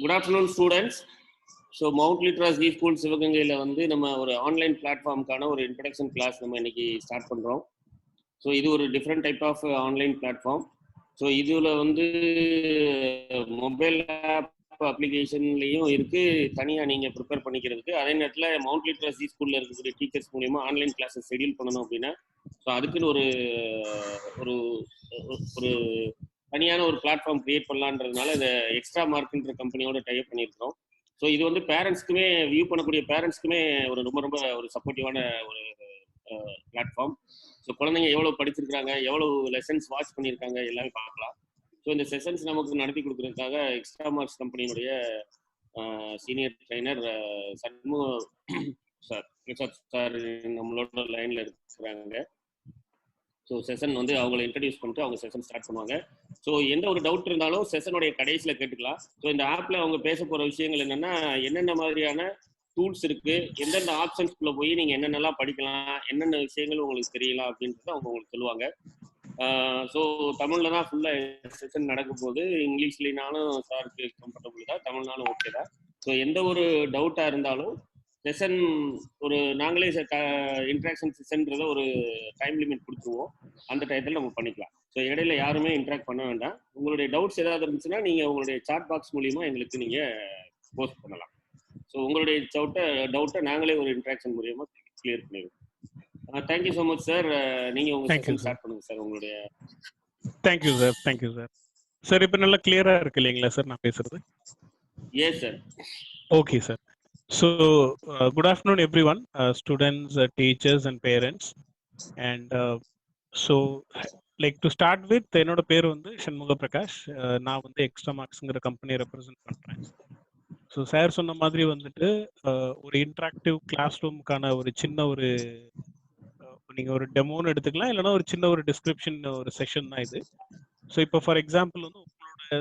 Good afternoon students. So Mount Litera இ school சிவகங்கையில் வந்து நம்ம ஒரு ஆன்லைன் பிளாட்ஃபார்முக்கான ஒரு இன்ட்ரடக்ஷன் கிளாஸ் நம்ம இன்னைக்கு ஸ்டார்ட் பண்ணுறோம். ஸோ இது ஒரு different type of online platform. So இதில் வந்து மொபைல் ஆப் அப்ளிகேஷன்லேயும் இருக்குது, தனியாக நீங்கள் ப்ரிப்பேர் பண்ணிக்கிறதுக்கு. அதே நேரத்தில் மவுண்ட் லிட்ராஸ் இ ஸ்கூலில் இருக்கக்கூடிய டீச்சர்ஸ் மூலிமா ஆன்லைன் கிளாஸஸ் ஷெடியூல் பண்ணணும் அப்படின்னா ஸோ அதுக்குன்னு ஒரு ஒரு ஒரு தனியான ஒரு பிளாட்ஃபார்ம் கிரியேட் பண்ணலான்றதுனால இதை எக்ஸ்ட்ரா மார்க்ன்ற கம்பெனியோட டைப் பண்ணியிருக்கிறோம். ஸோ இது வந்து பேரண்ட்ஸ்க்குமே வியூ பண்ணக்கூடிய பேரண்ட்ஸ்க்குமே ஒரு ரொம்ப ரொம்ப ஒரு சப்போர்ட்டிவான ஒரு பிளாட்ஃபார்ம். ஸோ குழந்தைங்க எவ்வளோ படிச்சிருக்காங்க, எவ்வளோ லெசன்ஸ் வாட்ச் பண்ணியிருக்காங்க எல்லாமே பார்க்கலாம். ஸோ இந்த செஷன்ஸ் நமக்கு நடத்தி கொடுக்குறதுக்காக எக்ஸ்ட்ரா மார்க்ஸ் கம்பெனியினுடைய senior trainer Shanmuga sir Prasad sir நம்மளோட லைனில் இருக்கிறாங்க. ஸோ செஷன் வந்து அவங்களை இன்ட்ரடியூஸ் பண்ணிட்டு அவங்க செஷன் ஸ்டார்ட் பண்ணுவாங்க. ஸோ எந்த ஒரு டவுட் இருந்தாலும் செஷனுடைய கடைசியில் கேட்டுக்கலாம். ஸோ இந்த ஆப்பில் அவங்க பேச போகிற விஷயங்கள் என்னென்னா, என்னென்ன மாதிரியான டூல்ஸ் இருக்குது, எந்தெந்த ஆப்ஷன்ஸ்குள்ளே போய் நீங்கள் என்னென்னலாம் படிக்கலாம், என்னென்ன விஷயங்கள் உங்களுக்கு தெரியலாம் அப்படின்றத அவங்க உங்களுக்கு சொல்லுவாங்க. ஸோ தமிழில் தான் ஃபுல்லாக செஷன் நடக்கும் போது, இங்கிலீஷ்லினாலும் சாருக்கு கம்ஃபர்டபுள் தான், தமிழ்னாலும் ஓகே தான். ஸோ எந்த ஒரு டவுட்டாக இருந்தாலும் செஷன் ஒரு நாங்களே இன்ட்ராக்ஷன் செஷன்றத ஒரு டைம் லிமிட் கொடுத்துருவோம். அந்த டயத்தில் நம்ம பண்ணிக்கலாம். ஸோ இடையில யாருமே இன்ட்ராக்ட் பண்ண வேண்டாம். உங்களுடைய டவுட்ஸ் ஏதாவது இருந்துச்சுன்னா நீங்கள் உங்களுடைய சாட் பாக்ஸ் மூலியமாக எங்களுக்கு நீங்கள் போஸ்ட் பண்ணலாம். ஸோ உங்களுடைய டவுட்டை நாங்களே ஒரு இன்ட்ராக்ஷன் மூலியமாக கிளியர் பண்ணிடுவோம். Thank you so much sir. நீங்கள் உங்கள் செஷன் ஸ்டார்ட் பண்ணுங்கள் சார். உங்களுடைய thank you sir. Thank you sir. Sir இப்போ நல்லா கிளியராக இருக்கு இல்லைங்களா சார் நான் பேசுறது? Yes sir. Okay sir. So, good afternoon everyone, students, teachers and parents. And so, like to start with, என்னோட பேர் வந்து சண்முக பிரகாஷ். நான் வந்து எக்ஸ்ட்ரா மார்க்ஸ்ங்கிற கம்பெனியை ரெப்ரசென்ட் பண்ணுறேன். ஸோ சார் சொன்ன மாதிரி வந்துட்டு ஒரு இன்ட்ராக்டிவ் கிளாஸ் ரூமுக்கான ஒரு சின்ன ஒரு நீங்கள் ஒரு டெமோன்னு எடுத்துக்கலாம், இல்லைனா ஒரு சின்ன ஒரு டிஸ்கிரிப்ஷன் ஒரு செஷன் தான் இது. ஸோ இப்போ ஃபார் எக்ஸாம்பிள் வந்து உங்களோட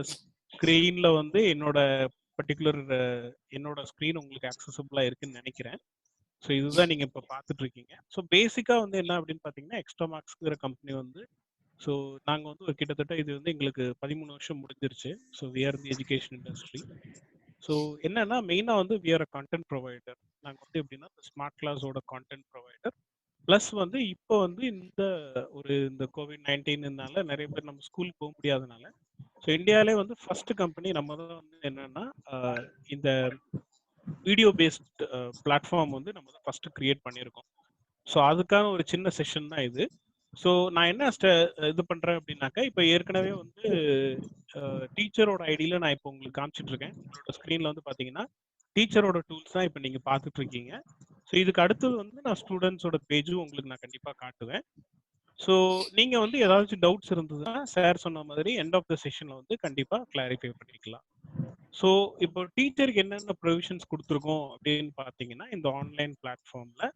ஸ்க்ரீனில் வந்து என்னோட ஸ்க்ரீன் உங்களுக்கு அக்சசபிளா இருக்குன்னு நினைக்கிறேன். ஸோ இதுதான் நீங்க இப்போ பார்த்துட்டு இருக்கீங்க. ஸோ பேசிக்கா வந்து என்ன அப்படின்னு பார்த்தீங்கன்னா, எக்ஸ்ட்ரா மார்க்ஸ்ங்கிற கம்பெனி வந்து ஸோ நாங்கள் வந்து ஒரு கிட்டத்தட்ட இது வந்து எங்களுக்கு 13 வருஷம் முடிஞ்சிருச்சு. So we are the education industry. So என்னன்னா மெயினாக வந்து we are a content provider. நாங்கள் வந்து எப்படின்னா ஸ்மார்ட் கிளாஸோட கான்டென்ட் ப்ரொவைடர். ப்ளஸ் வந்து இப்போ வந்து இந்த COVID-19னால நிறைய பேர் நம்ம ஸ்கூலுக்கு போக முடியாதனால ஸோ இந்தியாவிலே வந்து ஃபர்ஸ்ட் கம்பெனி நம்ம தான் வந்து என்னன்னா இந்த வீடியோ பேஸ்ட் பிளாட்ஃபார்ம் வந்து நம்ம தான் ஃபர்ஸ்ட் கிரியேட் பண்ணியிருக்கோம். ஸோ அதுக்கான ஒரு சின்ன செஷன் தான் இது. ஸோ நான் என்ன இது பண்றேன் அப்படின்னாக்கா, இப்போ ஏற்கனவே வந்து டீச்சரோட ஐடியில நான் இப்போ உங்களுக்கு காமிச்சிட்டு இருக்கேன். உங்களோட ஸ்க்ரீன்ல வந்து பார்த்தீங்கன்னா டீச்சரோட டூல்ஸ் தான் இப்போ நீங்க பார்த்துட்டு இருக்கீங்க. ஸோ இதுக்கு அடுத்தது வந்து நான் ஸ்டூடெண்ட்ஸோட பேஜும் உங்களுக்கு நான் கண்டிப்பாக காட்டுவேன். ஸோ நீங்க வந்து ஏதாச்சும் டவுட்ஸ் இருந்ததுன்னா சார் சொன்ன மாதிரி எண்ட் ஆஃப் த செஷன்ல வந்து கண்டிப்பா கிளாரிஃபை பண்ணிக்கலாம். ஸோ இப்போ டீச்சருக்கு என்னென்ன ப்ரொவிஷன்ஸ் கொடுத்துருக்கோம் அப்படின்னு பார்த்தீங்கன்னா, இந்த ஆன்லைன் பிளாட்ஃபார்ம்ல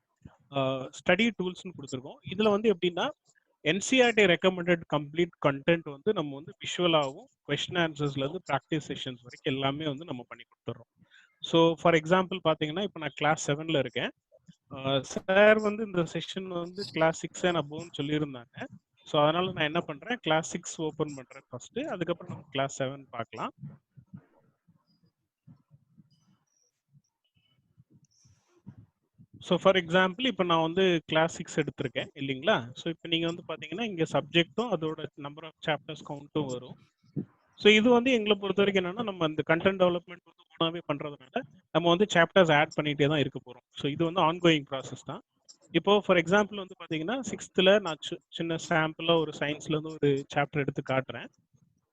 ஸ்டடி டூல்ஸ்னு கொடுத்துருக்கோம். இதுல வந்து எப்படின்னா என்சிஆர்டி ரெக்கமெண்டட் கம்ப்ளீட் கண்டென்ட் வந்து நம்ம வந்து விஷுவலாகவும் கொஸ்டின் ஆன்சர்ஸ்ல இருந்து ப்ராக்டிஸ் செஷன்ஸ் வரைக்கும் எல்லாமே வந்து நம்ம பண்ணி கொடுத்துட்றோம். ஸோ ஃபார் எக்ஸாம்பிள் பார்த்தீங்கன்னா, இப்போ நான் கிளாஸ் 7ல இருக்கேன். சார் வந்து இந்த செஷன் வந்து கிளாஸ் 6 அண்ட் அபோவ்னு சொல்லியிருந்தாங்க. ஸோ அதனால நான் என்ன பண்றேன், கிளாஸ் 6 ஓப்பன் பண்றேன் ஃபர்ஸ்ட். அதுக்கப்புறம் நம்ம கிளாஸ் 7 பார்க்கலாம். ஸோ ஃபார் எக்ஸாம்பிள் இப்போ நான் வந்து கிளாஸ் 6 எடுத்திருக்கேன் இல்லைங்களா? ஸோ இப்போ நீங்கள் வந்து பார்த்தீங்கன்னா இங்கே சப்ஜெக்டும் அதோட நம்பர் ஆஃப் சாப்டர்ஸ் கவுண்ட்டும் வரும். ஸோ இது வந்து எங்களை பொறுத்த வரைக்கும் என்னன்னா, நம்ம இந்த கண்டென்ட் டெவலப்மெண்ட் வந்து ஓனாவே பண்றதுனால நம்ம வந்து சாப்டர்ஸ் ஆட் பண்ணிட்டே தான் இருக்க போறோம். ஸோ இது வந்து ஆன்கோயிங் ப்ராசஸ் தான். இப்போ ஃபார் எக்ஸாம்பிள் வந்து பார்த்தீங்கன்னா 6th நான் சின்ன சாம்பிளாக ஒரு சயின்ஸ்ல இருந்து ஒரு சாப்டர் எடுத்து காட்டுறேன்.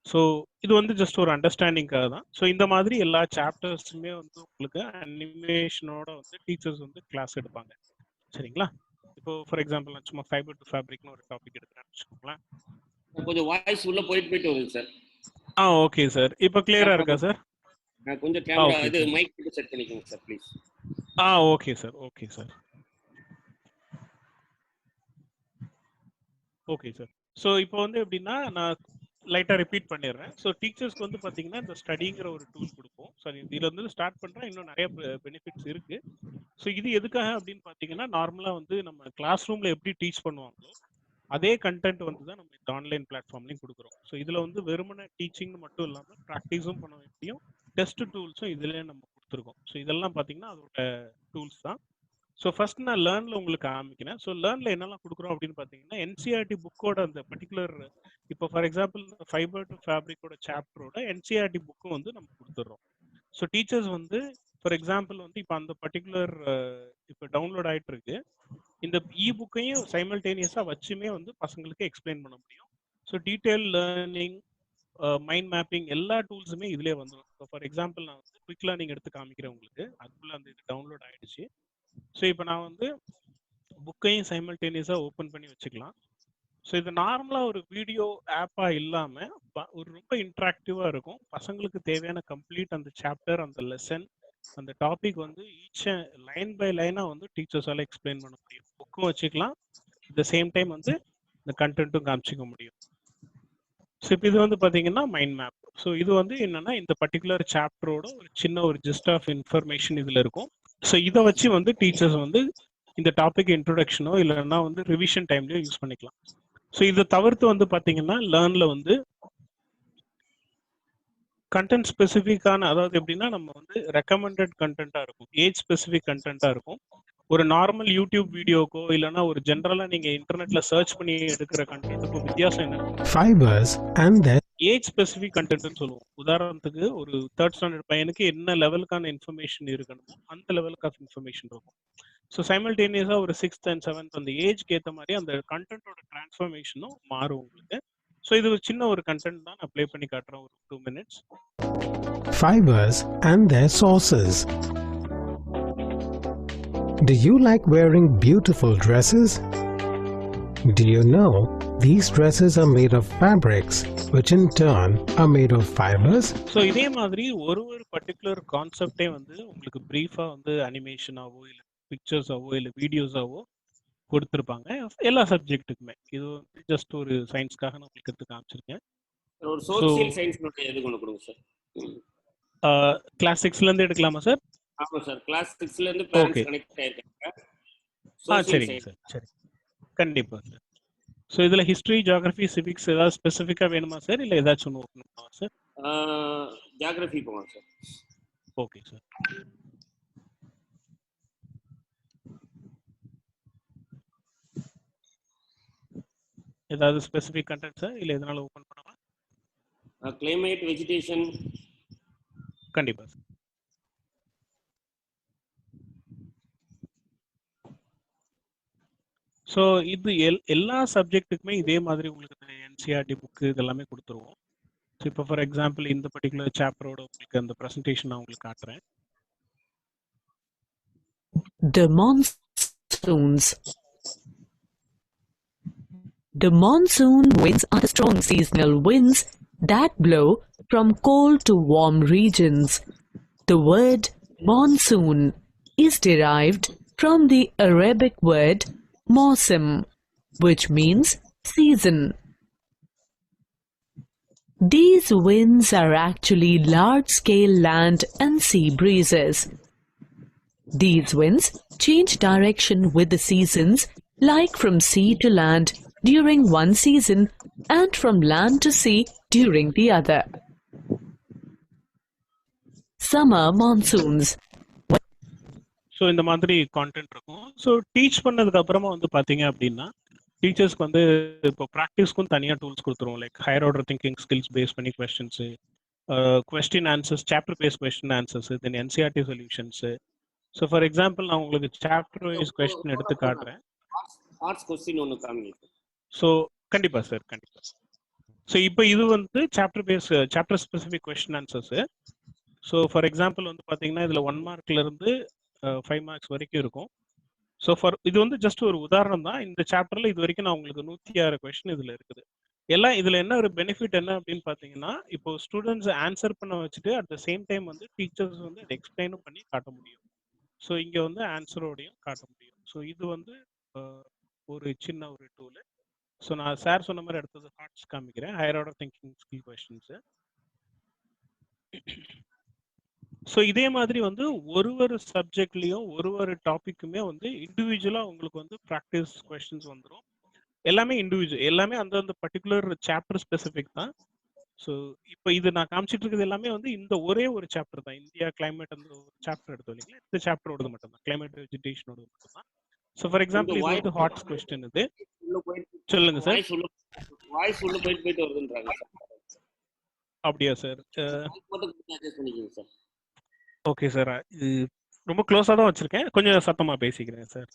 ஸோ இது வந்து ஜஸ்ட் ஒரு அண்டர்ஸ்டாண்டிங்காக தான். ஸோ இந்த மாதிரி எல்லா சாப்டர்ஸுமே வந்து உங்களுக்கு அனிமேஷனோட வந்து டீச்சர்ஸ் வந்து கிளாஸ் எடுப்பாங்க. சரிங்களா? இப்போ ஃபார் எக்ஸாம்பிள் நான் சும்மா ஃபைபர் டு ஃபேப்ரிக்னு ஒரு டாபிக் எடுக்கிறேன்னு வச்சுக்கோங்களேன். கொஞ்சம் வாய்ஸ் உள்ள போயிட்டு வருது சார். Okay sir. இப்போ கிளியரா இருக்கா சார்? கொஞ்சம் கேமரா இது மைக் கிட்ட செட் பண்ணிக்கோங்க sir please. Okay sir. Okay sir. Okay sir. So இப்போ வந்து எப்படின்னா நான் லைட்டாக ரிப்பீட் பண்ணிடுறேன். ஸோ டீச்சர்ஸ்க்கு வந்து பார்த்தீங்கன்னா இந்த ஸ்டடிங்கிற ஒரு டூல் கொடுப்போம். ஸோ இதில் வந்து ஸ்டார்ட் பண்ணுறேன், இன்னும் நிறைய பெனிஃபிட்ஸ் இருக்கு. ஸோ இது எதுக்காக அப்படின்னு பார்த்தீங்கன்னா நார்மலாக வந்து நம்ம கிளாஸ் ரூமில் எப்படி டீச் பண்ணுவாங்களோ அதே கண்டென்ட் வந்து தான் நம்ம இந்த ஆன்லைன் பிளாட்ஃபார்ம்லையும் கொடுக்குறோம். ஸோ இதில் வந்து வெறுமனே டீச்சிங் மட்டும் இல்லாமல் ப்ராக்டிஸும் பண்ண வேண்டியும் டெஸ்ட் டூல்ஸும் இதுலேயே நம்ம கொடுத்துருக்கோம். ஸோ இதெல்லாம் பார்த்தீங்கன்னா அதோட டூல்ஸ் தான். ஸோ ஃபர்ஸ்ட் நான் லேர்னில் உங்களுக்கு காமிக்கிறேன். ஸோ லேர்னில் என்னெல்லாம் கொடுக்குறோம் அப்படின்னு பார்த்தீங்கன்னா என்சிஆர்டி புக்கோட அந்த பர்டிகுலர் இப்போ ஃபார் எக்ஸாம்பிள் ஃபைபர் டு ஃபேப்ரிக்கோட சாப்டரோட என்சிஆர்டி புக்கும் வந்து நம்ம கொடுத்துட்றோம். ஸோ டீச்சர்ஸ் வந்து ஃபார் எக்ஸாம்பிள் வந்து இப்போ அந்த பர்டிகுலர் இப்போ டவுன்லோட் ஆகிட்டு இருக்கு, இந்த இ புக்கையும் சைமல்டேனியஸாக வச்சுமே வந்து பசங்களுக்கு எக்ஸ்பிளைன் பண்ண முடியும். So detail learning, mind mapping எல்லா டூல்ஸுமே இதிலே வந்துடும். இப்போ ஃபார் எக்ஸாம்பிள் நான் வந்து குவிக் லேர்னிங் எடுத்து காமிக்கிறேன் உங்களுக்கு. அதுக்குள்ளே அந்த இது டவுன்லோட் ஆகிடுச்சு. ஸோ இப்போ நான் வந்து புக்கையும் சைமல்டேனியஸாக ஓப்பன் பண்ணி வச்சுக்கலாம். ஸோ இது நார்மலாக ஒரு வீடியோ ஆப்பாக இல்லாமல் ஒரு ரொம்ப இன்ட்ராக்டிவாக இருக்கும். பசங்களுக்கு தேவையான கம்ப்ளீட் அந்த சாப்டர், அந்த லெசன், அந்த டாபிக் வந்து ஈச் லைன் பை லைனாக வந்து டீச்சர்ஸால் எக்ஸ்பிளைன் பண்ண முடியும். புக்கும் வச்சுக்கலாம், அட் த சேம் டைம் வந்து இந்த கண்டென்ட்டும் காமிச்சிக்க முடியும். ஸோ இப்போ இது வந்து பார்த்தீங்கன்னா மைண்ட் மேப். ஸோ இது வந்து என்னன்னா இந்த பர்டிகுலர் சாப்டரோட ஒரு சின்ன ஒரு ஜிஸ்ட் ஆஃப் இன்ஃபர்மேஷன் இதில் இருக்கும். ஸோ இதை வச்சு வந்து டீச்சர்ஸ் வந்து இந்த டாபிக் இன்ட்ரோடக்ஷனோ இல்லைன்னா வந்து ரிவிஷன் டைம்லயோ யூஸ் பண்ணிக்கலாம். ஸோ இதை தவிர்த்து வந்து பார்த்தீங்கன்னா லேர்ன்ல வந்து கண்டென்ட் ஸ்பெசிஃபிக்கான, அதாவது எப்படின்னா நம்ம வந்து ரெக்கமெண்டட் கண்டென்ட்டாக இருக்கும், ஏஜ் ஸ்பெசிஃபிக் கண்டென்ட்டாக இருக்கும். ஒரு நார்மல் யூடியூப் வீடியோக்கோ இல்லைன்னா ஒரு ஜென்ரலாக நீங்கள் இன்டர்நெட்ல சர்ச் பண்ணி எடுக்கிற கண்டென்ட்டுக்கும் வித்தியாசம் என்னன்னு ஃபைபர்ஸ் அண்ட் ஏஜ் ஸ்பெசிஃபிக் கண்டென்ட்னு சொல்லுவோம். உதாரணத்துக்கு ஒரு 3rd ஸ்டாண்டர்ட் பையனுக்கு என்ன லெவலுக்கான இன்ஃபர்மேஷன் இருக்கணுமோ அந்த லெவலுக்கு ஆஃப் இன்ஃபர்மேஷன் இருக்கும். ஸோ சைமல்டேனியஸாக ஒரு 6th and 7th அந்த ஏஜ்க்கு ஏற்ற மாதிரி அந்த கண்டென்ட்டோட டிரான்ஸ்ஃபர்மேஷனும் மாறும் உங்களுக்கு. ஸோ இது ஒரு சின்ன ஒரு கண்டென்ட் தான், நான் ப்ளே பண்ணி காட்டுறேன் ஒரு 2 minutes. Fibers and their sources. Do you like wearing beautiful dresses? Do you know these dresses are made of fabrics, which in turn are made of fibers? So இதே மாதிரி ஒரு பர்டிகுலர் கான்செப்டே வந்து உங்களுக்கு ப்ரீஃபாக வந்து அனிமேஷனாவோ இல்லை பிக்சர்ஸாவோ இல்லை வீடியோஸாவோ கொடுத்துருப்பாங்க எல்லா சப்ஜெக்ட்டுக்குமே. இது வந்து ஜஸ்ட் ஒரு சயின்ஸ்க்காக நான் உங்களுக்கு எடுத்து காமிச்சிருக்கேன். ஒரு சோசியல் சயின்ஸ் நோட் எது கொண்டு கொடுங்க சார்? கிளாஸ் 6லேருந்து எடுக்கலாமா சார்? ஆமாம் சார், கிளாஸ் 6லேருந்து பேரண்ட்ஸ் கனெக்ட் ஆயிருக்காங்க. சரிங்க சார், சரி, கண்டிப்பாக சார். ஸோ இதில் ஹிஸ்ட்ரி, ஜியாகிரஃபி, சிவிக்ஸ் ஏதாவது ஸ்பெசிஃபிக்காக வேணுமா சார், இல்லை ஏதாச்சும் ஒன்று ஓப்பன் சார்? ஜியாகிரஃபி போங்க சார். Okay sir. ஏதாவது ஸ்பெசிஃபிக் கண்டென்ட் சார், இல்லை எதனால ஓப்பன் பண்ணலாம்? Climate, vegetation. கண்டிப்பாக சார். ஸோ இது எல்லா சப்ஜெக்ட்டுக்குமே இதே மாதிரி உங்களுக்கு என்சிஆர்டி புக்கு இதெல்லாமே கொடுத்துருவோம். ஸோ இப்போ ஃபார் எக்ஸாம்பிள் இந்த பர்டிகுலர் சாப்டரோட உங்களுக்கு அந்த ப்ரெசன்டேஷன் நான் உங்களுக்கு காட்டுறேன். The monsoons. The monsoon winds are the strong seasonal winds that blow from cold to warm regions. The word monsoon is derived from the Arabic word mausim, which means season. These winds are actually large-scale land and sea breezes. These winds change direction with the seasons, like from sea to land during one season and from land to sea during the other. Summer monsoons. So இந்த மாதிரி content இருக்கும். So teach பண்ணதுக்கு அப்புறமா வந்து பார்த்தீங்க அப்படின்னா டீச்சர்ஸ்க்கு வந்து இப்போ ப்ராக்டிஸ்க்கும் தனியாக டூல்ஸ் கொடுத்துருவோம். Like higher order thinking skills base பண்ணி questions, question answers, chapter base question answers, then NCERT solutions. So for example நான் உங்களுக்கு சாப்டர் வைஸ் கொஸ்டின் எடுத்து காட்டுறேன். ஆர்ட்ஸ் கொஸ்டின் ஒன்று காமிங்க. ஸோ கண்டிப்பாக சார், கண்டிப்பாக. ஸோ இப்போ இது வந்து chapter specific question answers. So for example வந்து பார்த்தீங்கன்னா இதில் 1 மார்க்லேருந்து 5 மார்க்ஸ் வரைக்கும் இருக்கும். ஸோ இது வந்து ஜஸ்ட் ஒரு உதாரணம் தான். இந்த சாப்டரில் இது வரைக்கும் நான் உங்களுக்கு 106 கொஸ்டின் இதில் இருக்குது. எல்லாம் இதில் என்ன ஒரு பெனிஃபிட் என்ன அப்படின்னு பார்த்தீங்கன்னா இப்போ ஸ்டூடெண்ட்ஸ் ஆன்சர் பண்ண வச்சுட்டு அட் த சேம் டைம் வந்து டீச்சர்ஸ் வந்து அதை எக்ஸ்பிளைனும் பண்ணி காட்ட முடியும். ஸோ இங்கே வந்து ஆன்சரோடையும் காட்ட முடியும். ஸோ இது வந்து ஒரு சின்ன ஒரு டூலு. ஸோ நான் சார் சொன்ன மாதிரி அடுத்தது ஹார்ட்ஸ் காமிக்கிறேன். Higher order thinking skill questions. So இதே மாதிரி வந்து ஒரு சப்ஜெக்ட்லயும் ஒரு டாபிக்குமே வந்து இண்டிவிஜுவலா உங்களுக்கு வந்து ப்ராக்டிஸ் கொஸ்டின்ஸ் வந்துடும். எல்லாமே இண்டிவிஜுவல், எல்லாமே அந்த பர்டிகுலர் சாப்டர் ஸ்பெசிஃபிக் தான். ஸோ இப்போ இது நான் காமிச்சிட்டு இருக்கிறது எல்லாமே வந்து இந்த ஒரே ஒரு சாப்டர் தான். இந்தியா கிளைமேட் அந்த ஒரு சாப்டர் எடுத்தோம் இல்லைங்களா, இந்த சாப்டரோட மட்டும் தான், கிளைமேட் வெஜிடேஷனோட மட்டும் தான். ஸோ ஃபார் எக்ஸாம்பிள் இது வந்து ஹாட்ஸ் கொஸ்டின். இது சொல்லுங்க சார். வாய்ஸ் உள்ள போயிட்டு வருதுன்றாங்க சார். அப்படியா சார்? மட்டும் அட்ஜஸ்ட் பண்ணிக்கங்க சார். ஓகே சார், இது ரொம்ப க்ளோஸாக தான் வச்சிருக்கேன், கொஞ்சம் சத்தமாக பேசிக்கிறேன் சார்.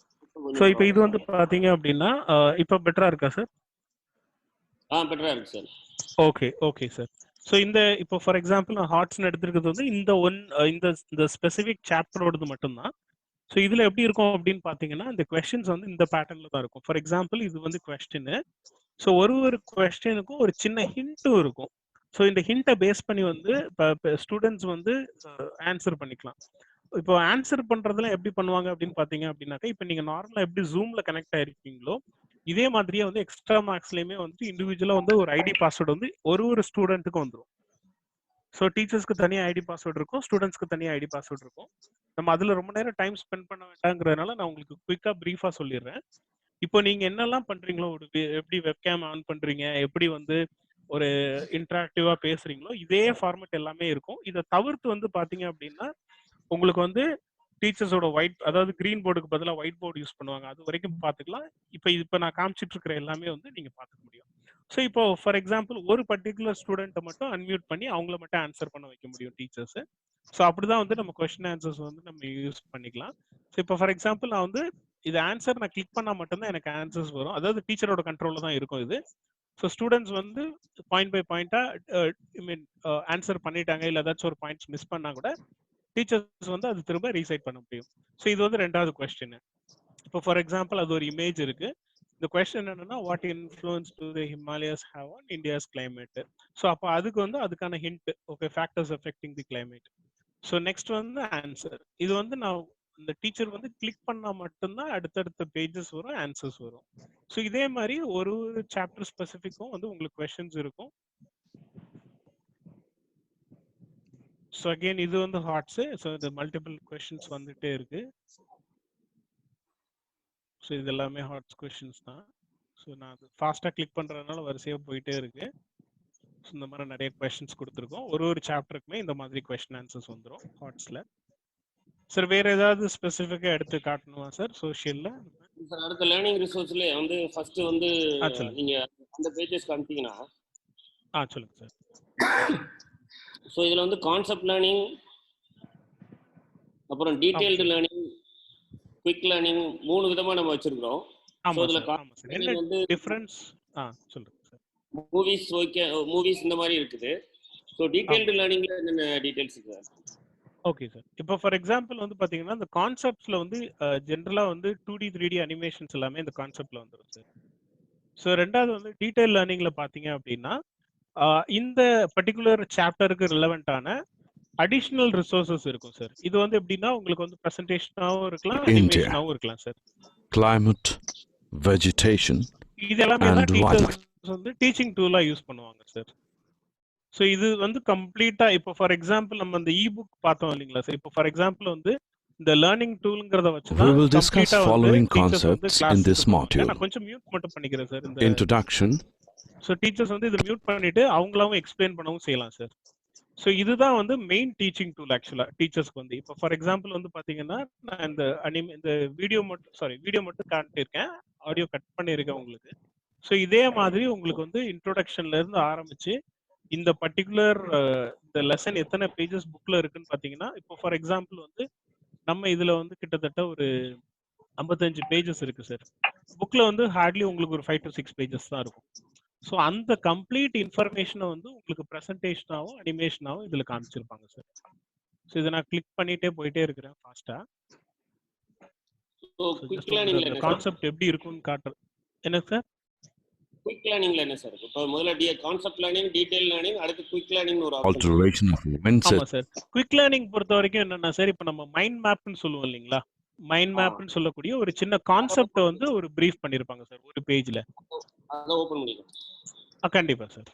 ஸோ இப்போ இது வந்து பார்த்தீங்க அப்படின்னா இப்போ பெட்டரா இருக்கா சார்? பெட்டரா இருக்கு சார். Okay sir. ஸோ இந்த இப்போ ஃபார் எக்ஸாம்பிள் நான் ஹார்ட்ஸ்னு எடுத்துருக்கிறது வந்து இந்த ஸ்பெசிஃபிக் சாப்டரோடது மட்டும்தான். ஸோ இதில் எப்படி இருக்கும் அப்படின்னு பார்த்தீங்கன்னா, இந்த கொஸ்டின்ஸ் வந்து இந்த பேட்டர்னில் தான் இருக்கும். ஃபார் எக்ஸாம்பிள் இது வந்து கொஸ்டின். ஸோ ஒரு கொஸ்டினுக்கும் ஒரு சின்ன ஹிண்ட்டும் இருக்கும். ஸோ இந்த ஹிண்ட்டை பேஸ் பண்ணி வந்து இப்போ ஸ்டூடெண்ட்ஸ் வந்து ஆன்சர் பண்ணிக்கலாம். இப்போ ஆன்சர் பண்றதுல எப்படி பண்ணுவாங்க அப்படின்னு பாத்தீங்க அப்படின்னாக்கா, இப்போ நீங்க நார்மலா எப்படி ஜூம்ல கனெக்ட் ஆயிருக்கீங்களோ இதே மாதிரியே வந்து எக்ஸ்ட்ரா மார்க்ஸ்லயுமே வந்து இண்டிவிஜுவலா வந்து ஒரு ஐடி பாஸ்வேர்டு வந்து ஒரு ஸ்டூடெண்ட்டுக்கு வந்துடும். ஸோ டீச்சர்ஸ்க்கு தனியாக ஐடி பாஸ்வேர்டு இருக்கும், ஸ்டூடெண்ட்ஸ்க்கு தனியாக ஐடி பாஸ்வேர்டு இருக்கும். நம்ம அதுல ரொம்ப நேரம் டைம் ஸ்பெண்ட் பண்ண வேண்டாங்கிறதுனால நான் உங்களுக்கு குயிக்கா பிரீஃபா சொல்லிடுறேன். இப்போ நீங்க என்னெல்லாம் பண்றீங்களோ, எப்படி வெப்கேம் ஆன் பண்றீங்க, எப்படி வந்து ஒரு இன்டராக்டிவா பேசுறீங்களோ இதே ஃபார்மேட் எல்லாமே இருக்கும். இதை தவிர்த்து வந்து பாத்தீங்க அப்படின்னா உங்களுக்கு வந்து டீச்சர்ஸோட அதாவது கிரீன் போர்டுக்கு பதிலாக ஒயிட் போர்டு யூஸ் பண்ணுவாங்க, அது வரைக்கும் பார்த்துக்கலாம். இப்போ நான் காமிச்சிட்டு இருக்கிற எல்லாமே வந்து நீங்க பார்த்துக்க முடியும். ஸோ இப்போ ஃபார் எக்ஸாம்பிள் ஒரு பர்டிகுலர் ஸ்டூடெண்ட்டை மட்டும் அன்மியூட் பண்ணி அவங்கள மட்டும் ஆன்சர் பண்ண வைக்க முடியும் டீச்சர்ஸ். ஸோ அப்படிதான் வந்து நம்ம கொஸ்டின் ஆன்சர்ஸ் வந்து நம்ம யூஸ் பண்ணிக்கலாம். ஸோ இப்போ ஃபார் எக்ஸாம்பிள் நான் வந்து இது ஆன்சர் நான் கிளிக் பண்ணா மட்டும்தான் எனக்கு ஆன்சர்ஸ் வரும். அதாவது டீச்சரோட கண்ட்ரோல்ல தான் இருக்கும் இது. ஸோ ஸ்டூடெண்ட்ஸ் வந்து பாயிண்ட் பை பாயிண்டா ஆன்சர் பண்ணிட்டாங்க, இல்லை ஏதாச்சும் ஒரு பாயிண்ட்ஸ் மிஸ் பண்ணா கூட டீச்சர்ஸ் வந்து அது திரும்ப ரீசைட் பண்ண முடியும். ஸோ இது வந்து ரெண்டாவது கொஸ்டின். இப்போ ஃபார் எக்ஸாம்பிள் அது ஒரு இமேஜ் இருக்கு. இந்த கொஸ்டின் என்னன்னா, what influence to the Himalayas have on India's climate. So அப்போ அதுக்கு வந்து அதுக்கான hint, okay, factors affecting the climate. So next வந்து ஆன்சர். இது வந்து நான் இந்த டீச்சர் வந்து கிளிக் பண்ணா மட்டும்தான் அடுத்தடுத்த பேஜஸ் வரும், ஆன்சர்ஸ் வரும். ஸோ இதே மாதிரி ஒரு சாப்டர் ஸ்பெசிஃபிக்கும் வந்து உங்களுக்கு கொஸ்டின்ஸ் இருக்கும். ஸோ அகெயின் இது வந்து ஹார்ட்ஸு. ஸோ இது மல்டிபிள் கொஸ்டின்ஸ் வந்துட்டே இருக்கு. ஸோ இது எல்லாமே ஹார்ட்ஸ் கொஸ்டின்ஸ் தான். ஸோ நான் அது ஃபாஸ்ட்டாக கிளிக் பண்ணுறதுனால வரிசையாக போயிட்டே இருக்கு. ஸோ இந்த மாதிரி நிறைய கொஸ்டின்ஸ் கொடுத்துருக்கோம். ஒரு சாப்டருக்குமே இந்த மாதிரி கொஸ்டின் ஆன்சர்ஸ் வந்துடும் ஹார்ட்ஸில். சார் வேற ஏதாவது ஸ்பெசிஃபிக்காக எடுத்து காட்டணுமா சார் சோஷியலில்? சார் அடுத்த லேர்னிங் ரிசோர்ஸ்ல வந்து ஃபர்ஸ்ட் வந்து நீங்க அந்த பேஜஸ் காமிச்சீங்கன்னா சொல்லுங்க சார். ஸோ இதில் வந்து கான்செப்ட் லேர்னிங், அப்புறம் டீடைல்டு லேர்னிங், குவிக் லேர்னிங், 3 விதமா நம்ம வச்சிருக்கிறோம். ஸோ இதில் வந்து டிஃபரன்ஸ் சொல்லுங்க சார். மூவிஸ் இந்த மாதிரி இருக்குது. ஸோ டீடைல்டு லேர்னிங்ல என்னென்ன டீடைல்ஸ் இருக்கு? Okay sir. இப்போ ஃபார் எக்ஸாம்பிள் வந்து பாத்தீங்கன்னா இந்த கான்செப்ட்ஸ்ல வந்து ஜென்ரலா வந்து 2D 3D அனிமேஷன்ஸ் எல்லாமே இந்த கான்செப்ட்ல வந்துடும் சார். ஸோ ரெண்டாவது வந்து டீடைல் லேர்னிங்ல பாத்தீங்க அப்படின்னா இந்த பர்டிகுலர் சாப்டருக்கு ரிலவெண்டான அடிஷனல் ரிசோர்சஸ் இருக்கும் சார். இது வந்து எப்படின்னா உங்களுக்கு வந்து பிரசன்டேஷனாகவும் இருக்கலாம், அனிமேஷனாகவும் இருக்கலாம் சார். கிளைமேட், வெஜிடேஷன், இது எல்லாமே டீச்சர்ஸ் வந்து டீச்சிங் டூலா யூஸ் பண்ணுவாங்க சார். ஸோ இது வந்து கம்ப்ளீட்டா இப்போ ஃபார் எக்ஸாம்பிள் நம்ம இந்த இபுக் பார்த்தோம் இல்லைங்களா சார். இப்போ ஃபார் எக்ஸாம்பிள் வந்து இந்த லேர்னிங் டூல்ங்கறத வச்சு we will discuss following concepts in this module. நான் கொஞ்சம் மியூட் மட்டும் பண்ணிக்கிறேன் சார் இந்த introduction. ஸோ டீச்சர்ஸ் வந்து இதை மியூட் பண்ணிட்டு அவங்களாவும் எக்ஸ்பிளைன் பண்ணவும் செய்யலாம் சார். ஸோ இதுதான் வந்து மெயின் டீச்சிங் டூல் ஆக்சுவலா டீச்சர்ஸ்க்கு வந்து. இப்போ ஃபார் எக்ஸாம்பிள் வந்து பாத்தீங்கன்னா நான் இந்த வீடியோ மட்டும் காட்டியிருக்கேன், ஆடியோ கட் பண்ணியிருக்கேன் உங்களுக்கு. ஸோ இதே மாதிரி உங்களுக்கு வந்து இன்ட்ரோடக்ஷன்ல இருந்து ஆரம்பிச்சு இந்த பர்டிகுலர் இந்த லெசன் எத்தனை பேஜஸ் புக்ல இருக்குன்னு பாத்தீங்கன்னா, இப்போ ஃபார் எக்ஸாம்பிள் வந்து நம்ம இதுல வந்து கிட்டத்தட்ட ஒரு 55 பேஜஸ் இருக்கு சார். புக்ல வந்து ஹார்ட்லி உங்களுக்கு ஒரு 5 to 6 பேஜஸ் தான் இருக்கும். ஸோ அந்த கம்ப்ளீட் இன்ஃபர்மேஷனை வந்து உங்களுக்கு ப்ரெசன்டேஷனாகவும் அனிமேஷனாகவும் இதுல காமிச்சிருப்பாங்க சார். ஸோ இதை நான் கிளிக் பண்ணிட்டே போயிட்டே இருக்கிறேன் ஃபாஸ்டா. கான்செப்ட் எப்படி இருக்குன்னு காட்டுறது. என்ன சார் குயிக் லேர்னிங்ல என்ன சார் இருக்கு? இப்போ முதல்ல கான்செப்ட் லேர்னிங், டீடைல் லேர்னிங், அடுத்து குயிக் லேர்னிங் ஒரு ஆல்டரேஷன் ஆஃப் events. ஆமா சார். குயிக் லேர்னிங் பொறுத்த வரைக்கும் என்னன்னா சார், இப்போ நம்ம மைண்ட் மேப்னு சொல்லுவோம் இல்லைங்களா, மைண்ட் மேப்னு சொல்லக்கூடிய ஒரு சின்ன கான்செப்ட் வந்து ஒரு பிரீஃப் பண்ணிருப்பாங்க சார் ஒரு பேஜ்ல. அதை ஓப்பன் பண்ணிக்கலாம். கண்டிப்பா சார்.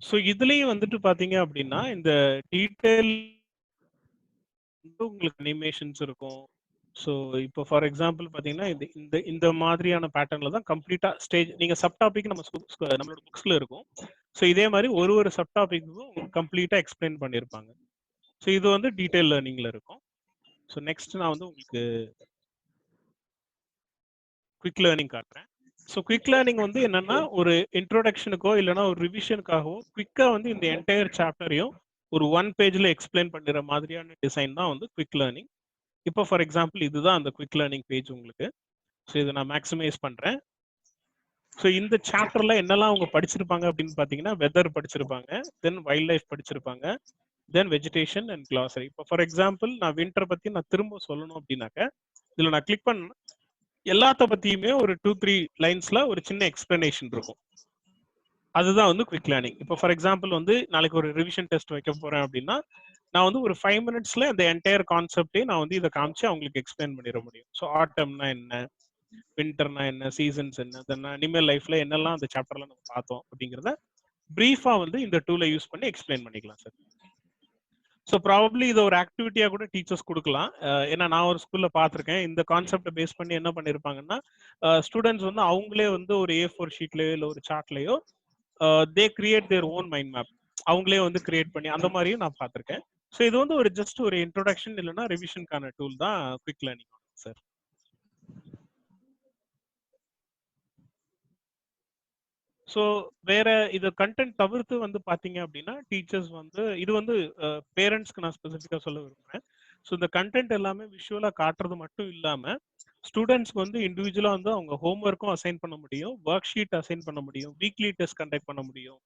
ஸோ இதுலயும் வந்துட்டு பாத்தீங்க அப்படின்னா இந்த டீடைல் உங்களுக்கு அனிமேஷன்ஸ் இருக்கும். ஸோ இப்போ ஃபார் எக்ஸாம்பிள் பார்த்தீங்கன்னா இந்த இந்த இந்த மாதிரியான பேட்டர்னில் தான் கம்ப்ளீட்டாக ஸ்டேஜ் நீங்கள் சப் டாபிக் நம்மளோட புக்ஸில் இருக்கும். ஸோ இதே மாதிரி ஒரு சப் டாபிக்கும் கம்ப்ளீட்டாக எக்ஸ்பிளைன் பண்ணியிருப்பாங்க. ஸோ இது வந்து டீடைல் லேர்னிங்கில் இருக்கும். ஸோ நெக்ஸ்ட் நான் வந்து உங்களுக்கு குவிக் லேர்னிங் காட்டுறேன். ஸோ குவிக் லேர்னிங் வந்து என்னன்னா ஒரு இன்ட்ரோடக்ஷனுக்கோ இல்லைன்னா ஒரு ரிவிஷனுக்காகவோ குவிக்காக வந்து இந்த என்டையர் சாப்டரையும் ஒரு 1 பேஜில் எக்ஸ்பிளைன் பண்ணுற மாதிரியான டிசைன் தான் வந்து குவிக் லேர்னிங். இப்போ ஃபார் எக்ஸாம்பிள் இதுதான் அந்த குவிக் லேர்னிங் பேஜ் உங்களுக்கு. ஸோ இதை நான் மேக்ஸிமைஸ் பண்ணுறேன். ஸோ இந்த சாப்டர்ல என்னெல்லாம் அவங்க படிச்சிருப்பாங்க அப்படின்னு பார்த்தீங்கன்னா வெதர் படிச்சிருப்பாங்க, தென் வைல்ட் லைஃப் படிச்சிருப்பாங்க, தென் வெஜிடேஷன் அண்ட் கிளாசரி. இப்போ ஃபார் எக்ஸாம்பிள் நான் வின்டர் பற்றி நான் திரும்ப சொல்லணும் அப்படின்னாக்க இதில் நான் கிளிக் பண்ண எல்லாத்த பற்றியுமே ஒரு 2-3 லைன்ஸில் ஒரு சின்ன எக்ஸ்பிளனேஷன் இருக்கும். அதுதான் வந்து குவிக் லேர்னிங். இப்போ ஃபார் எக்ஸாம்பிள் வந்து நாளைக்கு ஒரு ரிவிஷன் டெஸ்ட் வைக்க போகிறேன் அப்படின்னா நான் வந்து ஒரு 5 மினிட்ஸ்ல இந்த என்டையர் கான்செப்டே நான் வந்து இதை காமிச்சு அவங்களுக்கு எக்ஸ்பிளைன் பண்ணிட முடியும். ஸோ ஆட்டம்னா என்ன, வின்டர்னா என்ன, சீசன்ஸ் என்ன, தென் அனிமல் லைஃப்ல என்னெல்லாம் அந்த சாப்டர்ல நம்ம பார்த்தோம் அப்படிங்கிறத பிரீஃபா வந்து இந்த டூலை யூஸ் பண்ணி எக்ஸ்பிளைன் பண்ணிக்கலாம் சார். ஸோ ப்ராபப்ளி இதை ஒரு ஆக்டிவிட்டியா கூட டீச்சர்ஸ் கொடுக்கலாம். ஏன்னா நான் ஒரு ஸ்கூல்ல பார்த்துருக்கேன் இந்த கான்செப்டை பேஸ் பண்ணி என்ன பண்ணியிருப்பாங்கன்னா ஸ்டூடெண்ட்ஸ் வந்து அவங்களே வந்து ஒரு A4 ஷீட்லயோ இல்லை ஒரு சார்ட்லயோ they create their own mind map அவங்களே வந்து கிரியேட் பண்ணி அந்த மாதிரியும் நான் பார்த்துருக்கேன். ஸோ இது வந்து ஒரு ஜஸ்ட் ஒரு இன்ட்ரோடக்ஷன் இல்லைன்னா ரிவிஷனுக்கான டூல் தான் குவிக் லேர்னிங் சார். ஸோ வேற இது கண்டென்ட் தவிர்த்து வந்து பார்த்தீங்க அப்படின்னா டீச்சர்ஸ் வந்து இது வந்து பேரண்ட்ஸ்க்கு நான் ஸ்பெசிஃபிக்காக சொல்ல விரும்புகிறேன். ஸோ இந்த கண்டென்ட் எல்லாமே விஷுவலாக காட்டுறது மட்டும் இல்லாமல் ஸ்டூடெண்ட்ஸ்க்கு வந்து இண்டிவிஜுவலாக வந்து அவங்க ஹோம்ஒர்க்கும் அசைன் பண்ண முடியும், ஒர்க் ஷீட் அசைன் பண்ண முடியும், வீக்லி டெஸ்ட் கண்டக்ட் பண்ண முடியும்.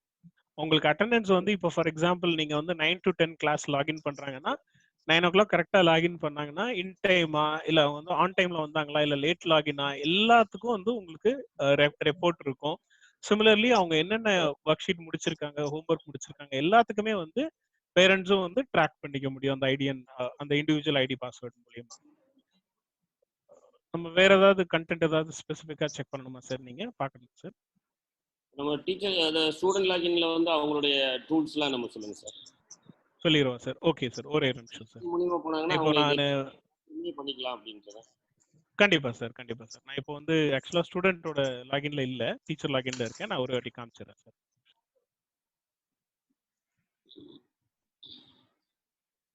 உங்களுக்கு அட்டெண்டன்ஸ் வந்து இப்போ ஃபார் எக்ஸாம்பிள் நீங்கள் வந்து 9 to 10 கிளாஸ் லாகின் பண்ணுறாங்கன்னா 9 o'clock கரெக்டாக லாகின் பண்ணாங்கன்னா இன் டைமா இல்லை வந்து ஆன் டைமில் வந்தாங்களா இல்லை லேட் லாகினா எல்லாத்துக்கும் வந்து உங்களுக்கு ரெப்போர்ட் இருக்கும். சிமிலர்லி அவங்க என்னென்ன ஒர்க் ஷீட் முடிச்சிருக்காங்க, ஹோம்ஒர்க் முடிச்சிருக்காங்க எல்லாத்துக்குமே வந்து பேரண்ட்ஸும் வந்து ட்ராக் பண்ணிக்க முடியும் அந்த ஐடி அந்த இண்டிவிஜுவல் ஐடி பாஸ்வேர்ட் மூலியமா. நம்ம வேற ஏதாவது கண்டென்ட் ஏதாவது ஸ்பெசிஃபிக்காக செக் பண்ணணுமா சார்? நீங்கள் பார்க்கணும் சார். நம்ம டீச்சர் அந்த ஸ்டூடெண்ட் லாகின்ல வந்து அவங்களுடைய டூல்ஸ்லாம் நம்ம சொல்லுங்க சார். சொல்லிடுவோம் சார். ஓகே சார், ஒரே நிமிஷம் சார். மூலியமா போனாங்கன்னா இப்போ நான் பண்ணிக்கலாம் அப்படின்றது. கண்டிப்பா சார், கண்டிப்பா சார். நான் இப்போ வந்து ஆக்சுவலா ஸ்டூடெண்டோட லாகின்ல இல்ல, டீச்சர் லாகின்ல இருக்கேன். நான் ஒரு வாட்டி காமிச்சிடுறேன் சார்.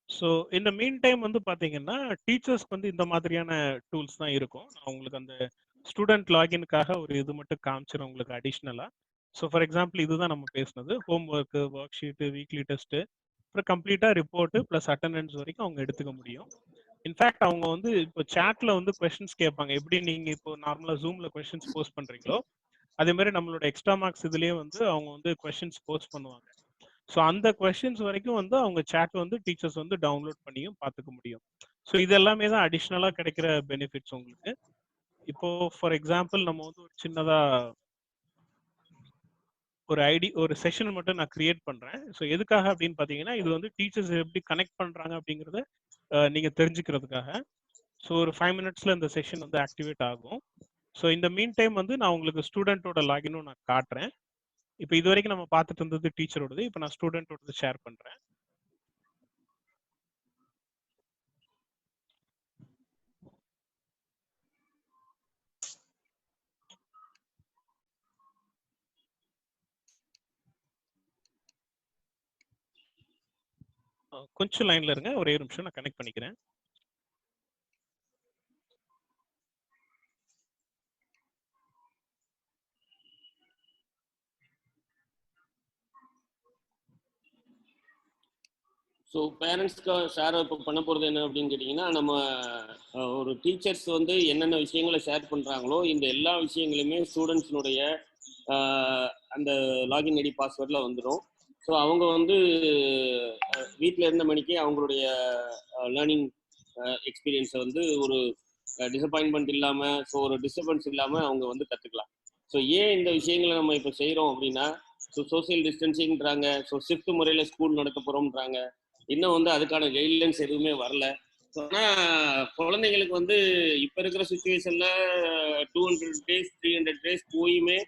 ஸோ இந்த மீன் டைம் வந்து பார்த்தீங்கன்னா டீச்சர்ஸ்க்கு வந்து இந்த மாதிரியான டூல்ஸ் தான் இருக்கும். நான் உங்களுக்கு அந்த ஸ்டூடெண்ட் லாகினுக்காக ஒரு இது மட்டும் காமிச்சிடும் உங்களுக்கு அடிஷ்னலாக. ஸோ ஃபார் எக்ஸாம்பிள் இதுதான் நம்ம பேசுனது, home work, work sheet, weekly test, அப்புறம் கம்ப்ளீட்டாக ரிப்போர்ட்டு ப்ளஸ் அட்டெண்டன்ஸ் வரைக்கும் அவங்க எடுத்துக்க முடியும். இன்ஃபேக்ட் அவங்க வந்து இப்போ சாட்ல வந்து கொஸ்டின்ஸ் கேட்பாங்க. எப்படி நீங்கள் இப்போ நார்மலாக ஜூமில் கொஸ்டின்ஸ் போஸ்ட் பண்ணுறீங்களோ அதே மாதிரி நம்மளோட எக்ஸ்ட்ரா மார்க்ஸ் இதுலேயே வந்து அவங்க வந்து கொஸ்டின்ஸ் போஸ்ட் பண்ணுவாங்க. ஸோ அந்த கொஸ்டின்ஸ் வரைக்கும் வந்து அவங்க சாட் வந்து டீச்சர்ஸ் வந்து டவுன்லோட் பண்ணியும் பார்த்துக்க முடியும். ஸோ இது எல்லாமே தான் அடிஷ்னலாக கிடைக்கிற பெனிஃபிட்ஸ் உங்களுக்கு. இப்போ ஃபார் எக்ஸாம்பிள் நம்ம வந்து ஒரு சின்னதாக ஒரு செஷன் மட்டும் நான் கிரியேட் பண்ணுறேன். ஸோ எதுக்காக அப்படின்னு பார்த்தீங்கன்னா இது வந்து டீச்சர்ஸ் எப்படி கனெக்ட் பண்ணுறாங்க அப்படிங்கிறத நீங்கள் தெரிஞ்சுக்கிறதுக்காக. ஸோ ஒரு 5 மினிட்ஸில் இந்த செஷன் வந்து ஆக்டிவேட் ஆகும். ஸோ இந்த மீன் டைம் வந்து நான் உங்களுக்கு ஸ்டூடெண்ட்டோட லாகினும் நான் காட்டுறேன். இப்போ இது வரைக்கும் நம்ம பார்த்துட்டு இருந்தது டீச்சரோடது, இப்போ நான் ஸ்டூடெண்ட்டோடது ஷேர் பண்ணுறேன். கொஞ்சம் லைன்ல இருங்க, ஒரே நிமிஷம் நான் கனெக்ட் பண்ணிக்கிறேன். ஸோ பேரண்ட்ஸ்க்கு ஷேர் இப்போ பண்ண போகிறது என்ன அப்படின்னு கேட்டிங்கன்னா, நம்ம ஒரு டீச்சர்ஸ் வந்து என்னென்ன விஷயங்களை ஷேர் பண்ணுறாங்களோ இந்த எல்லா விஷயங்களுமே ஸ்டூடெண்ட்ஸினுடைய அந்த லாகின் ஐடி பாஸ்வேர்டில் வந்துடும். ஸோ அவங்க வந்து வீட்டில் இருந்த மணிக்கு அவங்களுடைய லேர்னிங் எக்ஸ்பீரியன்ஸை வந்து ஒரு டிசப்பாயின்மெண்ட் இல்லாமல், ஸோ ஒரு டிஸ்டர்பன்ஸ் இல்லாமல் அவங்க வந்து கற்றுக்கலாம். ஸோ ஏன் இந்த விஷயங்களை நம்ம இப்போ செய்கிறோம் அப்படின்னா, ஸோ சோசியல் டிஸ்டன்சிங்கிறாங்க, ஸோ ஷிஃப்ட் முறையில் ஸ்கூல் நடத்த போகிறோம்ன்றாங்க, இன்னும் வந்து அதுக்கான கைட்லைன்ஸ் எதுவுமே வரல. ஆனால் குழந்தைங்களுக்கு வந்து இப்போ இருக்கிற சுச்சுவேஷனில் 200 டேஸ் 300 டேஸ் போயுமே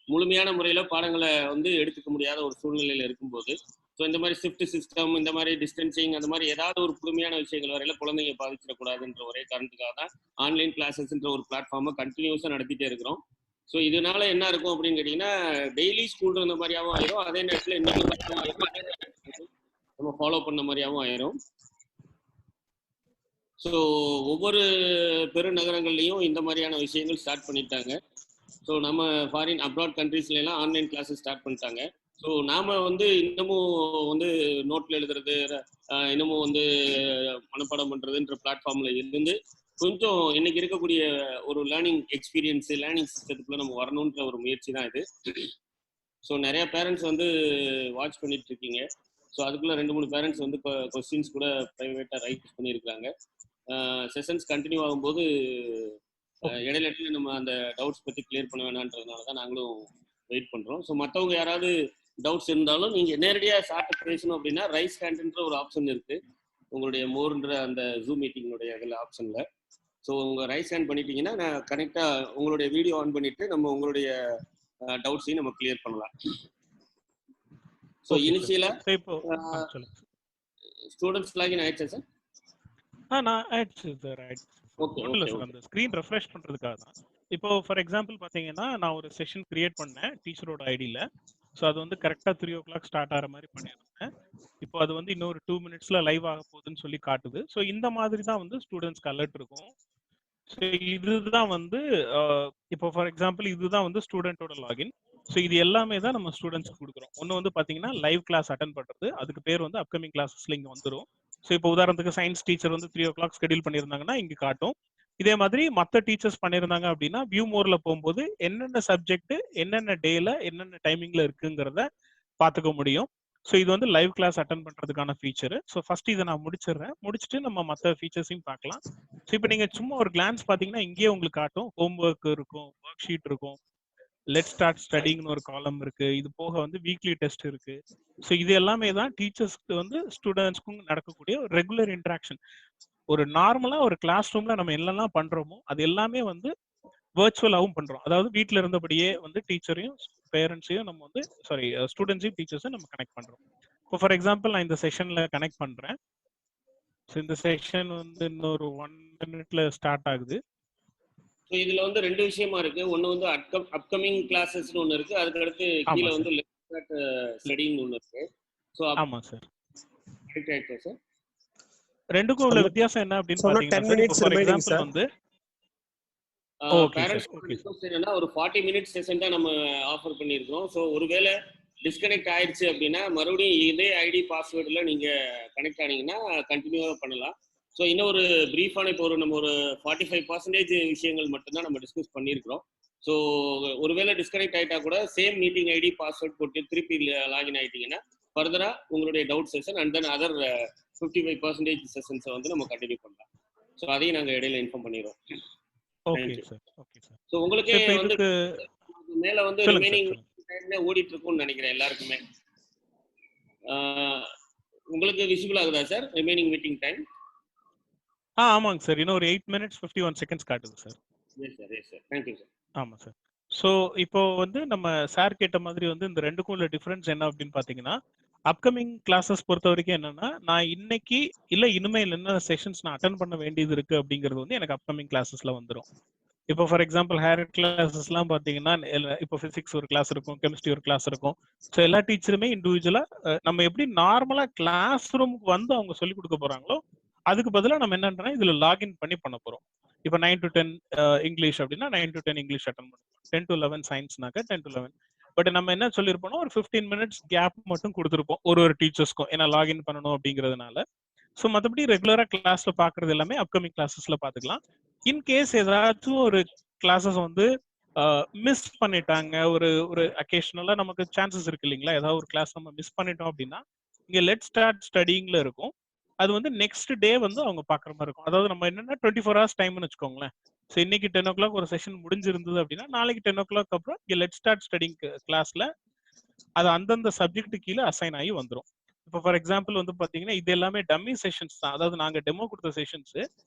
முழுமையான முறையில் பாடங்களை வந்து எடுத்துக்க முடியாத ஒரு சூழ்நிலையில் இருக்கும்போது, ஸோ இந்த மாதிரி ஷிஃப்ட் சிஸ்டம், இந்த மாதிரி டிஸ்டன்சிங், அந்த மாதிரி ஏதாவது ஒரு புதுமையான விஷயங்கள் வரையில குழந்தைங்க பாதிச்சிடக்கூடாதுன்ற ஒரே காரணத்துக்காக தான் ஆன்லைன் கிளாஸஸ்ன்ற ஒரு பிளாட்ஃபார்மை கண்டினியூஸாக நடத்திட்டே இருக்கிறோம். ஸோ இதனால என்ன இருக்கும் அப்படின்னு கேட்டிங்கன்னா, டெய்லி ஸ்கூல் இருந்த மாதிரியாகவும் ஆயிரும், அதே நேரத்தில் இன்னைக்கு நம்ம ஃபாலோ பண்ண மாதிரியாகவும் ஆயிரும். ஸோ ஒவ்வொரு பெருநகரங்கள்லையும் இந்த மாதிரியான விஷயங்கள் ஸ்டார்ட் பண்ணிட்டாங்க. ஸோ நம்ம ஃபாரின் அப்ராட் கண்ட்ரீஸ்லாம் ஆன்லைன் கிளாஸஸ் ஸ்டார்ட் பண்ணிட்டாங்க. ஸோ நாம் வந்து இன்னமும் வந்து நோட்டில் எழுதுறது, இன்னமும் வந்து மனப்பாடம் பண்ணுறதுன்ற பிளாட்ஃபார்மில் இருந்து கொஞ்சம் இன்னைக்கு இருக்கக்கூடிய ஒரு லேர்னிங் எக்ஸ்பீரியன்ஸு, லேர்னிங் சிஸ்டத்துக்குள்ளே நம்ம வரணுன்ற ஒரு முயற்சி தான் இது. ஸோ நிறையா பேரண்ட்ஸ் வந்து வாட்ச் பண்ணிட்டு இருக்கீங்க. ஸோ அதுக்குள்ளே 2-3 பேரண்ட்ஸ் வந்து இப்போ கொஸ்டின்ஸ் கூட ப்ரைவேட்டாக ரைட் பண்ணியிருக்காங்க. செஷன்ஸ் கண்டினியூ ஆகும்போது இடையில நம்ம அந்த டவுட்ஸ் பற்றி கிளியர் பண்ண வேணான்றதுனால தான் நாங்களும் வெயிட் பண்ணுறோம். ஸோ மற்றவங்க யாராவது டவுட்ஸ் இருந்தாலும் நீங்கள் நேரடியாக சார்ட்ட பேசணும் அப்படின்னா ரைஸ் ஹேண்ட்ன்ற ஒரு ஆப்ஷன் இருக்குது உங்களுடைய மோர்ன்ற அந்த ஜூம் மீட்டிங்கினுடைய அதில் ஆப்ஷனில். ஸோ உங்கள் ரைஸ் ஹேண்ட் பண்ணிட்டீங்கன்னா நான் கரெக்டாக உங்களுடைய வீடியோ ஆன் பண்ணிவிட்டு நம்ம உங்களுடைய டவுட்ஸையும் நம்ம கிளியர் பண்ணலாம். ஸோ இனிஷியலாக ஸ்டூடெண்ட்ஸ் லாகின் ஆயிடுச்சா சார்? நான் ஆயிடுச்சு சார், ஆயிடுச்சு. ஒன்றும் சார், அந்த ஸ்க்ரீன் ரெஃப்ரெஷ் பண்ணுறதுக்காக தான். இப்போ ஃபார் எக்ஸாம்பிள் பார்த்தீங்கன்னா, நான் ஒரு செஷன் கிரியேட் பண்ணேன் டீச்சரோட ஐடியில். ஸோ அது வந்து கரெக்டாக 3 o'clock ஸ்டார்ட் ஆகிற மாதிரி பண்ணியிருந்தேன். இப்போ அது வந்து இன்னொரு 2 minutesல லைவ் ஆக போகுதுன்னு சொல்லி காட்டுது. ஸோ இந்த மாதிரி தான் வந்து ஸ்டூடெண்ட்ஸ்க்கு அலர்ட் இருக்கும். ஸோ இதுதான் வந்து இப்போ ஃபார் எக்ஸாம்பிள் இதுதான் வந்து ஸ்டூடெண்ட்டோட லாகின். ஸோ இது எல்லாமே தான் நம்ம ஸ்டூடெண்ட்ஸ்க்கு கொடுக்குறோம். ஒன்று வந்து பார்த்தீங்கன்னா லைவ் கிளாஸ் அட்டன் பண்ணுறது, அதுக்கு பேர் வந்து அப்கமிங் கிளாஸஸ்ல இங்கே வந்துடும். ஸோ இப்போ உதாரணத்துக்கு சயின்ஸ் டீச்சர் வந்து 3 o'clock ஸ்கெடியூல் பண்ணியிருந்தாங்கன்னா இங்கே காட்டும். இதே மாதிரி மற்ற டீச்சர்ஸ் பண்ணியிருந்தாங்க அப்படின்னா வியூ மோர்ல போகும்போது என்னென்ன சப்ஜெக்ட் என்னென்ன டேல என்னென்ன டைமிங்ல இருக்குங்கிறத பார்த்துக்க முடியும். ஸோ இது வந்து லைவ் கிளாஸ் அட்டன் பண்றதுக்கான ஃபீச்சர். ஸோ ஃபர்ஸ்ட் இதை நான் முடிச்சுட்டு நம்ம மற்ற ஃபீச்சர்ஸையும் பார்க்கலாம். ஸோ இப்போ நீங்க சும்மா ஒரு கிளான்ஸ் பார்த்தீங்கன்னா இங்கேயே உங்களுக்கு காட்டும். ஹோம் ஒர்க் இருக்கும், ஒர்க் ஷீட் இருக்கும், லெட் ஸ்டார்ட் ஸ்டடிங்னு ஒரு காலம் இருக்கு. இது போக வந்து வீக்லி டெஸ்ட் இருக்கு. ஸோ இது எல்லாமே தான் டீச்சர்ஸ்க்கு வந்து ஸ்டூடெண்ட்ஸ்க்கும் நடக்கக்கூடிய ஒரு ரெகுலர் இன்ட்ராக்ஷன். ஒரு நார்மலா ஒரு கிளாஸ் ரூம்ல நம்ம என்னெல்லாம் பண்றோமோ அது எல்லாமே வந்து வர்ச்சுவலாகவும் பண்றோம். அதாவது வீட்டில் இருந்தபடியே வந்து டீச்சரையும் பேரண்ட்ஸையும் நம்ம வந்து ஸ்டூடெண்ட்ஸையும் டீச்சர்ஸையும் நம்ம கனெக்ட் பண்றோம். இப்போ ஃபார் எக்ஸாம்பிள் நான் இந்த செஷன்ல கனெக்ட் பண்றேன். ஸோ இந்த செஷன் வந்து இன்னொரு 1 minute ஸ்டார்ட் ஆகுது. ஸோ இதுல வந்து 2 விஷயமா இருக்கு. ஒன்று வந்து அப்கமிங் கிளாஸஸ்னு ஒன்று இருக்கு, அதுக்கு அடுத்து கீழே வந்து லெட் ஸ்டடின்னு ஒன்று இருக்கு. ஸோ ஆமா சார், கரெக்ட் ஆயிடுச்சா சார்? ரெண்டுக்கும் உள்ள வித்தியாசம் என்ன அப்படின்னு பாத்தீங்கன்னா, ஃபார் எக்ஸாம்பிள் வந்து என்னன்னா ஒரு 40 minutes செஷன் தான் நம்ம ஆஃபர் பண்ணியிருக்கோம். ஸோ ஒருவேளை டிஸ்கனெக்ட் ஆயிடுச்சு அப்படின்னா மறுபடியும் இதே ஐடி பாஸ்வேர்டில் நீங்கள் கனெக்ட் ஆனீங்கன்னா கண்டினியூவாக பண்ணலாம். ஸோ இன்னும் ஒரு ப்ரீஃபான இப்போ நம்ம ஒரு 45% விஷயங்கள் மட்டும்தான் நம்ம டிஸ்கஸ் பண்ணியிருக்கிறோம். ஸோ ஒருவேளை டிஸ்கனெக்ட் ஆகிட்டா கூட சேம் மீட்டிங் ஐடி பாஸ்வேர்ட் போட்டு திருப்பி லாகின் ஆகிட்டீங்கன்னா ஃபர்தராக உங்களுடைய doubt session and then other 55% செஷன்ஸை வந்து நம்ம கண்டினியூ பண்ணலாம். ஸோ அதையும் நாங்கள் இடையில இன்ஃபார்ம் பண்ணிடுறோம். Okay sir, okay sir. So உங்களுக்கே வந்து மேலே வந்து ரிமைனிங் டைம்ல ஓடிட்டு இருக்கும்னு நினைக்கிறேன் எல்லாருக்குமே. உங்களுக்கு விசிபிள் ஆகுதா சார் ரிமைனிங் மீட்டிங் டைம்? ஆமாங்க சார், இன்னும் ஒரு 8 minutes 51 seconds காட்டுது sir. Yes sir, yes sir, thank you sir. ஆமா சார். ஸோ இப்போ வந்து நம்ம சார் கேட்ட மாதிரி வந்து இந்த ரெண்டுக்கும் உள்ள டிஃபரன்ஸ் என்ன அப்படின்னு பார்த்தீங்கன்னா, அப்கமிங் கிளாஸஸ் பொறுத்த வரைக்கும் என்னன்னா, நான் இன்னைக்கு இல்லை இனிமேல் என்ன செஷன்ஸ் நான் அட்டன் பண்ண வேண்டியது இருக்கு அப்படிங்கிறது வந்து எனக்கு அப்கமிங் கிளாஸஸ்ல வந்துடும். இப்போ ஃபார் எக்ஸாம்பிள் ஹேர் கிளாஸஸ்லாம் பார்த்தீங்கன்னா, இப்போ ஃபிசிக்ஸ் ஒரு கிளாஸ் இருக்கும், கெமிஸ்ட்ரி ஒரு கிளாஸ் இருக்கும். ஸோ எல்லா டீச்சருமே இண்டிவிஜுவலா நம்ம எப்படி நார்மலா கிளாஸ் ரூமுக்கு வந்து அவங்க சொல்லிக் கொடுக்க போறாங்களோ அதுக்கு பதிலாக நம்ம என்னன்னா இதுல லாகின் பண்ணி பண்ண போறோம். இப்போ 9 to 10 இங்கிலீஷ் அப்படின்னா 9 to 10 இங்கிலீஷ் அட்டன் பண்ணுவோம். 10 to 11 சயின்ஸ்னாக்க 10 to 11. பட் நம்ம என்ன சொல்லியிருப்போம், ஒரு 15 minutes கேப் மட்டும் கொடுத்துருப்போம் ஒரு டீச்சர்ஸ்க்கும், ஏன்னா லாகின் பண்ணணும் அப்படிங்கிறதுனால. ஸோ மற்றபடி ரெகுலரா கிளாஸ்ல பாக்குறது எல்லாமே அப்கமிங் கிளாஸஸ்ல பாத்துக்கலாம். இன்கேஸ் ஏதாச்சும் ஒரு கிளாஸஸ் வந்து மிஸ் பண்ணிட்டாங்க, ஒரு அக்கேஷனலா நமக்கு சான்சஸ் இருக்கு இல்லைங்களா, ஏதாவது ஒரு கிளாஸ் நம்ம மிஸ் பண்ணிட்டோம் அப்படின்னா இங்க லெட் ஸ்டார்ட் ஸ்டடிங்ல இருக்கும். அது வந்து நெக்ஸ்ட் டே வந்து அவங்க பாக்குற மாதிரி இருக்கும். அதாவது நம்ம என்னன்னா 24 hours டைம்னு வச்சுக்கோங்களேன். ஸோ இன்னைக்கு 10 o'clock ஒரு செஷன் முடிஞ்சிருந்தது அப்படின்னா நாளைக்கு 10 o'clock அப்புறம் இங்க லெட் ஸ்டார்ட் ஸ்டடிங் கிளாஸ்ல அது அந்தந்த சப்ஜெக்ட் கீழே அசைன் ஆகி வந்துடும். இப்போ ஃபார் எக்ஸாம்பிள் வந்து பாத்தீங்கன்னா இது எல்லாமே டம்மி செஷன்ஸ் தான், அதாவது நாங்க டெமோ கொடுத்த செஷன்ஸ்.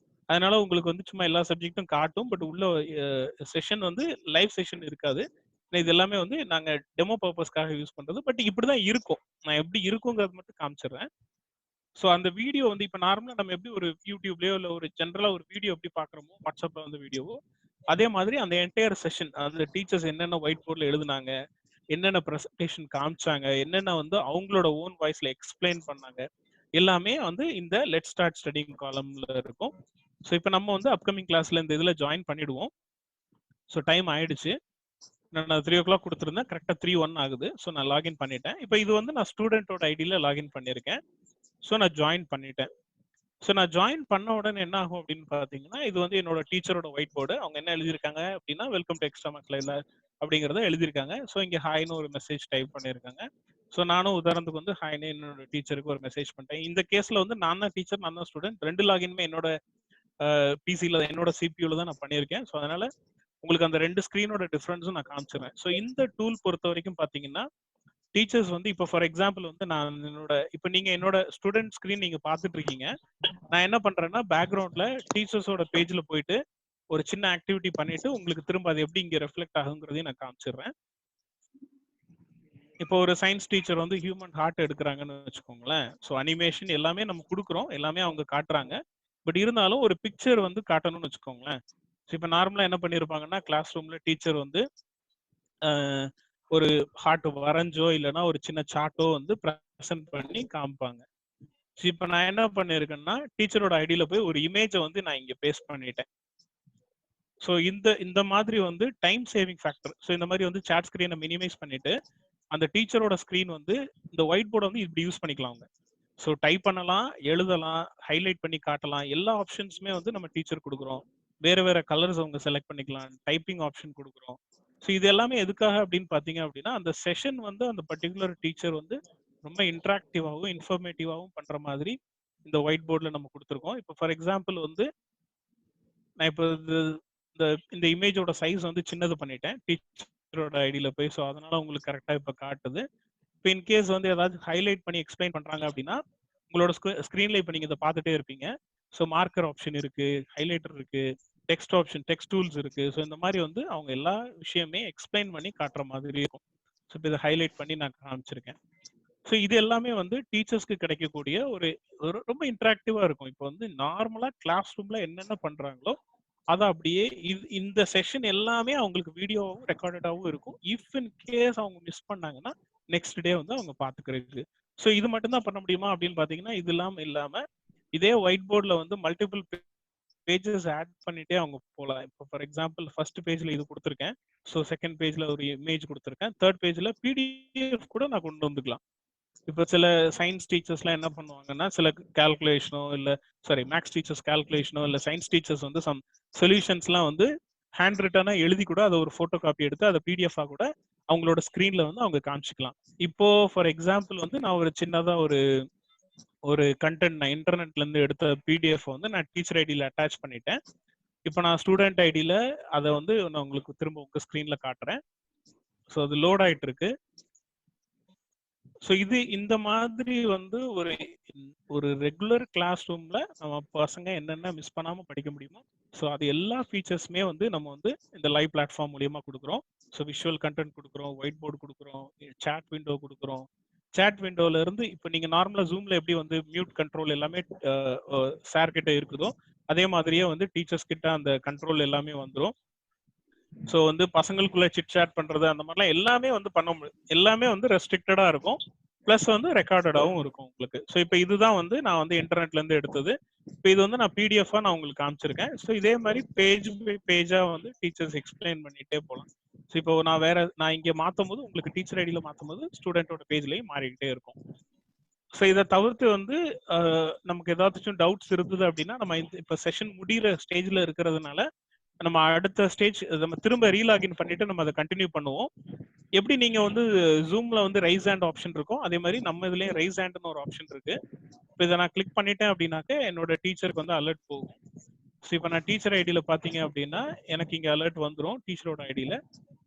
அதனால உங்களுக்கு வந்து சும்மா எல்லா சப்ஜெக்ட்டும் காட்டும், பட் உள்ள செஷன் வந்து லைவ் செஷன் இருக்காது. இது எல்லாமே வந்து நாங்க டெமோ பர்பஸ்க்காக யூஸ் பண்றது. பட் இப்படிதான் இருக்கும், நான் எப்படி இருக்குங்கிறது மட்டும் காமிச்சிடுறேன். ஸோ அந்த வீடியோ வந்து இப்போ நார்மலாக நம்ம எப்படி ஒரு யூடியூப்லயோ இல்லை ஒரு ஜென்ரலா ஒரு வீடியோ எப்படி பார்க்குறோமோ, வாட்ஸ்அப்ல வந்து வீடியோவோ, அதே மாதிரி அந்த என்டையர் செஷன் அந்த டீச்சர்ஸ் என்னென்ன ஒயிட் போர்டில் எழுதுனாங்க, என்னென்ன ப்ரெசன்டேஷன் காமிச்சாங்க, என்னென்ன வந்து அவங்களோட ஓன் வாய்ஸ்ல எக்ஸ்பிளைன் பண்ணாங்க, எல்லாமே வந்து இந்த லெட் ஸ்டார்ட் ஸ்டடிங் காலம்ல இருக்கும். ஸோ இப்போ நம்ம வந்து அப்கமிங் கிளாஸ்ல இந்த இதில் ஜாயின் பண்ணிடுவோம். ஸோ டைம் ஆயிடுச்சு, நான் 3 o'clock கொடுத்துருந்தேன், கரெக்டாக 3:01 ஆகுது. ஸோ நான் லாகின் பண்ணிட்டேன். இப்போ இது வந்து நான் ஸ்டூடெண்டோட ஐடியில் லாகின் பண்ணியிருக்கேன். ஸோ நான் ஜாயின் பண்ணிட்டேன். ஸோ நான் ஜாயின் பண்ண உடனே என்ன ஆகும் அப்படின்னு பார்த்தீங்கன்னா, இது வந்து என்னோட டீச்சரோட ஒயிட் போர்டு. அவங்க என்ன எழுதியிருக்காங்க அப்படின்னா, வெல்கம் டு எக்ஸ்ட்ரா மார்க்ல இல்லை அப்படிங்கிறத எழுதியிருக்காங்க. ஸோ இங்கே ஹாய்னு ஒரு மெசேஜ் டைப் பண்ணியிருக்காங்க. ஸோ நானும் உதாரணத்துக்கு வந்து ஹாய்னு என்னோட டீச்சருக்கு ஒரு மெசேஜ் பண்ணிட்டேன். இந்த கேஸில் வந்து நான் தான் டீச்சர், நான் தான் ஸ்டூடெண்ட், 2 லாகின்மே என்னோட பிசியில் என்னோட சிபியூல தான் நான் பண்ணியிருக்கேன். ஸோ அதனால உங்களுக்கு அந்த 2 ஸ்க்ரீனோட டிஃப்ரென்ஸும் நான் காமிச்சிடுறேன். ஸோ இந்த டூல் பொறுத்த வரைக்கும் பார்த்தீங்கன்னா, டீச்சர்ஸ் வந்து இப்போ ஃபார் எக்ஸாம்பிள் வந்து நான் இப்போ நீங்க என்னோட ஸ்டூடெண்ட் ஸ்கிரீன் நீங்க பார்த்துட்டு இருக்கீங்க. நான் என்ன பண்றேன்னா பேக்ரவுண்ட்ல டீச்சர்ஸோட பேஜ்ல போயிட்டு ஒரு சின்ன ஆக்டிவிட்டி பண்ணிட்டு உங்களுக்கு திரும்ப அது எப்படி இங்க ரெஃப்ளெக்ட் ஆகுங்கிறதையும் நான் காமிச்சிடுறேன். இப்போ ஒரு சயின்ஸ் டீச்சர் வந்து ஹியூமன் ஹார்ட் எடுக்கிறாங்கன்னு வச்சுக்கோங்களேன். ஸோ அனிமேஷன் எல்லாமே நம்ம கொடுக்குறோம், எல்லாமே அவங்க காட்டுறாங்க. பட் இருந்தாலும் ஒரு பிக்சர் வந்து காட்டணும்னு வச்சுக்கோங்களேன். ஸோ இப்போ நார்மலா என்ன பண்ணியிருப்பாங்கன்னா, கிளாஸ் ரூம்ல டீச்சர் வந்து ஒரு ஹார்ட் வரைஞ்சோ இல்லைன்னா ஒரு சின்ன சார்ட்டோ வந்து ப்ரெசென்ட் பண்ணி காமிப்பாங்க. இப்போ நான் என்ன பண்ணியிருக்கேன்னா, டீச்சரோட ஐடியில போய் ஒரு இமேஜை வந்து நான் இங்க பேஸ்ட் பண்ணிட்டேன். ஸோ இந்த மாதிரி வந்து டைம் சேவிங் ஃபேக்டர். ஸோ இந்த மாதிரி வந்து சாட் ஸ்கிரீனை மினிமைஸ் பண்ணிட்டு அந்த டீச்சரோட ஸ்கிரீன் வந்து இந்த ஒயிட் போர்டை வந்து இப்படி யூஸ் பண்ணிக்கலாம் அவங்க. ஸோ டைப் பண்ணலாம், எழுதலாம், ஹைலைட் பண்ணி காட்டலாம், எல்லா ஆப்ஷன்ஸுமே வந்து நம்ம டீச்சர் கொடுக்குறோம். வேற வேற கலர்ஸ் அவங்க செலக்ட் பண்ணிக்கலாம், டைப்பிங் ஆப்ஷன் கொடுக்குறோம். ஸோ இது எல்லாமே எதுக்காக அப்படின்னு பார்த்தீங்க அப்படின்னா, அந்த செஷன் வந்து அந்த பர்டிகுலர் டீச்சர் வந்து ரொம்ப இன்ட்ராக்டிவாகவும் இன்ஃபர்மேட்டிவாகவும் பண்ற மாதிரி இந்த ஒயிட் போர்டில் நம்ம கொடுத்துருக்கோம். இப்போ ஃபார் எக்ஸாம்பிள் வந்து நான் இப்போ இந்த இமேஜோட சைஸ் வந்து சின்னது பண்ணிட்டேன் டீச்சரோட ஐடியில போய். ஸோ அதனால உங்களுக்கு கரெக்டாக இப்போ காட்டுது. இப்போ இன்கேஸ் வந்து ஏதாவது ஹைலைட் பண்ணி எக்ஸ்பிளைன் பண்றாங்க அப்படின்னா, உங்களோட ஸ்க்ரீன்ல இப்போ நீங்க இதை பார்த்துட்டே இருப்பீங்க. ஸோ மார்க்கர் ஆப்ஷன் இருக்கு, ஹைலைட்டர் இருக்கு, டெக்ஸ்ட் ஆப்ஷன், டெக்ஸ்ட் டூல்ஸ் இருக்கு. ஸோ இந்த மாதிரி வந்து அவங்க எல்லா விஷயமே எக்ஸ்பிளைன் பண்ணி காட்டுற மாதிரி இருக்கும். ஸோ இப்போ இதை ஹைலைட் பண்ணி நான் காமிச்சிருக்கேன். ஸோ இது எல்லாமே வந்து டீச்சர்ஸ்க்கு கிடைக்கக்கூடிய ஒரு ரொம்ப இன்ட்ராக்டிவா இருக்கும். இப்போ வந்து நார்மலா கிளாஸ் ரூம்ல என்னென்ன பண்றாங்களோ அதை அப்படியே இந்த செஷன் எல்லாமே அவங்களுக்கு வீடியோவும் ரெக்கார்டடாகவும் இருக்கும். இஃப் இன் கேஸ் அவங்க மிஸ் பண்ணாங்கன்னா நெக்ஸ்ட் டே வந்து அவங்க பாத்துக்கிறதுக்கு. ஸோ இது மட்டும் தான் பண்ண முடியுமா அப்படின்னு பாத்தீங்கன்னா, இது இல்லாம இதே ஒயிட் போர்டில் வந்து மல்டிபிள் பேஜஸ் ஆட் பண்ணிட்டே அவங்க போகலாம். இப்போ ஃபார் எக்ஸாம்பிள் ஃபர்ஸ்ட் பேஜ்ல இது கொடுத்துருக்கேன். ஸோ செகண்ட் பேஜ்ல ஒரு இமேஜ் கொடுத்துருக்கேன். தேர்ட் பேஜ்ல பிடிஎஃப் கூட நான் கொண்டு வந்துக்கலாம். இப்போ சில சயின்ஸ் டீச்சர்ஸ்லாம் என்ன பண்ணுவாங்கன்னா, சில கால்குலேஷனோ இல்லை மேக்ஸ் டீச்சர்ஸ் கால்குலேஷனோ இல்லை சயின்ஸ் டீச்சர்ஸ் வந்து சம் சொல்யூஷன்ஸ்லாம் வந்து ஹேண்ட் ரிட்டனா எழுதி கூட அதை ஒரு போட்டோ காப்பி எடுத்து அதை பிடிஎஃபா கூட அவங்களோட ஸ்கிரீன்ல வந்து அவங்க காமிச்சிக்கலாம். இப்போ ஃபார் எக்ஸாம்பிள் வந்து நான் ஒரு சின்னதா ஒரு கண்டென்ட் நான் இன்டர்நெட்ல இருந்து எடுத்த பிடிஎஃப் வந்து நான் டீச்சர் ஐடியில அட்டாச் பண்ணிட்டேன். இப்போ நான் ஸ்டூடெண்ட் ஐடியில அதை வந்து நான் உங்களுக்கு திரும்ப உங்க ஸ்கிரீன்ல காட்டுறேன். ஸோ அது லோட் ஆயிட்டு இருக்கு. ஸோ இது இந்த மாதிரி வந்து ஒரு ரெகுலர் கிளாஸ் ரூம்ல நம்ம பசங்க என்னென்ன மிஸ் பண்ணாம படிக்க முடியுமோ, ஸோ அது எல்லா ஃபீச்சர்ஸுமே வந்து நம்ம வந்து இந்த லைவ் பிளாட்ஃபார்ம் மூலியமா கொடுக்குறோம். ஸோ விஷுவல் கண்டென்ட் கொடுக்குறோம், ஒயிட் போர்டு கொடுக்குறோம், சாட் விண்டோ கொடுக்குறோம். சாட் விண்டோல இருந்து இப்போ நீங்க நார்மலா ஜூம்ல எப்படி வந்து மியூட் கண்ட்ரோல் எல்லாமே சார் கிட்ட இருக்குதோ, அதே மாதிரியே வந்து டீச்சர்ஸ் கிட்ட அந்த கண்ட்ரோல் எல்லாமே வந்துடும். ஸோ வந்து பசங்களுக்குள்ள சிட் சாட் பண்றது அந்த மாதிரிலாம் எல்லாமே வந்து பண்ண முடியும். எல்லாமே வந்து ரெஸ்ட்ரிக்டடா இருக்கும், பிளஸ் வந்து ரெக்கார்டடாகவும் இருக்கும் உங்களுக்கு. ஸோ இப்போ இதுதான் வந்து நான் வந்து இன்டர்நெட்ல இருந்து எடுத்தது. இப்போ இது வந்து நான் பிடிஎஃபா நான் உங்களுக்கு காமிச்சிருக்கேன். ஸோ இதே மாதிரி பேஜ் பை பேஜா வந்து டீச்சர்ஸ் எக்ஸ்பிளைன் பண்ணிட்டே போகலாம். ஸோ இப்போ நான் இங்கே மாற்றும் போது உங்களுக்கு டீச்சர் ஐடியில மாற்றும் போது ஸ்டூடெண்டோட பேஜ்லயும் மாறிக்கிட்டே இருக்கும். ஸோ இதை தவிர்த்து வந்து நமக்கு ஏதாச்சும் டவுட்ஸ் இருந்தது அப்படின்னா, நம்ம இப்போ செஷன் முடிகிற ஸ்டேஜ்ல இருக்கிறதுனால நம்ம அடுத்த ஸ்டேஜ் நம்ம திரும்ப ரீலாகின் பண்ணிட்டு நம்ம அதை கண்டினியூ பண்ணுவோம். எப்படி நீங்க வந்து ஜூம்ல வந்து ரைஸ் ஹேண்ட் ஆப்ஷன் இருக்கும், அதே மாதிரி நம்ம இதுலயும் ரைஸ் ஹேண்ட்னு ஒரு ஆப்ஷன் இருக்கு. இப்போ இதை நான் கிளிக் பண்ணிட்டேன் அப்படின்னாக்க என்னோட டீச்சருக்கு வந்து அலர்ட் போகும். ஸோ இப்போ நான் டீச்சர் ஐடியில பாத்தீங்க அப்படின்னா எனக்கு இங்க அலர்ட் வந்துடும் டீச்சரோட ஐடியில.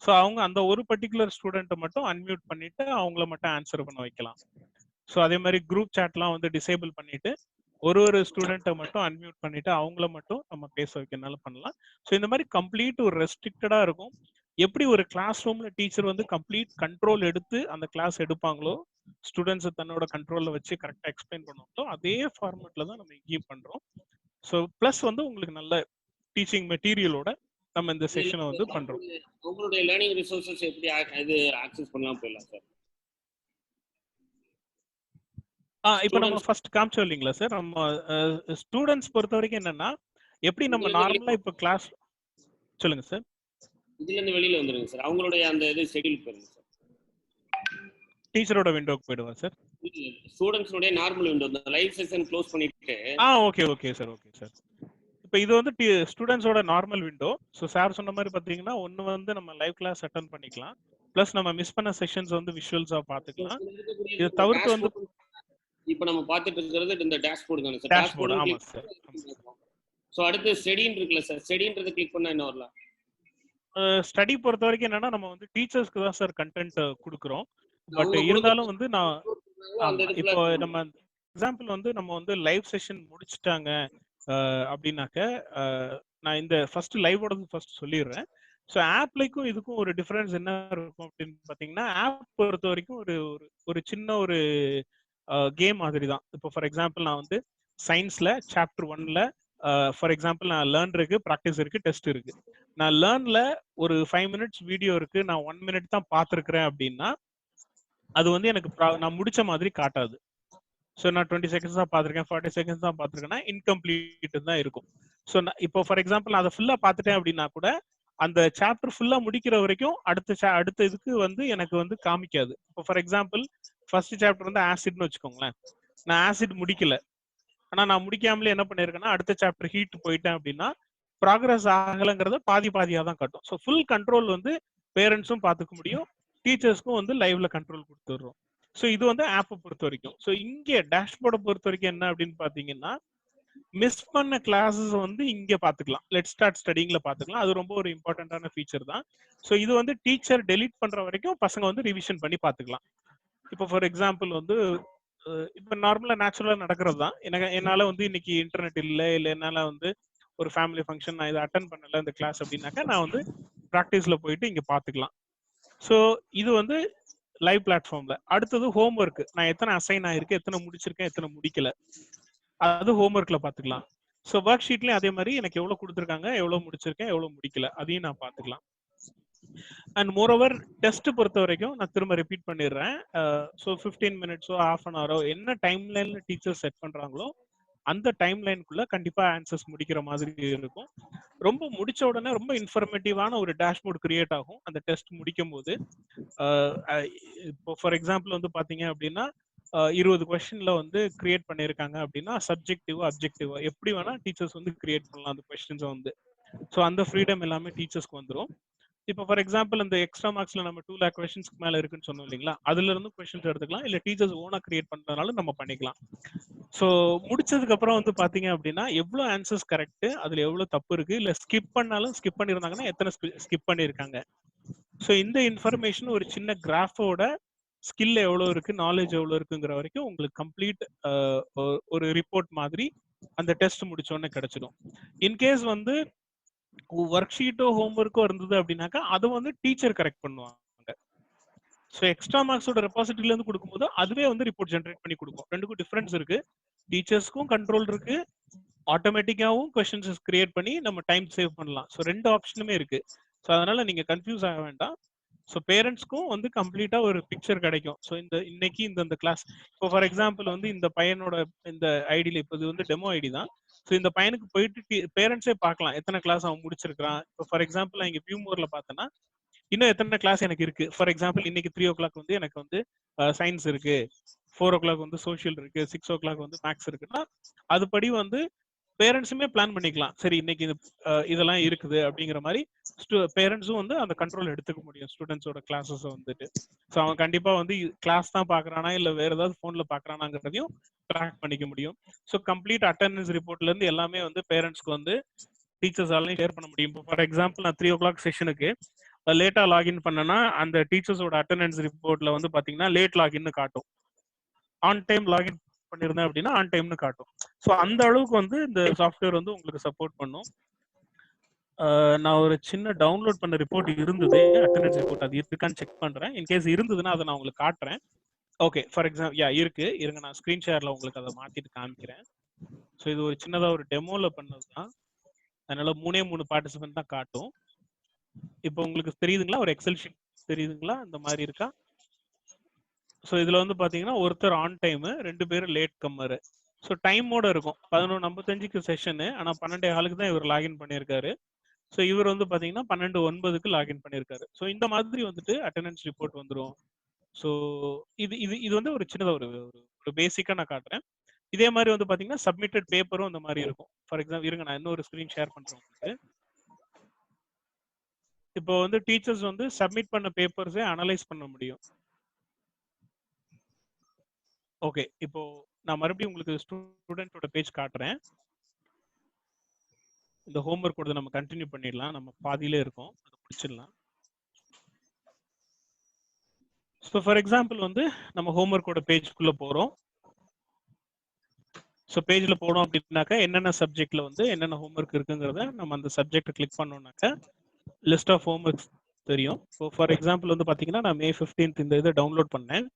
ஸோ அவங்க அந்த ஒரு பர்டிகுலர் ஸ்டூடெண்ட்டை மட்டும் அன்மியூட் பண்ணிட்டு அவங்கள மட்டும் ஆன்சர் பண்ண வைக்கலாம். ஸோ அதே மாதிரி குரூப் சாட்லாம் வந்து டிசேபிள் பண்ணிட்டு ஒரு ஸ்டூடெண்ட்டை மட்டும் அன்மியூட் பண்ணிட்டு அவங்கள மட்டும் நம்ம பேச வைக்கிறனால பண்ணலாம். ஸோ இந்த மாதிரி கம்ப்ளீட் ஒரு ரெஸ்ட்ரிக்டடா இருக்கும். எப்படி ஒரு கிளாஸ் ரூம்ல டீச்சர் வந்து கம்ப்ளீட் கண்ட்ரோல் எடுத்து அந்த கிளாஸ் எடுப்பாங்களோ, ஸ்டூடெண்ட்ஸை தன்னோட கண்ட்ரோல்ல வச்சு கரெக்டாக எக்ஸ்பிளைன் பண்ணுவாங்களோ, அதே ஃபார்மேட்ல தான் நம்ம இங்கேயும் பண்றோம். ஸோ ப்ளஸ் வந்து உங்களுக்கு நல்ல டீச்சிங் மெட்டீரியலோட நம்ம இந்த செஷனை வந்து பண்றோம். உங்களுடைய லேர்னிங் ரிசோர்சஸ் எப்படி இது ஆக்சஸ் பண்ணலாம் போயிடலாம் சார்? இப்போ நம்ம ஃபர்ஸ்ட் காமிச்சோம் இல்லைங்களா சார், நம்ம ஸ்டூடெண்ட்ஸ் பொறுத்த வரைக்கும் என்னன்னா எப்படி நம்ம நார்மலா இப்போ கிளாஸ் சொல்லுங்க சார். இதுல இருந்து வெளியில வந்துருங்க சார், அவங்களுடைய அந்த இது ஷெட்யூல் போயிருங்க சார். டீச்சரோட விண்டோக்கு போயிடுவா சார். ஸ்டூடெண்ட்ஸோட நார்மல் விண்டோ அந்த லைவ் செஷன் க்ளோஸ் பண்ணிட்டு ஓகே சார். இப்போ இது வந்து ஸ்டூடெண்ட்ஸோட நார்மல் விண்டோ. ஸோ சார் சொன்ன மாதிரி பார்த்தீங்கன்னா ஒன்று வந்து நம்ம லைவ் கிளாஸ் அட்டன் பண்ணிக்கலாம், ப்ளஸ் நம்ம மிஸ் பண்ண செஷன்ஸ் வந்து விஷுவல்ஸாக பார்த்துக்கலாம். இதை தவிர்த்து வந்து இப்போ நம்ம பார்த்துட்டு இருக்கிறது இந்த டேஷ்போர்டு தானே சார்? டேஷ்போர்டு. ஆமாம் சார். ஸோ அடுத்து ஸ்டடின்னு இருக்குல்ல சார், ஸ்டடின்றதை கிளிக் பண்ணா என்ன வரலாம்? ஸ்டடி பொறுத்த வரைக்கும் என்னன்னா நம்ம வந்து டீச்சர்ஸ்க்கு தான் சார் கண்டென்ட் கொடுக்குறோம். பட் இருந்தாலும் வந்து நான் இப்போ நம்ம எக்ஸாம்பிள் வந்து நம்ம வந்து லைவ் செஷன் முடிச்சுட்டாங்க அப்படின்னாக்க நான் இந்த ஃபர்ஸ்ட் லைவோட ஃபர்ஸ்ட் சொல்லிடுறேன். ஸோ ஆப்லைக்கும் இதுக்கும் ஒரு டிஃபரன்ஸ் என்ன இருக்கும் அப்படின்னு பார்த்தீங்கன்னா, ஆப் பொறுத்த வரைக்கும் ஒரு சின்ன ஒரு கேம் மாதிரி தான். இப்போ ஃபார் எக்ஸாம்பிள் நான் வந்து சயின்ஸ்ல சாப்டர் 1ல ஃபார் எக்ஸாம்பிள் நான் லேர்ன் இருக்கு, ப்ராக்டிஸ் இருக்கு, டெஸ்ட் இருக்கு. நான் லேர்ன்ல ஒரு 5 மினிட்ஸ் வீடியோ இருக்கு, நான் 1 மினிட் தான் பார்த்துருக்கிறேன் அப்படின்னா அது வந்து எனக்கு நான் முடிச்ச மாதிரி காட்டாது. ஸோ நான் 20 செகண்ட்ஸ் தான் பார்த்துருக்கேன், 40 செகண்ட்ஸ் தான் பார்த்துருக்கேன்னா இன்கம்ப்ளீட் தான் இருக்கும். ஸோ நான் இப்போ ஃபார் எக்ஸாம்பிள் நான் அதை ஃபுல்லாக பார்த்துட்டேன் அப்படின்னா கூட அந்த சாப்டர் ஃபுல்லாக முடிக்கிற வரைக்கும் அடுத்த இதுக்கு வந்து எனக்கு வந்து காமிக்காது. இப்போ ஃபார் எக்ஸாம்பிள் ஃபர்ஸ்ட் சாப்டர் வந்து ஆசிட்னு வச்சுக்கோங்களேன், நான் ஆசிட் முடிக்கல, ஆனால் நான் முடிக்காமலே என்ன பண்ணியிருக்கேன்னா அடுத்த சாப்டர் ஹீட் போயிட்டேன் அப்படின்னா ப்ராக்ரஸ் ஆகலைங்கிறத பாதியாக தான் காட்டும். ஸோ ஃபுல் கண்ட்ரோல் வந்து பேரண்ட்ஸும் பார்த்துக்க முடியும், டீச்சர்ஸ்க்கும் வந்து லைவ்ல கண்ட்ரோல் கொடுத்துடுறோம். ஸோ இது வந்து ஆப்பை பொறுத்த வரைக்கும். ஸோ இங்கே டேஷ்போர்டை பொறுத்த வரைக்கும் என்ன அப்படின்னு பார்த்தீங்கன்னா, மிஸ் பண்ண கிளாஸஸ் வந்து இங்கே பார்த்துக்கலாம், லெட் ஸ்டார்ட் ஸ்டடிங்ல பார்த்துக்கலாம். அது ரொம்ப ஒரு இம்பார்ட்டன்டான ஃபீச்சர் தான். ஸோ இது வந்து டீச்சர் டெலீட் பண்ற வரைக்கும் பசங்க வந்து ரிவிஷன் பண்ணி பார்த்துக்கலாம். இப்போ ஃபார் எக்ஸாம்பிள் வந்து இப்போ நார்மலா நேச்சுரலா நடக்கிறது தான். என்னால வந்து இன்னைக்கு இன்டர்நெட் இல்லை என்னால வந்து ஒரு ஃபேமிலி ஃபங்க்ஷன் நான் இதை அட்டன் பண்ணல இந்த கிளாஸ் அப்படின்னாக்கா நான் வந்து ப்ராக்டிஸ்ல போயிட்டு இங்க பார்த்துக்கலாம். ஸோ இது வந்து லைவ் பிளாட்ஃபார்ம்ல. அடுத்தது ஹோம் ஒர்க், நான் எத்தனை அசைன் ஆயிருக்கு, எத்தனை முடிச்சிருக்கேன், எத்தனை முடிக்கல, அது ஹோம் ஒர்க்ல பாத்துக்கலாம். ஸோ ஒர்க் ஷீட்லயும் அதே மாதிரி எனக்கு எவ்வளவு கொடுத்துருக்காங்க, எவ்வளவு முடிச்சிருக்கேன், எவ்வளவு முடிக்கல, அதையும் நான் பாத்துக்கலாம். அண்ட் மோரோவர் டெஸ்ட் பொறுத்த வரைக்கும் நான் திரும்ப ரிப்பீட் பண்ணிடுறேன். ஸோ 15 மினிட்ஸோ ½ அன் ஹவரோ என்ன டைம் லைன்ல டீச்சர் செட் பண்றாங்களோ அந்த டைம் லைனுக்குள்ள கண்டிப்பா ஆன்சர்ஸ் முடிக்கிற மாதிரி இருக்கும். ரொம்ப முடிச்ச உடனே ரொம்ப இன்ஃபர்மேட்டிவான ஒரு டேஷ்போர்ட் கிரியேட் ஆகும் அந்த டெஸ்ட் முடிக்கும் போது. இப்போ ஃபார் எக்ஸாம்பிள் வந்து பாத்தீங்க அப்படின்னா 20 கொஸ்டின்ல வந்து கிரியேட் பண்ணியிருக்காங்க அப்படின்னா சப்ஜெக்டிவா அப்ஜெக்டிவா எப்படி வேணா டீச்சர்ஸ் வந்து கிரியேட் பண்ணலாம் அந்த கொஸ்டின்ஸை வந்து. ஸோ அந்த ஃப்ரீடம் எல்லாமே டீச்சர்ஸ்க்கு வந்துடும். இப்போ ஃபார் எக்ஸாம்பிள் இந்த எக்ஸ்ட்ரா மார்க்ஸ்ல நம்ம 2 lakh கொஸ்டின்ஸ்க்கு மேல இருக்குன்னு சொன்னோம் இல்லைங்களா, அதுல இருந்து கொஸ்டின்ஸ் எடுத்துக்கலாம், இல்ல டீச்சர்ஸ் ஓனா கிரியேட் பண்றதுனால நம்ம பண்ணிக்கலாம். ஸோ முடிச்சதுக்கு அப்புறம் வந்து பாத்தீங்க அப்படின்னா எவ்வளவு ஆன்சர்ஸ் கரெக்ட், அதுல எவ்வளவு தப்பு இருக்கு, இல்ல ஸ்கிப் பண்ணாலும் ஸ்கிப் பண்ணிருந்தாங்கன்னா எத்தனை ஸ்கிப் பண்ணிருக்காங்க. ஸோ இந்த இன்ஃபர்மேஷன் ஒரு சின்ன கிராஃபோட ஸ்கில் எவ்வளவு இருக்கு, நாலேஜ் எவ்வளவு இருக்குங்கிற வரைக்கும் உங்களுக்கு கம்ப்ளீட் ஒரு ரிப்போர்ட் மாதிரி அந்த டெஸ்ட் முடிச்சோடனே கிடைச்சிடும். இன்கேஸ் வந்து ஒர்க் ஷீட்டோ ஹோம் ஒர்க்கோ இருந்தது அப்படின்னாக்கா அதை வந்து டீச்சர் கரெக்ட் பண்ணுவாங்க. ஸோ எக்ஸ்ட்ரா மார்க்ஸோட ரெபாசிட்டரியில இருந்து கொடுக்கும்போது அதுவே வந்து ரிப்போர்ட் ஜென்ரேட் பண்ணி கொடுக்கும். ரெண்டுக்கும் டிஃபரன்ஸ் இருக்கு. டீச்சர்ஸ்க்கும் கண்ட்ரோல் இருக்கு, ஆட்டோமேட்டிக்காவும் கொஸ்டின்ஸ் கிரியேட் பண்ணி நம்ம டைம் சேவ் பண்ணலாம். ஸோ 2 ஆப்ஷனுமே இருக்கு. ஸோ அதனால நீங்க கன்ஃபியூஸ் ஆக வேண்டாம். ஸோ பேரண்ட்ஸ்க்கும் வந்து கம்ப்ளீட்டா ஒரு பிக்சர் கிடைக்கும். ஸோ இன்னைக்கு இந்த கிளாஸ் இப்போ ஃபார் எக்ஸாம்பிள் வந்து இந்த பையனோட இந்த ஐடியில இப்போ இது வந்து டெமோ ஐடி தான். ஸோ இந்த பையனுக்கு போயிட்டு பேரண்ட்ஸே பார்க்கலாம் எத்தனை கிளாஸ் அவன் முடிச்சிருக்கான். இப்போ ஃபார் எக்ஸாம்பிள் நான் இங்க வியூ மோர்ல பார்த்தேன்னா இன்னும் எத்தனை கிளாஸ் எனக்கு இருக்கு. ஃபார் எக்ஸாம்பிள் இன்னைக்கு 3 o'clock வந்து எனக்கு வந்து சயின்ஸ் இருக்கு, 4 o'clock வந்து சோஷியல் இருக்கு, 6 o'clock வந்து மேக்ஸ் இருக்குன்னா அதுபடி வந்து பேரண்ட்ஸுமே பிளான் பண்ணிக்கலாம். சரி இன்னைக்கு இதெல்லாம் இருக்குது அப்படிங்கிற மாதிரி பேரண்ட்ஸும் வந்து அந்த கண்ட்ரோல் எடுத்துக்க முடியும் ஸ்டூடெண்ட்ஸோட கிளாஸஸ் வந்துட்டு. ஸோ அவன் கண்டிப்பா வந்து கிளாஸ் தான் பாக்குறானா இல்ல வேற ஏதாவது போன்ல பாக்குறானாங்கிறதையும் ட்ராக் பண்ணிக்க முடியும். ஸோ கம்ப்ளீட் அட்டெண்டன்ஸ் ரிப்போர்ட்ல இருந்து எல்லாமே வந்து பேரண்ட்ஸ்க்கு வந்து டீச்சர்ஸாலையும் ஷேர் பண்ண முடியும். இப்போ ஃபார் எக்ஸாம்பிள் நான் 3 o'clock செஷனுக்கு லேட்டா லாகின் பண்ணனா அந்த டீச்சர்ஸோட அட்டெண்டன்ஸ் ரிப்போர்ட்ல வந்து பாத்தீங்கன்னா லேட் லாகின்னு காட்டும். ஆன் டைம் லாகின் பண்ணியிருந்தேன் அப்படின்னா ஆன் டைம்னு காட்டும். ஸோ அந்த அளவுக்கு வந்து இந்த சாஃப்ட்வேர் வந்து உங்களுக்கு சப்போர்ட் பண்ணும். நான் ஒரு சின்ன டவுன்லோட் பண்ண ரிப்போர்ட் இருந்தது, அட்டெண்டன்ஸ் ரிப்போர்ட். அது இருக்கான்னு செக் பண்றேன். இன்கேஸ் இருந்ததுன்னா அதை நான் உங்களுக்கு காட்டுறேன். ஓகே, ஃபார் எக்ஸாம்பிள் இருக்கு, இருங்க நான் ஸ்க்ரீன் ஷேர்ல உங்களுக்கு அதை மாத்திட்டு காமிக்கிறேன். ஸோ இது ஒரு சின்னதா ஒரு டெமோல பண்ணது தான், அதனால 3 பார்ட்டிசிபென்ட் தான் காட்டும். இப்போ உங்களுக்கு தெரியுதுங்களா? ஒரு எக்ஸல் ஷீட் தெரியுதுங்களா? இந்த மாதிரி இருக்கா? ஸோ இதுல வந்து பாத்தீங்கன்னா ஒருத்தர் ஆன் டைம், 2 பேரும் லேட் கம்மர். ஸோ டைமோட இருக்கும். 11:55க்கு செஷனு, ஆனா 12:15க்கு தான் இவர் லாகின் பண்ணியிருக்காரு. ஸோ இவர் வந்து பாத்தீங்கன்னா 12:09க்கு லாகின் பண்ணியிருக்காரு. ஸோ இந்த மாதிரி வந்துட்டு அட்டெண்டன்ஸ் ரிப்போர்ட் வந்துடும். ஸோ இது இது இது வந்து ஒரு சின்னதா ஒரு பேசிக்கா நான் காட்டுறேன். இதே மாதிரி வந்து பாத்தீங்கன்னா சப்மிட்டட் பேப்பரும் அந்த மாதிரி இருக்கும். ஃபார் எக்ஸாம்பிள் இருங்க, நான் இன்னொரு ஸ்கிரீன் ஷேர் பண்றேன் உங்களுக்கு. இப்போ வந்து டீச்சர்ஸ் வந்து சப்மிட் பண்ண பேப்பர்ஸை அனலைஸ் பண்ண முடியும். ஓகே, இப்போ நான் மறுபடியும் உங்களுக்கு ஸ்டூடெண்டோட பேஜ் காட்டுறேன். இந்த ஹோம்ஒர்க் கூட நம்ம கண்டினியூ பண்ணிடலாம், நம்ம பாதியிலே இருக்கோம், அதை முடிச்சிடலாம். ஸோ ஃபார் எக்ஸாம்பிள் வந்து நம்ம ஹோம்ஒர்க்கோட பேஜ்க்குள்ள போறோம். ஸோ பேஜில் போனோம் அப்படின்னாக்கா என்னென்ன சப்ஜெக்ட்ல வந்து என்னென்ன ஹோம்ஒர்க் இருக்குங்கிறத நம்ம அந்த சப்ஜெக்ட் கிளிக் பண்ணோம்னாக்கா லிஸ்ட் ஆஃப் ஹோம்ஒர்க்ஸ் தெரியும். ஸோ ஃபார் எக்ஸாம்பிள் வந்து பார்த்தீங்கன்னா நான் May 15th இந்த இதை டவுன்லோட் பண்ணேன்.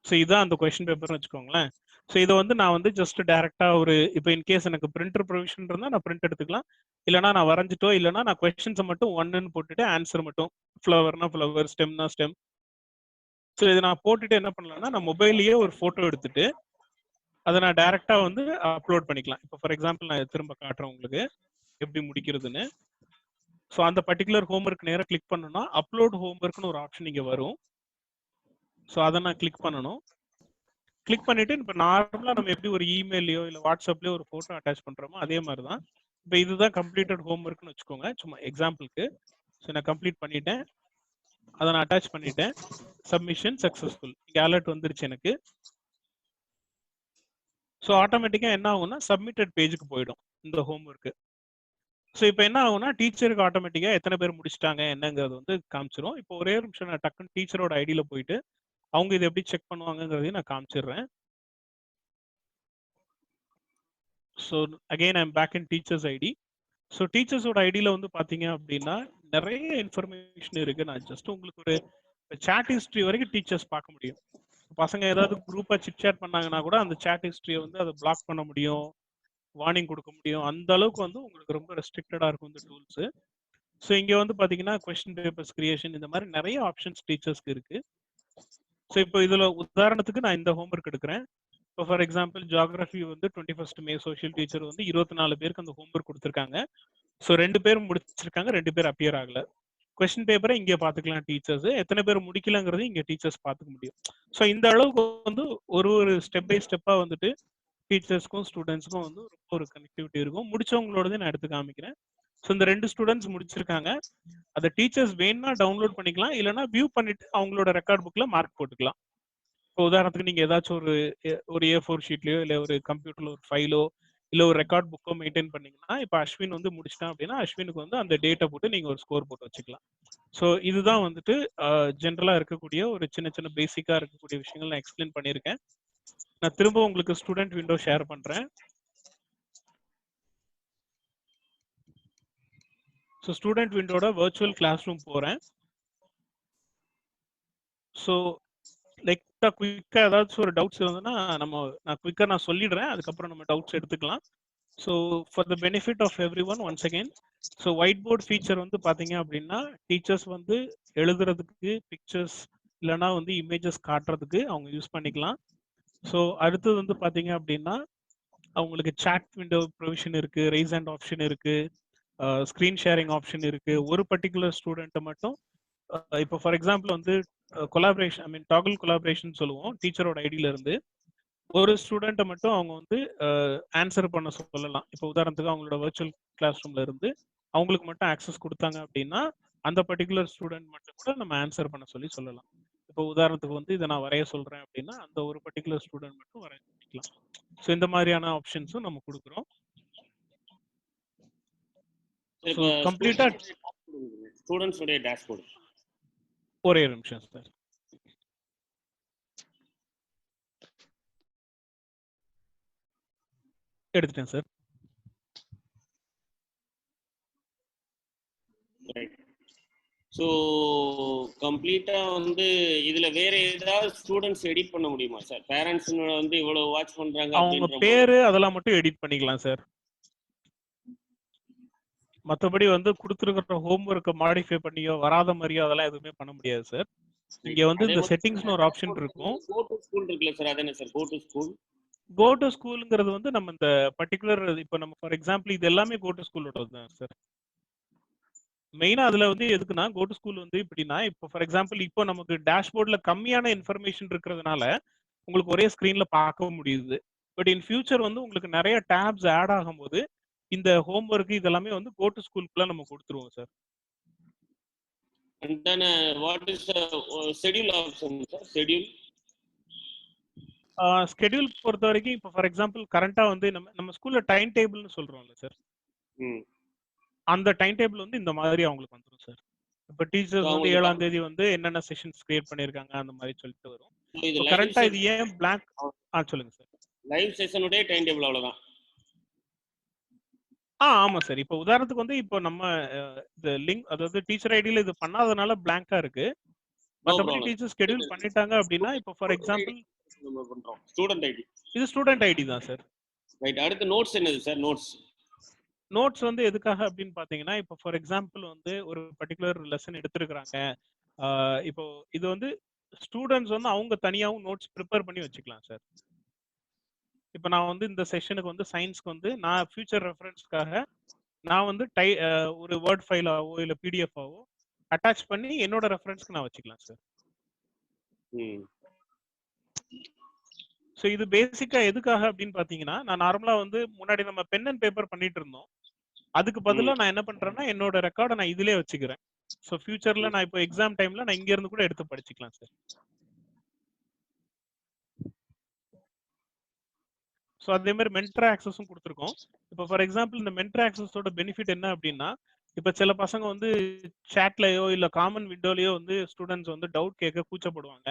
ஸோ இதான் அந்த கொஸ்டின் பேப்பர்னு வச்சுக்கோங்களேன். ஸோ இதை வந்து நான் வந்து ஜஸ்ட் டைரக்டா ஒரு இப்போ இன்கேஸ் எனக்கு பிரிண்டர் ப்ரொவிஷன் இருந்தால் நான் பிரிண்ட் எடுத்துக்கலாம், இல்லைனா நான் வரைஞ்சிட்டோ இல்லைனா நான் கொஸ்டின்ஸை மட்டும் 1ன்னு போட்டுட்டு ஆன்சர் மட்டும், ஃப்ளவர்னா ஃப்ளவர், ஸ்டெம்னா ஸ்டெம். ஸோ இதை நான் போட்டுட்டு என்ன பண்ணலாம்னா நான் மொபைல்லையே ஒரு ஃபோட்டோ எடுத்துட்டு அதை நான் டைரக்டா வந்து அப்லோட் பண்ணிக்கலாம். இப்போ ஃபார் எக்ஸாம்பிள் நான் திரும்ப காட்டுறேன் உங்களுக்கு எப்படி முடிக்கிறதுன்னு. ஸோ அந்த பர்டிகுலர் ஹோம்ஒர்க் நேராக கிளிக் பண்ணணும்னா அப்லோட் ஹோம்ஒர்க்னு ஒரு ஆப்ஷன் இங்கே வரும். ஸோ அதை நான் கிளிக் பண்ணணும். கிளிக் பண்ணிட்டு இப்போ நார்மலாக நம்ம எப்படி ஒரு இமெயிலையோ இல்லை வாட்ஸ்அப்லேயோ ஒரு ஃபோட்டோ அட்டாச் பண்ணுறோமோ அதே மாதிரி தான். இப்போ இதுதான் கம்ப்ளீட்டட் ஹோம்ஒர்க்னு வச்சுக்கோங்க, சும்மா எக்ஸாம்பிளுக்கு. ஸோ நான் கம்ப்ளீட் பண்ணிட்டேன், அதை நான் அட்டாச் பண்ணிட்டேன். சப்மிஷன் சக்ஸஸ்ஃபுல், இங்கே அலர்ட் வந்துருச்சு எனக்கு. ஸோ ஆட்டோமேட்டிக்காக என்ன ஆகும்னா சப்மிட்டட் பேஜுக்கு போயிடும் இந்த ஹோம்ஒர்க்கு. ஸோ இப்போ என்ன ஆகும்னா டீச்சருக்கு ஆட்டோமேட்டிக்காக எத்தனை பேர் முடிச்சிட்டாங்க என்னங்கிறது வந்து காமிச்சிரும். இப்போ ஒரே ஒரு நிமிஷம் நான் டக்குன்னு டீச்சரோட ஐடியில் போயிட்டு அவங்க இதை எப்படி செக் பண்ணுவாங்கங்கிறதையும் நான் காமிச்சிடுறேன். So again I'm back in teachers ID. So டீச்சர்ஸோட ஐடியில் வந்து பார்த்தீங்க அப்படின்னா நிறைய இன்ஃபர்மேஷன் இருக்கு. நான் ஜஸ்ட் உங்களுக்கு ஒரு சாட் ஹிஸ்ட்ரி வரைக்கும் டீச்சர்ஸ் பார்க்க முடியும். பசங்க ஏதாவது குரூப்பா சிட் சேட் பண்ணாங்கன்னா கூட அந்த சாட் ஹிஸ்ட்ரியை வந்து அதை பிளாக் பண்ண முடியும், வார்னிங் கொடுக்க முடியும். அந்த அளவுக்கு வந்து உங்களுக்கு ரொம்ப ரெஸ்ட்ரிக்டடா இருக்கும் இந்த டூல்ஸ். ஸோ இங்க வந்து பாத்தீங்கன்னா கொஸ்டின் பேப்பர்ஸ் கிரியேஷன், இந்த மாதிரி நிறைய ஆப்ஷன்ஸ் டீச்சர்ஸ்க்கு இருக்கு. ஸோ இப்போ இதுல உதாரணத்துக்கு நான் இந்த ஹோம்ஒர்க் எடுக்கிறேன். இப்போ ஃபார் எக்ஸாம்பிள் ஜியாகிரபி வந்து 21st May சோஷியல் டீச்சர் வந்து 24 பேருக்கு அந்த ஹோம்ஒர்க் கொடுத்துருக்காங்க. ஸோ 2 பேர் முடிச்சிருக்காங்க, 2 பேர் அப்பியர் ஆகல. கொஸ்டின் பேப்பரை இங்கே பார்த்துக்கலாம் டீச்சர்ஸ், எத்தனை பேர் முடிக்கலங்கிறது இங்கே டீச்சர்ஸ் பார்த்துக்க முடியும். ஸோ இந்த அளவுக்கு வந்து ஒரு ஸ்டெப் பை ஸ்டெப்பா வந்துட்டு டீச்சர்ஸ்க்கும் ஸ்டூடெண்ட்ஸ்க்கும் வந்து ரொம்ப ஒரு கனெக்டிவிட்டி இருக்கும். முடிச்சவங்களோடதே நான் எடுத்து காமிக்கிறேன். ஸோ இந்த 2 ஸ்டூடெண்ட்ஸ் முடிச்சிருக்காங்க, அதை டீச்சர்ஸ் வேணும்னா டவுன்லோட் பண்ணிக்கலாம், இல்லைனா வியூ பண்ணிட்டு அவங்களோட ரெக்கார்ட் புக்ல மார்க் போட்டுக்கலாம். இப்போ உதாரணத்துக்கு நீங்க ஏதாச்சும் ஒரு A4 ஷீட்லயோ இல்லை ஒரு கம்ப்யூட்டர்ல ஒரு ஃபைலோ இல்லை ஒரு ரெக்கார்ட் புக்கோ மெயின்டைன் பண்ணீங்கன்னா, இப்போ அஸ்வின் வந்து முடிச்சிட்டான் அப்படின்னா அஸ்வினுக்கு வந்து அந்த டேட்டை போட்டு நீங்க ஒரு ஸ்கோர் போட்டு வச்சுக்கலாம். ஸோ இதுதான் வந்துட்டு ஜென்ரலா இருக்கக்கூடிய ஒரு சின்ன சின்ன பேசிக்கா இருக்கக்கூடிய விஷயங்கள் நான் எக்ஸ்பிளைன் பண்ணியிருக்கேன். நான் திரும்ப உங்களுக்கு ஸ்டூடெண்ட் விண்டோ ஷேர் பண்றேன். ஸோ ஸ்டூடெண்ட் விண்டோட வர்ச்சுவல் கிளாஸ் ரூம் போறேன். ஸோ லைட்டாக குயிக்காக ஏதாச்சும் ஒரு டவுட்ஸ் இருந்ததுன்னா நான் குயிக்காக நான் சொல்லிடுறேன், அதுக்கப்புறம் நம்ம டவுட்ஸ் எடுத்துக்கலாம். So for the benefit of everyone once again, so whiteboard feature வந்து பார்த்தீங்க அப்படின்னா டீச்சர்ஸ் வந்து எழுதுறதுக்கு பிக்சர்ஸ் இல்லைனா வந்து இமேஜஸ் காட்டுறதுக்கு அவங்க யூஸ் பண்ணிக்கலாம். ஸோ அடுத்தது வந்து பார்த்தீங்க அப்படின்னா அவங்களுக்கு சாட் விண்டோ ப்ரொவிஷன் இருக்கு, ரைஸ் ஹேண்ட் ஆப்ஷன் இருக்கு, ஸ்க்ரீன் ஷேரிங் ஆப்ஷன் இருக்கு. ஒரு பர்டிகுலர் ஸ்டூடெண்ட்டை மட்டும் இப்போ ஃபார் எக்ஸாம்பிள் வந்து கொலாபரேஷன், ஐ மீன் டாகிள் கொலாபரேஷன் சொல்லுவோம், டீச்சரோட ஐடியில இருந்து ஒரு ஸ்டூடெண்ட்டை மட்டும் அவங்க வந்து ஆன்சர் பண்ண சொல்லலாம். இப்போ உதாரணத்துக்கு அவங்களோட வர்ச்சுவல் கிளாஸ் ரூம்ல இருந்து அவங்களுக்கு மட்டும் ஆக்சஸ் கொடுத்தாங்க அப்படின்னா அந்த பர்டிகுலர் ஸ்டூடெண்ட் மட்டும் கூட நம்ம ஆன்சர் பண்ண சொல்லலாம். இப்போ உதாரணத்துக்கு வந்து இதை நான் வரைய சொல்றேன் அப்படின்னா அந்த ஒரு பர்டிகுலர் ஸ்டூடெண்ட் மட்டும் வரைஞ்சிக்கலாம். ஸோ இந்த மாதிரியான ஆப்ஷன்ஸும் நம்ம கொடுக்குறோம். கம்ப்ளீட்டா ஸ்டூடண்ட்ஸ் உடைய டேஷ்போர்ட் ஒரே நிமிஷம் சார். எடுத்துட்டேன் சார். ஸோ கம்ப்ளீட்டா வந்து இதுல வேற ஏதாவது ஸ்டூடெண்ட்ஸ் எடிட் பண்ண முடியுமா சார்? பேரண்ட்ஸ் வந்து இவ்வளவு வாட்ச் பண்றாங்க அவங்க அப்படின்ற பேரு அதெல்லாம் மட்டும் எடிட் பண்ணிக்கலாம் சார். மற்றபடி வந்து கொடுத்துருக்கிற ஹோம்ஒர்க்கை மாடிஃபை பண்ணியோ வராத மாதிரியோ அதெல்லாம் எதுவுமே பண்ண முடியாது சார். இங்க வந்து இந்த செட்டிங்ஸ்னு ஒரு ஆப்ஷன் இருக்கும். கோ டு ஸ்கூல் இருக்குல்ல சார், அது என்ன sir go to school? Go to ஸ்கூலுங்கிறது வந்து நம்ம இந்த பர்டிகுலர் இப்போ நம்ம ஃபார் எக்ஸாம்பிள் இது எல்லாமே கோ டு ஸ்கூலோட தான் சார். மெயினா அதுல வந்து எதுக்குன்னா கோ டு ஸ்கூல் வந்து இப்படின்னா இப்போ ஃபார் எக்ஸாம்பிள் இப்போ நமக்கு டேஷ்போர்ட்ல கம்மியான இன்ஃபர்மேஷன் இருக்கிறதுனால உங்களுக்கு ஒரே ஸ்கிரீன்ல பார்க்க முடியுது. பட் இன் ஃபியூச்சர் வந்து உங்களுக்கு நிறைய டேப்ஸ் ஆட் ஆகும்போது இந்த ஹோம்ஒர்க் இதெல்லாமே வந்து கோ டு ஸ்கூலுக்குள்ள நம்ம கொடுத்துருவோம் sir. And then what is the schedule option sir? Schedule பொறுத்த வரைக்கும் இப்போ ஃபார் எக்ஸாம்பிள் கரண்டா வந்து நம்ம ஸ்கூல்ல டைம் டேபிள்னு சொல்றோம்ல சார், அந்த டைம் டேபிள் வந்து இந்த மாதிரி அவங்களுக்கு வந்துடும் சார். இப்போ டீச்சர்ஸ் வந்து 7ஆம் தேதி வந்து என்னென்ன செஷன்ஸ் கிரியேட் பண்ணிருக்காங்க அந்த மாதிரி சொல்லிட்டு வரும். கரண்டா இது ஏன் பிளாங்க் சொல்லுங்க சார். லைவ் செஷனுடைய டைம் டேபிள் அவ்வளவுதான். ஆமா சார். இப்போ உதாரணத்துக்கு வந்து இப்போ நம்ம இந்த லிங்க் அதாவது டீச்சர் ஐடியில இது பண்ணாதனால பிளாங்கா இருக்கு. மற்றபடி டீச்சர் ஸ்கெடியூல் பண்ணிட்டாங்க அப்படின்னா இப்போ ஃபார் எக்ஸாம்பிள் நம்ம பண்றோம் ஸ்டூடண்ட் ஐடி. இது ஸ்டூடண்ட் ஐடி தான் சார். ரைட். அடுத்து நோட்ஸ் என்னது சார்? நோட்ஸ் வந்து எதுக்காக அப்படின்னு பாத்தீங்கன்னா இப்போ ஃபார் எக்ஸாம்பிள் வந்து ஒரு பர்டிகுலர் லெசன் எடுத்திருக்கிறாங்க. இப்போ இது வந்து ஸ்டூடெண்ட்ஸ் வந்து அவங்க தனியாகவும் நோட்ஸ் ப்ரிப்பேர் பண்ணி வச்சுக்கலாம் சார். இப்போ நான் வந்து இந்த செஷனுக்கு வந்து சயின்ஸ்க்கு வந்து நான் ஃபியூச்சர் ரெஃபரன்ஸ்க்காக நான் வந்து ஒரு வேர்ட் ஃபைலாவோ இல்லை பிடிஎஃபாவோ அட்டாச் பண்ணி என்னோட ரெஃபரன்ஸ்க்கு நான் வச்சுக்கலாம் சார். ஸோ இது பேசிக்கா எதுக்காக அப்படின்னு பாத்தீங்கன்னா நான் நார்மலா வந்து முன்னாடி நம்ம பென் அண்ட் பேப்பர் பண்ணிட்டு இருந்தோம். அதுக்கு பதிலாக நான் என்ன பண்றேன்னா என்னோட ரெக்கார்டை நான் இதுலயே வச்சுக்கிறேன். ஸோ ஃபியூச்சர்ல நான் இப்போ எக்ஸாம் டைம்ல நான் இங்க இருந்து கூட எடுத்து படிச்சுக்கலாம் சார். ஸோ அதே மாதிரி மென்டர் ஆக்சஸும் கொடுத்துருக்கோம். இப்போ ஃபார் எக்ஸாம்பிள் இந்த மென்டர் ஆக்சஸோட பெனிஃபிட் என்ன அப்படின்னா இப்போ சில பசங்க வந்து சேட்லயோ இல்லை காமன் விண்டோலயோ வந்து ஸ்டூடெண்ட்ஸ் வந்து டவுட் கேட்க கூச்சப்படுவாங்க.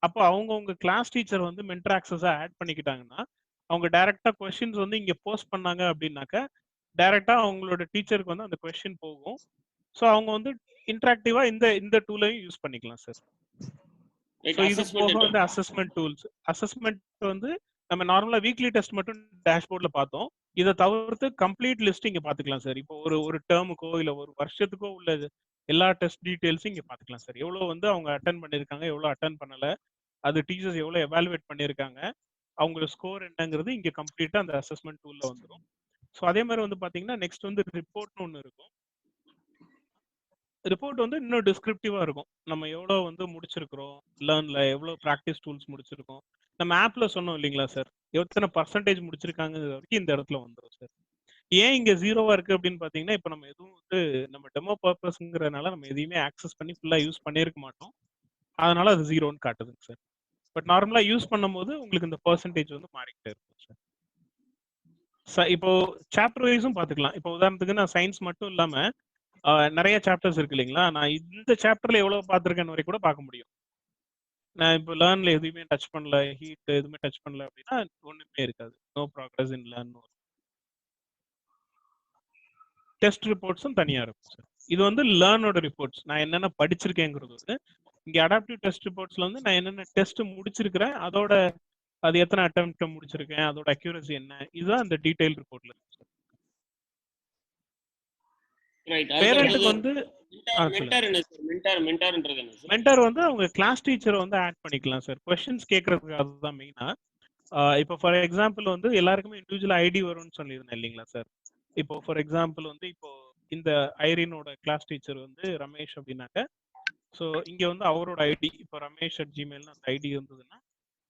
அப்போ அவங்கவுங்க கிளாஸ் டீச்சர் வந்து மென்டர் ஆக்சஸை ஆட் பண்ணிக்கிட்டாங்கன்னா அவங்க டைரக்டா கொஸ்டின்ஸ் வந்து இங்க போஸ்ட் பண்ணாங்க அப்படின்னாக்க டைரக்டா அவங்களோட டீச்சருக்கு வந்து அந்த கொஸ்டின் போகும். ஸோ அவங்க வந்து இன்டராக்டிவா இந்த டூலையும் யூஸ் பண்ணிக்கலாம் சார். ஸோ இது போக வந்து அசஸ்மெண்ட் டூல்ஸ். அசஸ்மெண்ட் வந்து நம்ம நார்மலா வீக்லி டெஸ்ட் மட்டும் டேஷ்போர்ட்ல பார்த்தோம். இதை தவிர்த்து கம்ப்ளீட் லிஸ்ட் இங்க பாத்துக்கலாம் சார். இப்போ ஒரு டேர்முக்கோ இல்ல ஒரு வருஷத்துக்கோ உள்ள எல்லா டெஸ்ட் டீடைல்ஸும் இங்க பாத்துக்கலாம் சார். எவ்வளவு வந்து அவங்க அட்டன் பண்ணிருக்காங்க, எவ்வளவு அட்டன் பண்ணல, அது டீச்சர்ஸ் எவ்வளவு எவாலுவேட் பண்ணிருக்காங்க, அவங்களோட ஸ்கோர் என்னங்கிறது இங்க கம்ப்ளீட்டா அந்த அசஸ்மெண்ட் டூல்ல வந்துடும். ஸோ அதே மாதிரி வந்து பாத்தீங்கன்னா நெக்ஸ்ட் வந்து ரிப்போர்ட்னு ஒன்று இருக்கும். ரிப்போர்ட் வந்து இன்னும் டிஸ்கிரிப்டிவா இருக்கும். நம்ம எவ்வளவு வந்து முடிச்சிருக்கிறோம் லேர்ன்ல, எவ்வளவு ப்ராக்டிஸ் டூல்ஸ் முடிச்சிருக்கோம். நம்ம ஆப்ல சொன்னோம் இல்லைங்களா சார், எத்தனை பர்சன்டேஜ் முடிச்சிருக்காங்கிறது வரைக்கும் இந்த இடத்துல வந்துடும் சார். ஏன் இங்க ஜீரோவா இருக்கு அப்படின்னு பாத்தீங்கன்னா இப்போ நம்ம எதுவும் வந்து நம்ம டெமோ பர்பஸ்ங்கிறதுனால நம்ம எதையுமே ஆக்சஸ் பண்ணி ஃபுல்லா யூஸ் பண்ணிருக்க மாட்டோம். அதனால அது ஜீரோன்னு காட்டுதுங்க சார். பட் நார்மலா யூஸ் பண்ணும்போது உங்களுக்கு இந்த பர்சன்டேஜ் வந்து மாறிக்கிட்டே இருக்கும் சார். இப்போ சாப்டர் வைஸும் பாத்துக்கலாம். இப்போ உதாரணத்துக்கு நான் சயின்ஸ் மட்டும் இல்லாம நிறைய சாப்டர்ஸ் இருக்கு இல்லைங்களா, நான் இந்த சாப்டர்ல எவ்வளவு பார்த்துருக்கேன் வரைக்கும் கூட பார்க்க முடியும். நான் இப்போ லேர்ன்ல எதுவுமே டச் பண்ணல, ஹீட் எதுவுமே டச் பண்ணல அப்படின்னா ஒண்ணுமே இருக்காது. நோ ப்ராக்ரஸ் இன் லேர்ன். டெஸ்ட் ரிப்போர்ட்ஸும் தனியா இருக்கும் சார். இது வந்து லேர்னோட ரிப்போர்ட்ஸ், நான் என்னென்ன படிச்சிருக்கேங்கிறது வந்து இங்க அடாப்டிவ் டெஸ்ட் ரிப்போர்ட்ஸ்ல வந்து நான் என்னென்ன டெஸ்ட் முடிச்சிருக்கிறேன், அதோட அது எத்தனை அட்டெம்ப்ட் முடிச்சிருக்கேன், அதோட அக்யூரசி என்ன, இதுதான் அந்த டீடைல் ரிப்போர்ட்ல இருக்கு சார். பேரண்ட்டுக்கு வந்து மென்டார் வந்து அவங்க கிளாஸ் டீச்சரை வந்து ஆட் பண்ணிக்கலாம் சார். கொஸ்டின்ஸ் கேட்கறதுக்கு அதுதான் மெயினா. இப்போ ஃபார் எக்ஸாம்பிள் வந்து எல்லாருக்குமே இண்டிவிஜுவல் ஐடி வரும்னு சொல்லியிருந்தேன் இல்லைங்களா சார். இப்போ ஃபார் எக்ஸாம்பிள் வந்து இப்போ இந்த ஐரினோட கிளாஸ் டீச்சர் வந்து ரமேஷ் அப்படின்னாக்க, ஸோ இங்க வந்து அவரோட ஐடி இப்போ ரமேஷ்@gmail அந்த ஐடி இருந்ததுன்னா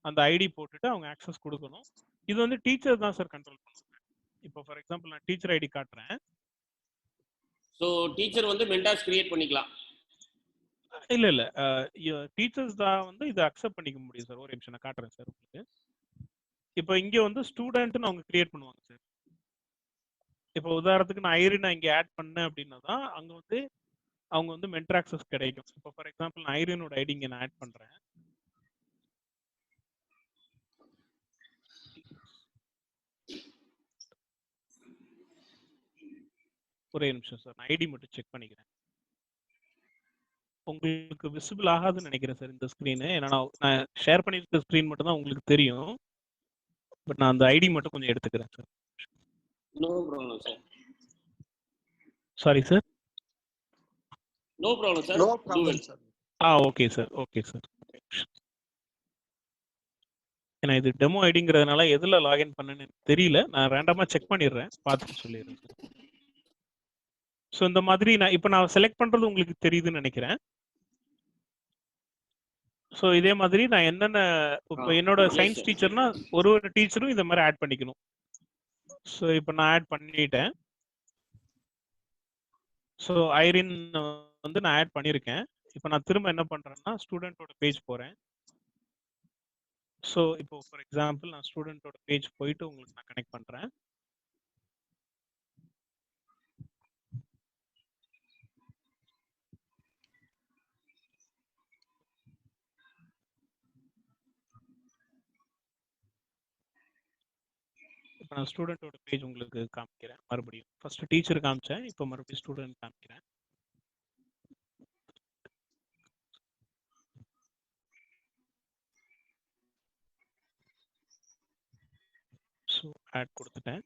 அந்த ஐடி போட்டுட்டு அவங்க ஆக்சஸ் கொடுக்கணும். இது வந்து டீச்சர் தான் சார் கண்ட்ரோல் பண்ணுவாங்க. இப்போ ஃபார் எக்ஸாம்பிள் நான் டீச்சர் ஐடி காட்டுறேன். ஸோ டீச்சர் வந்து மென்டார்ஸ் கிரியேட் பண்ணிக்கலாம். இல்ல டீச்சர்ஸ் தான் வந்து இதை அக்செப்ட் பண்ணிக்க முடியும் சார். ஒரு நிமிஷம் நான் காட்டுறேன் சார் உங்களுக்கு. இப்போ இங்க வந்து ஸ்டூடெண்ட்னு அவங்க கிரியேட் பண்ணுவாங்க சார். இப்போ உதாரணத்துக்கு நான் ஐரினா இங்க ஆட் பண்ணேன் அப்படின்னா தான் அங்க வந்து அவங்க வந்து மென்டர் ஆக்சஸ் கிடைக்கும். இப்போ ஃபார் எக்ஸாம்பிள் நான் ஐரினோட ஐடி இங்க நான் ஆட் பண்றேன். ஒரே நிமிஷம் சார், நான் ஐடி மட்டும் செக் பண்ணிக்கிறேன். உங்களுக்கு விசிபிள் ஆகாதுன்னு நினைக்கிறேன் சார் இந்த ஸ்க்ரீனு. ஏன்னா நான் ஷேர் பண்ணியிருக்க ஸ்க்ரீன் மட்டும் தான் உங்களுக்கு தெரியும். பட் நான் அந்த ஐடி மட்டும் கொஞ்சம் எடுத்துக்கிறேன் sir. No problem sir. Sorry sir. No problem sir. No problem sir. Okay sir, okay sir. ஏன்னா இது டெமோ ஐடிங்கிறதுனால எதில் லாகின் பண்ணேன்னு தெரியல. நான் ரேண்டமாக செக் பண்ணிடுறேன், பார்த்துட்டு சொல்லிடுறேன் சார். ஸோ இந்த மாதிரி நான் செலக்ட் பண்ணுறது உங்களுக்கு தெரியுதுன்னு நினைக்கிறேன். ஸோ இதே மாதிரி நான் என்னென்ன இப்போ என்னோட சயின்ஸ் டீச்சர்னா ஒரு டீச்சரும் இந்த மாதிரி ஆட் பண்ணிக்கணும். ஸோ இப்போ நான் ஆட் பண்ணிட்டேன். ஸோ ஐரின் வந்து நான் ஆட் பண்ணியிருக்கேன். இப்போ நான் திரும்ப என்ன பண்ணுறேன்னா ஸ்டூடெண்ட்டோட பேஜ் போகிறேன். ஸோ இப்போ ஃபார் எக்ஸாம்பிள் நான் ஸ்டூடெண்ட்டோட பேஜ் போயிட்டு உங்களுக்கு நான் கனெக்ட் பண்ணுறேன். இப்போ நான் ஸ்டூடெண்ட்டோட பேஜ் உங்களுக்கு காமிக்கிறேன். மறுபடியும் ஃபர்ஸ்ட் டீச்சர் காமிச்சேன், இப்போ மறுபடியும் ஸ்டூடெண்ட் காமிக்கிறேன். ஸோ ஆட் கொடுத்துட்டேன்.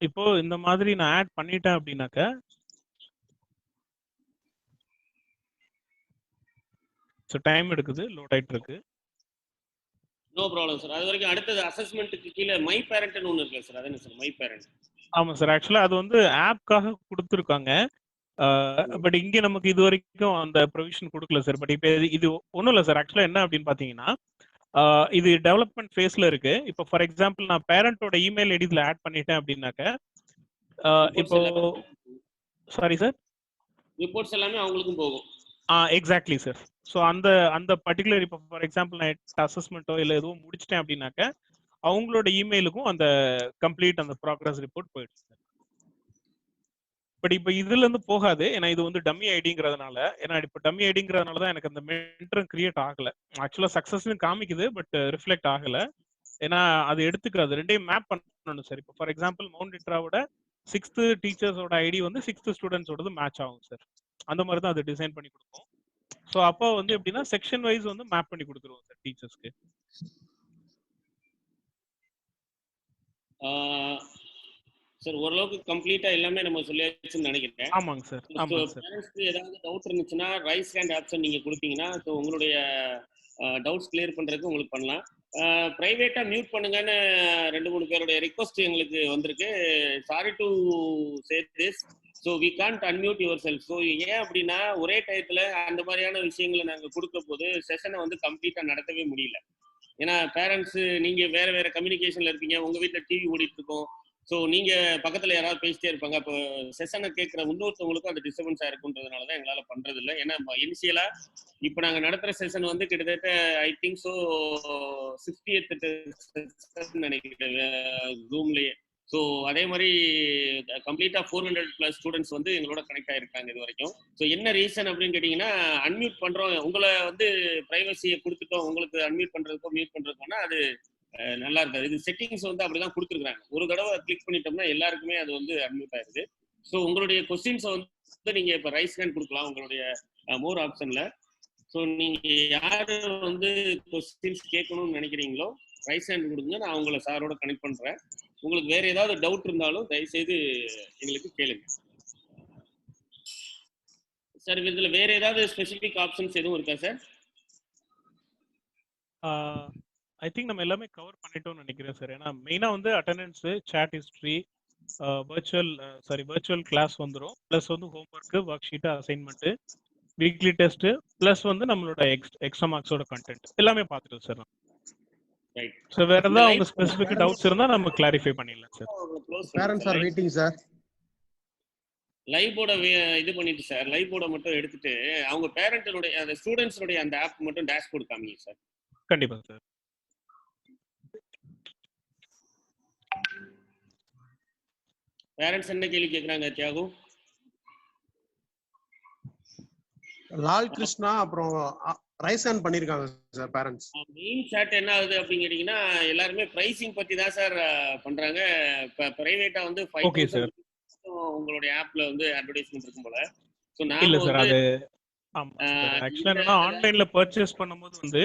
இப்போ இந்த மாதிரி நான் ஆட் பண்ணிட்டேன் அப்படின்னாக்க ஸோ டைம் எடுக்குது, லோட் ஆயிட்டு இருக்கு. No problem sir. அது வரைக்கும் அடுத்தது அசஸ்மெண்ட்டுக்கு கீழே மை பேரண்ட்னு ஒன்று இருக்கு சார். அது என்ன சார் மை பேரண்ட்? ஆமாம் சார், ஆக்சுவலாக அது வந்து ஆப்காக கொடுத்துருக்காங்க. பட் இங்கே நமக்கு இது வரைக்கும் அந்த ப்ரொவிஷன் கொடுக்கல சார். பட் இப்போ இது ஒன்றும் இல்லை சார். ஆக்சுவலாக என்ன அப்படின்னு பார்த்தீங்கன்னா இது டெவலப்மெண்ட் ஃபேஸில் இருக்கு. இப்போ ஃபார் எக்ஸாம்பிள் நான் பேரண்டோட இமெயில் ஐடி இதில் ஆட் பண்ணிட்டேன் அப்படின்னாக்க இப்போ சாரி சார், ரிப்போர்ட்ஸ் எல்லாமே அவங்களுக்கும் போகும். Exactly sir. ஸோ அந்த பர்டிகுலர் இப்போ ஃபார் எக்ஸாம்பிள் நான் அசஸ்மெண்ட்டோ இல்லை எதுவும் முடிச்சிட்டேன் அப்படின்னாக்க அவங்களோட இமெயிலுக்கும் அந்த கம்ப்ளீட் அந்த ப்ராக்ரஸ் ரிப்போர்ட் போயிடுச்சு சார். பட் இப்போ இதுல இருந்து போகாது, ஏன்னா இது வந்து டம்மி ஐடிங்கிறதுனால. ஏன்னா இப்போ டம்மி ஐடிங்கிறதுனால தான் எனக்கு அந்த மென்டரும் கிரியேட் ஆகல. ஆக்சுவலாக சக்ஸஸ்னு காமிக்குது, பட் ரிஃப்ளெக்ட் ஆகல. ஏன்னா அது எடுத்துக்காது, ரெண்டையும் மேப் பண்ணணும் சார். இப்போ ஃபார் எக்ஸாம்பிள் மவுண்ட் லிட்ராவோட 6th டீச்சர்ஸோட ஐடி வந்து 6th ஸ்டூடெண்ட்ஸோடது மேட்ச் ஆகும் சார். அந்த மாதிரி தான் அது டிசைன் பண்ணி கொடுக்கும். ஸோ அப்போ வந்து எப்படின்னா செக்ஷன் வைஸ் வந்து மேப் பண்ணி கொடுத்துருவோம் சார் டீச்சர்ஸ்க்கு. சார் ஓரளவுக்கு கம்ப்ளீட்டா எல்லாமே நம்ம சொல்லியாச்சுன்னு நினைக்கிறேன். ஆமாங்க சார், ஆமாங்க சார். பேரண்ட்ஸ்க்கு ஏதாவது டவுட் இருந்துச்சுன்னா ரைஸ் ஹேண்ட் ஆப்ஷன் நீங்க கொடுத்தீங்கன்னா ஸோ உங்களுடைய டவுட்ஸ் கிளியர் பண்றதுக்கு உங்களுக்கு பண்ணலாம். பிரைவேட்டா மியூட் பண்ணுங்கன்னு 2-3 பேருடைய ரிக்வஸ்ட் எங்களுக்கு வந்திருக்கு. Sorry to say this, so we can't unmute yourself. So ஏன் அப்படின்னா ஒரே டயத்துல அந்த மாதிரியான விஷயங்களை நாங்கள் கொடுக்க போது செஷனை வந்து கம்ப்ளீட்டா நடத்தவே முடியல. ஏன்னா பேரண்ட்ஸ் நீங்க வேற வேற கம்யூனிகேஷன்ல இருப்பீங்க, உங்க வீட்டில் டிவி ஓடிட்டு இருக்கோம். ஸோ நீங்க பக்கத்துல யாராவது பேசிட்டே இருப்பாங்க. அப்போ செஷனை கேட்குற இன்னொருத்தவங்களுக்கும் அது டிஸ்டர்பன்ஸா இருக்குன்றதுனால தான் எங்களால் பண்றது இல்லை. ஏன்னா இனிஷியலா இப்போ நாங்க நடத்துற செஷன் வந்து கிட்டத்தட்ட ஐ திங்க் ஸோ 68 செஷன் நினைக்கிறேன் ஜூம்லயே. ஸோ அதே மாதிரி கம்ப்ளீட்டா 400+ ஸ்டூடெண்ட்ஸ் வந்து எங்களோட கனெக்ட் ஆயிருக்காங்க இது வரைக்கும். ஸோ என்ன ரீசன் அப்படின்னு கேட்டீங்கன்னா அன்மியூட் பண்றோம், உங்களை வந்து பிரைவசியை கொடுத்துட்டோம், உங்களுக்கு அன்மியூட் பண்றதுக்கோ மியூட் பண்றதுக்கோனா அது நல்லா இருக்காது. இது செட்டிங்ஸ் வந்து அப்படிதான் கொடுத்துருக்காங்க. ஒரு தடவை கிளிக் பண்ணிட்டோம்னா எல்லாருக்குமே அது வந்து அன்மியூட் ஆயிருது. ஸோ உங்களுடைய கொஸ்டின்ஸை வந்து நீங்க இப்போ ரைஸ் ஹேண்ட் கொடுக்கலாம் உங்களுடைய மோர் ஆப்ஷன்ல. ஸோ நீங்க யாரு வந்து கொஸ்டின்ஸ் கேட்கணும்னு நினைக்கிறீங்களோ ரைஸ் ஹேண்ட் கொடுங்க, நான் உங்களை சாரோட கனெக்ட் பண்றேன். உங்களுக்கு வேற ஏதாவது டவுட் இருந்தாலும் தயவுசெய்து எங்களுக்கு கேளுங்க சார். இதுல வேற ஏதாவது ஸ்பெசிபிக் ஆப்ஷன்ஸ் எதுவும் இருக்கா சார்? ஐ திங்க் நம்ம எல்லாமே கவர் பண்ணிட்டோம்னு நினைக்கிறேன் சார். ஏன்னா மெயினாக வந்து attendance, chat history, virtual class வந்துடும். ப்ளஸ் வந்து homework, worksheet, assignment, weekly test, plus வந்து நம்மளோட எக்ஸ்ட்ரா மார்க்ஸோட கண்டென்ட் எல்லாமே பார்த்துட்டோம் சார். ரைட். ஸோ வேற ஏதாவது அவங்க ஸ்பெசிஃபிக் டவுட்ஸ் இருந்தால் நம்ம கிளாரிஃபை பண்ணிடலாம் sir. Parents are waiting sir. Live போர்டை இது பண்ணிட்டு சார், லைவ் போர்டை மட்டும் எடுத்துட்டு அவங்க பேரண்ட்னுடைய அந்த ஸ்டூடெண்ட்ஸோடைய அந்த ஆப் மட்டும் டேஷ்போர்ட் காமிங்க சார். கண்டிப்பாக சார். பேரண்ட்ஸ் என்ன கேள்வி கேட்குறாங்க தியாகு? லால் கிருஷ்ணா, அப்புறம் ரைஸ் ஹேண்ட் பண்ணிருக்காங்க சார் பேரண்ட்ஸ். மெயின் சாட் என்ன ஆகுது அப்படின்னு கேட்டீங்கன்னா எல்லாருமே பிரைசிங் பத்தி தான் சார் பண்றாங்க. இப்போ பிரைவேட்டா வந்து 5000 உங்களுடைய ஆப்ல வந்து அட்வர்டைஸ்மெண்ட் இருக்கும் போல. ஸோ இல்ல நாம சார் வந்து அது ஆக்சுவலா என்னன்னா ஆன்லைன்ல பர்ச்சேஸ் பண்ணும்போது வந்து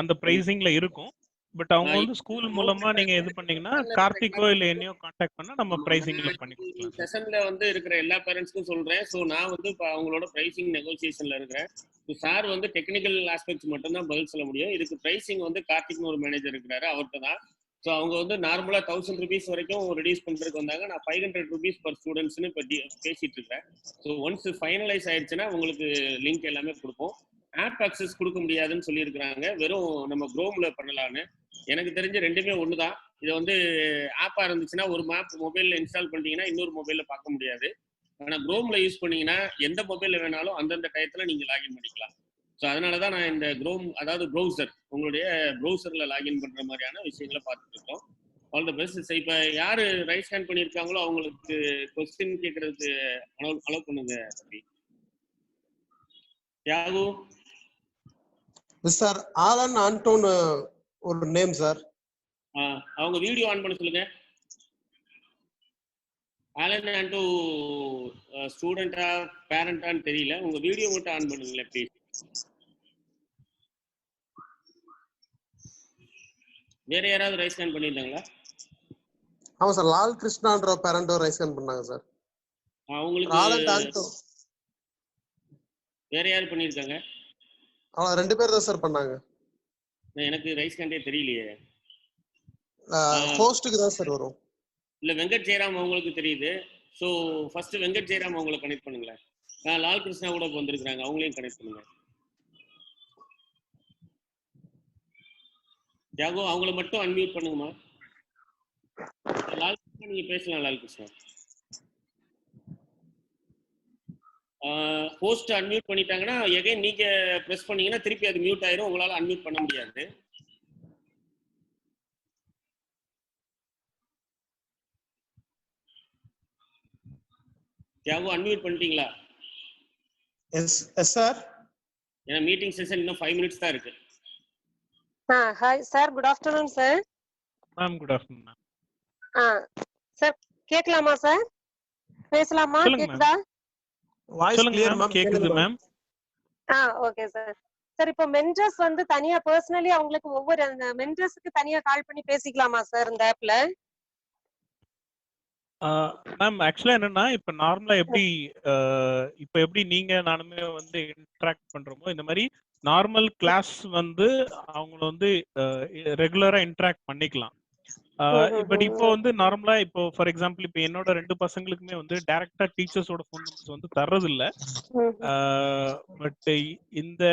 அந்த பிரைசிங்ல இருக்கும். பட் அவங்க வந்து ஸ்கூல் மூலமா நீங்க இது பண்ணீங்கன்னா கார்த்திகோ இல்ல என்னையோ கான்டாக்ட் பண்ணா நம்ம பிரைசிங்ல பண்ணி கொடுக்கலாம். செஷன்ல வந்து இருக்கிற எல்லா பேரண்ட்ஸ்க்கும் சொல்றேன். ஸோ நான் வந்து இப்போ அவங்களோட பிரைசிங் நெகோசியேஷன்ல இருக்கிறேன். சார் வந்து டெக்னிக்கல் ஆஸ்பெக்ட்ஸ் மட்டும் தான் பதில் சொல்ல முடியும். இதுக்கு பிரைசிங் வந்து கார்த்திக்னு ஒரு மேனேஜர் இருக்கிறாரு, அவர்கிட்ட தான். ஸோ அவங்க வந்து நார்மலா 1000 rupees வரைக்கும் ரெடியூஸ் பண்றதுக்கு வந்தாங்க. நான் 500 rupees per ஸ்டூடெண்ட்ஸ்னு இப்போ பேசிட்டு இருக்கேன். ஸோ ஒன்ஸ் ஃபைனலைஸ் ஆயிடுச்சுன்னா உங்களுக்கு லிங்க் எல்லாமே கொடுப்போம். ஆப் ஆக்சஸ் கொடுக்க முடியாதுன்னு சொல்லியிருக்கிறாங்க, வெறும் நம்ம குரோம்ல பண்ணலான்னு. எனக்கு தெரிஞ்ச ரெண்டுமே ஒன்று தான். இதை வந்து ஆப்பா இருந்துச்சுன்னா ஒரு மேப் மொபைல்ல இன்ஸ்டால் பண்ணிட்டீங்கன்னா இன்னொரு மொபைல்ல பார்க்க முடியாது. ஆனால் குரோம்ல யூஸ் பண்ணீங்கன்னா எந்த மொபைல்ல வேணாலும் அந்தந்த டயத்துல நீங்க லாகின் பண்ணிக்கலாம். ஸோ அதனால தான் நான் இந்த குரோம், அதாவது ப்ரௌசர், உங்களுடைய ப்ரௌசர்ல லாகின் பண்ற மாதிரியான விஷயங்களை பார்த்துட்டு இருக்கோம். All the best. இப்போ யாரு ரைட் ஹேண்ட் பண்ணியிருக்காங்களோ அவங்களுக்கு கொஸ்டின் கேட்கறதுக்கு அலோவ் பண்ணுங்க தம்பி. யாகு சார் ஆலன் ஆண்டோன் ஒரு நேம் சார். அவங்க வீடியோ ஆன் பண்ண சொல்லுங்க. ஆலன் ஆண்டோ ஸ்டூடெண்டா பேரண்டான்னு தெரியல, உங்க வீடியோ மட்டும் ஆன் பண்ணுங்களேன் ப்ளீஸ். வேற யாராவது ரைஸ் ஹேண்ட் பண்ணியிருந்தாங்களா? ஆமா சார், லால் கிருஷ்ணான்ற பேரண்டோ ரைஸ் ஹேண்ட் பண்ணாங்க சார். அவங்களுக்கு ஆலன் ஆண்டோ வேற யாரு பண்ணியிருக்காங்க? அவங்க 2 பேர் தான் சார் பண்ணாங்க. எனக்கு ரைஸ் ஹேண்டே தெரியலையே. ஹோஸ்டுக்கு தான் சார் வரும். இல்ல வெங்கட் ஜெயராம் அவங்களுக்கு தெரியுது. ஸோ ஃபர்ஸ்ட் வெங்கட் ஜெயராம் அவங்களை கனெக்ட் பண்ணுங்களேன். லால் கிருஷ்ணா கூட வந்திருக்கிறாங்க, அவங்களையும் கனெக்ட் பண்ணுங்க. தியாகோ அவங்கள மட்டும் அன்மியூட் பண்ணுங்கம்மா. லால் கிருஷ்ணா நீங்க பேசலாம். லால் கிருஷ்ணா ஹோஸ்ட் அன்மியூட் பண்ணிட்டாங்கன்னா எகைன் நீங்க பிரஸ் பண்ணீங்கன்னா திருப்பி அது மியூட் ஆயிரும், உங்களால அன்மியூட் பண்ண முடியாது. தியாகோ அன்மியூட் பண்ணிட்டீங்களா? Yes sir. ஏன்னா மீட்டிங் செஷன் இன்னும் 5 minutes தான் இருக்கு. Hi sir, good afternoon sir. Ma'am good afternoon ma'am. Sir கேட்கலாமா சார்? பேசலாமா? கேக்குதா? Voice clear ma'am. கேக்குது மேம். Okay sir. சார் இப்போ மென்டர்ஸ் வந்து தனியா பர்சனலி அவங்களுக்கு ஒவ்வொரு மென்டர்ஸ்க்கு தனியா கால் பண்ணி பேசிக்கலாமா சார் இந்த ஆப்ல? மேம் ஆக்சுவலா என்னன்னா இப்ப நார்மலா எப்படி நீங்க நானுமே வந்து இன்டராக்ட் பண்றோமோ இந்த மாதிரி நார்மல் கிளாஸ் வந்து அவங்க வந்து ரெகுலரா இன்டராக்ட் பண்ணிக்கலாம். பட் இப்போ வந்து நார்மலா இப்போ ஃபார் எக்ஸாம்பிள் இப்போ என்னோட 2 பசங்களுக்குமே வந்து டைரக்டா டீச்சர்ஸோட ஃபோன் நம்பர்ஸ் வந்து தர்றது இல்ல. பட் இந்த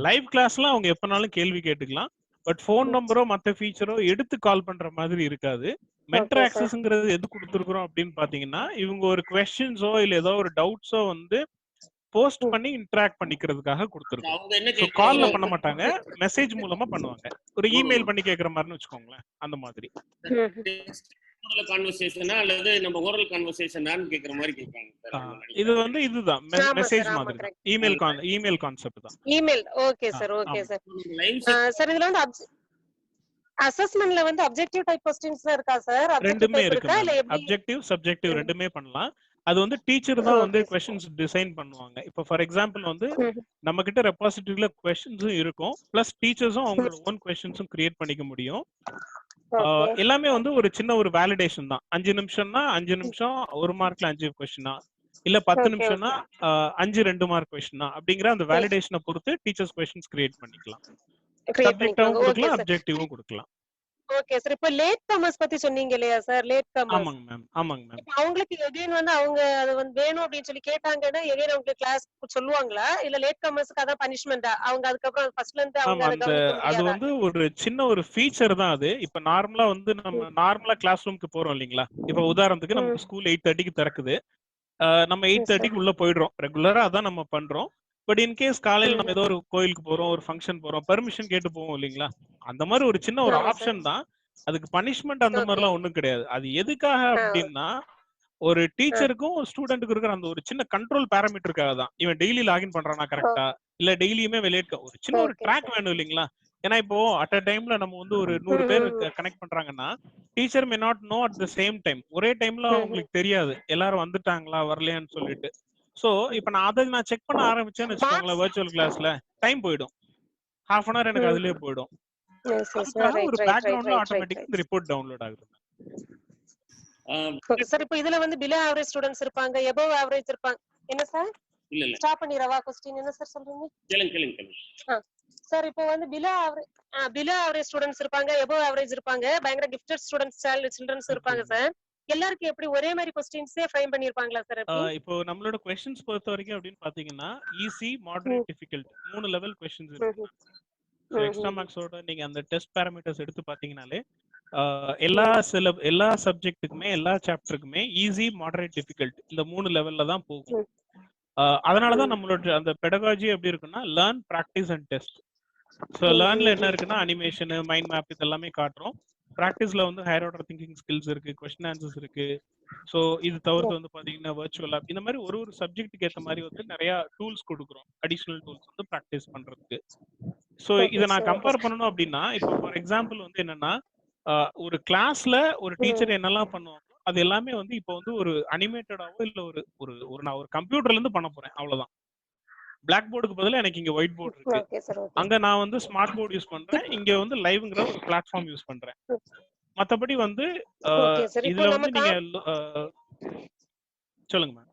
லைவ் கிளாஸ்ல அவங்க எப்பனாலும் கேள்வி கேட்டுக்கலாம். பட் ஃபோன் நம்பரோ மற்ற ஃபீச்சரோ எடுத்து கால் பண்ற மாதிரி இருக்காது. மென்டர் ஆக்சஸ்ங்கிறது எது கொடுத்துருக்குறோம் அப்படின்னு பாத்தீங்கன்னா இவங்க ஒரு கொஸ்டின்ஸோ இல்ல ஏதோ ஒரு டவுட்ஸோ வந்து போஸ்ட் பண்ணி இன்டராக்ட் பண்ணிக்கிறதுக்காக கொடுத்துருக்கோம். கால்ல பண்ண மாட்டாங்க, மெசேஜ் மூலமா பண்ணுவாங்க. ஒரு இமெயில் பண்ணி கேக்குற மாதிரின்னு வச்சுக்கோங்களேன், அந்த மாதிரி. கான்வர்சேஷனா அல்லது நம்ம ஓரல் கான்வர்சேஷனான்னு கேக்குற மாதிரி கேக்குறாங்க. இது வந்து இதுதான் மெசேஜ் மாதிரி தான். இமெயில் கான்செப்ட் தான். Email. Okay sir, okay sir. Sir இதுல வந்து அசஸ்மென்ட்ல வந்து அப்ஜெக்டிவ் டைப் क्वेश्चंस இருக்கா சார்? ரெண்டுமே இருக்கு. அப்ஜெக்டிவ் சப்ஜெக்டிவ் ரெண்டுமே பண்ணலாம். அது வந்து டீச்சர் தான் வந்து क्वेश्चंस டிசைன் பண்ணுவாங்க. இப்போ ஃபார் எக்ஸாம்பிள் வந்து நம்ம கிட்ட ரெபாசிட்டரியில क्वेश्चंसும் இருக்கும், பிளஸ் டீச்சர்ஸும் அவங்களோட ஓன் क्वेश्चंसும் கிரியேட் பண்ணிக்க முடியும். எல்லாமே வந்து ஒரு சின்ன ஒரு வேலிடேஷன் தான். 5 நிமிஷம்னா 5 நிமிஷம் 1 மார்க்ல 5 क्वेश्चना இல்ல 10 நிமிஷம்னா 5 2 மார்க் क्वेश्चனா அப்படிங்கற அந்த வேலிடேஷனை பொறுத்து டீச்சர்ஸ் क्वेश्चंस கிரியேட் பண்ணிக்கலாம். சப்ஜெக்டிவும் கொடுக்கலாம், அப்ஜெக்டிவும் கொடுக்கலாம். Okay sir. இப்போ லேட் கமர்ஸ் பத்தி சொன்னீங்க இல்லையா சார்? Late commerce. ஆமாங்க மேம், ஆமாங்க மேம். அவங்களுக்கு எகைன் வந்து அவங்க அது வந்து வேணும் அப்படின்னு சொல்லி கேட்டாங்கன்னா எகைன் அவங்க கிளாஸ் சொல்லுவாங்களா இல்ல லேட் கமர்ஸ்க்கு அத பனிஷ்மென்ட்டா? அவங்க அதுக்கு அப்புறம் ஃபர்ஸ்ட்ல இருந்து அவங்க அது வந்து ஒரு சின்ன ஒரு ஃபீச்சர் தான் அது. இப்ப நார்மலா வந்து நம்ம நார்மலா கிளாஸ் ரூமுக்கு போறோம் இல்லீங்களா? இப்ப உதாரணத்துக்கு நம்ம ஸ்கூல் 8:30க்கு திறக்குது. நம்ம 8:30க்கு உள்ள போயிடுறோம். ரெகுலரா அதான் நம்ம பண்றோம். பட் இன் கேஸ் காலையில நம்ம ஏதோ ஒரு கோயிலுக்கு போறோம், ஒரு ஃபங்க்ஷன் போறோம், பெர்மிஷன் கேட்டு போவோம் இல்லீங்களா? அந்த மாதிரி ஒரு சின்ன ஒரு ஆப்ஷன் தான். அதுக்கு பனிஷ்மெண்ட் அந்த மாதிரிலாம் ஒண்ணும் கிடையாது. அது எதுக்காக அப்படின்னா ஒரு டீச்சருக்கும் ஒரு ஸ்டூடெண்ட்டுக்கு இருக்கிற அந்த ஒரு சின்ன கண்ட்ரோல் பேராமீட்டருக்காக தான் இவன் டெய்லி லாகின் பண்றானா கரெக்டா இல்ல டெய்லியுமே வெளியே ஒரு சின்ன ஒரு ட்ராக் வேணும் இல்லைங்களா. ஏன்னா இப்போ அட் அ டைம்ல நம்ம வந்து ஒரு 100 பேர் கனெக்ட் பண்றாங்கன்னா teacher may not know at the same time. ஒரே டைம்ல அவங்களுக்கு தெரியாது எல்லாரும் வந்துட்டாங்களா வரலையான்னு சொல்லிட்டு. சோ இப்ப நான் அதை செக் பண்ண ஆரம்பிச்சேன்னு வச்சுக்கோங்களேன் வர்ச்சுவல் கிளாஸ்ல டைம் போயிடும். half an hour எனக்கு அதுலயே போயிடும். அதுக்காக ஒரு பேக்ரவுண்ட்ல ஆட்டோமேட்டிக்கா இந்த ரிப்போர்ட் டவுன்லோட் ஆகுது. Okay sir. இப்போ இதுல வந்து பிலோ ஆவரேஜ் ஸ்டூடண்ட்ஸ் இருப்பாங்க, எபோவ் ஆவரேஜ் இருப்பாங்க. என்ன சார்? இல்ல ஸ்டாப் பண்ணிரவா क्वेश्चन என்ன சார் சொல்றீங்க? கேளுங்க. சார் இப்போ வந்து பிலோ ஆவரேஜ் ஸ்டூடண்ட்ஸ் இருப்பாங்க, எபோவ் ஆவரேஜ் இருப்பாங்க, பயங்கர கிஃப்டட் ஸ்டூடண்ட்ஸ் சில்ட்ரன்ஸ் இருப்பாங்க சார். எல்லாருக்கும் எப்படி ஒரே மாதிரி क्वेश्चंसே ஃப்ரேம் பண்ணிருப்பாங்களா சார்? இப்போ நம்மளோட क्वेश्चंस பொறுத்த வரைக்கும் அப்படினு பாத்தீங்கன்னா easy, moderate, difficult 3 level questions இருக்கு. சோ எக்ஸ்ட்ரா மார்க்ஸோட நீங்க அந்த டெஸ்ட் பாராமீட்டர்ஸ் எடுத்து பாத்தீங்கனாலே எல்லா சப்ஜெக்ட்டுக்குமே எல்லா சாப்டருக்குமே ஈஸி, மாடரேட், டிஃபிகல்ட் இந்த 3 லெவல்ல தான் போகும். அதனால தான் நம்மளோட அந்த பெடகாலஜி எப்படி இருக்குன்னா learn, practice and test. So லேர்ன்ல என்ன இருக்குன்னா அனிமேஷன், மைண்ட் மேப் இதெல்லாமே காட்டுறோம். பிராக்டிஸ்ல வந்து ஹையர் ஆர்டர் திங்கிங் ஸ்கில்ஸ் இருக்கு, क्वेश्चन ஆன்சர்ஸ் இருக்கு. சோ இது தவிர்த்து வந்து பாத்தீங்கன்னா வர்ச்சுவல் ஆப் இந்த மாதிரி ஒரு சப்ஜெக்ட்டுக்கு ஏத்த மாதிரி வந்து நிறைய டூல்ஸ் கொடுக்குறோம், அடிஷனல் டூல்ஸ் வந்து பிராக்டிஸ் பண்றதுக்கு. சோ இதை நான் கம்பேர் பண்ணணும் அப்படின்னா இப்போ ஃபார் எக்ஸாம்பிள் வந்து என்னன்னா ஒரு கிளாஸ்ல ஒரு டீச்சர் என்னெல்லாம் பண்ணுவாங்க அது எல்லாமே வந்து இப்போ வந்து ஒரு அனிமேட்டடாவோ இல்ல ஒரு நான் ஒரு கம்ப்யூட்டர்ல இருந்து பண்ண போறேன் அவ்வளவுதான். பிளாக் போர்டுக்கு பதிலா எனக்கு இங்க ஒயிட் போர்டு இருக்கு. அங்க நான் வந்து ஸ்மார்ட் போர்டு யூஸ் பண்றேன், இங்க வந்து லைவ்ங்கிற ஒரு பிளாட்ஃபார்ம் யூஸ் பண்றேன். மத்தபடி வந்து இதுல வந்து நீங்க சொல்லுங்க மேம்.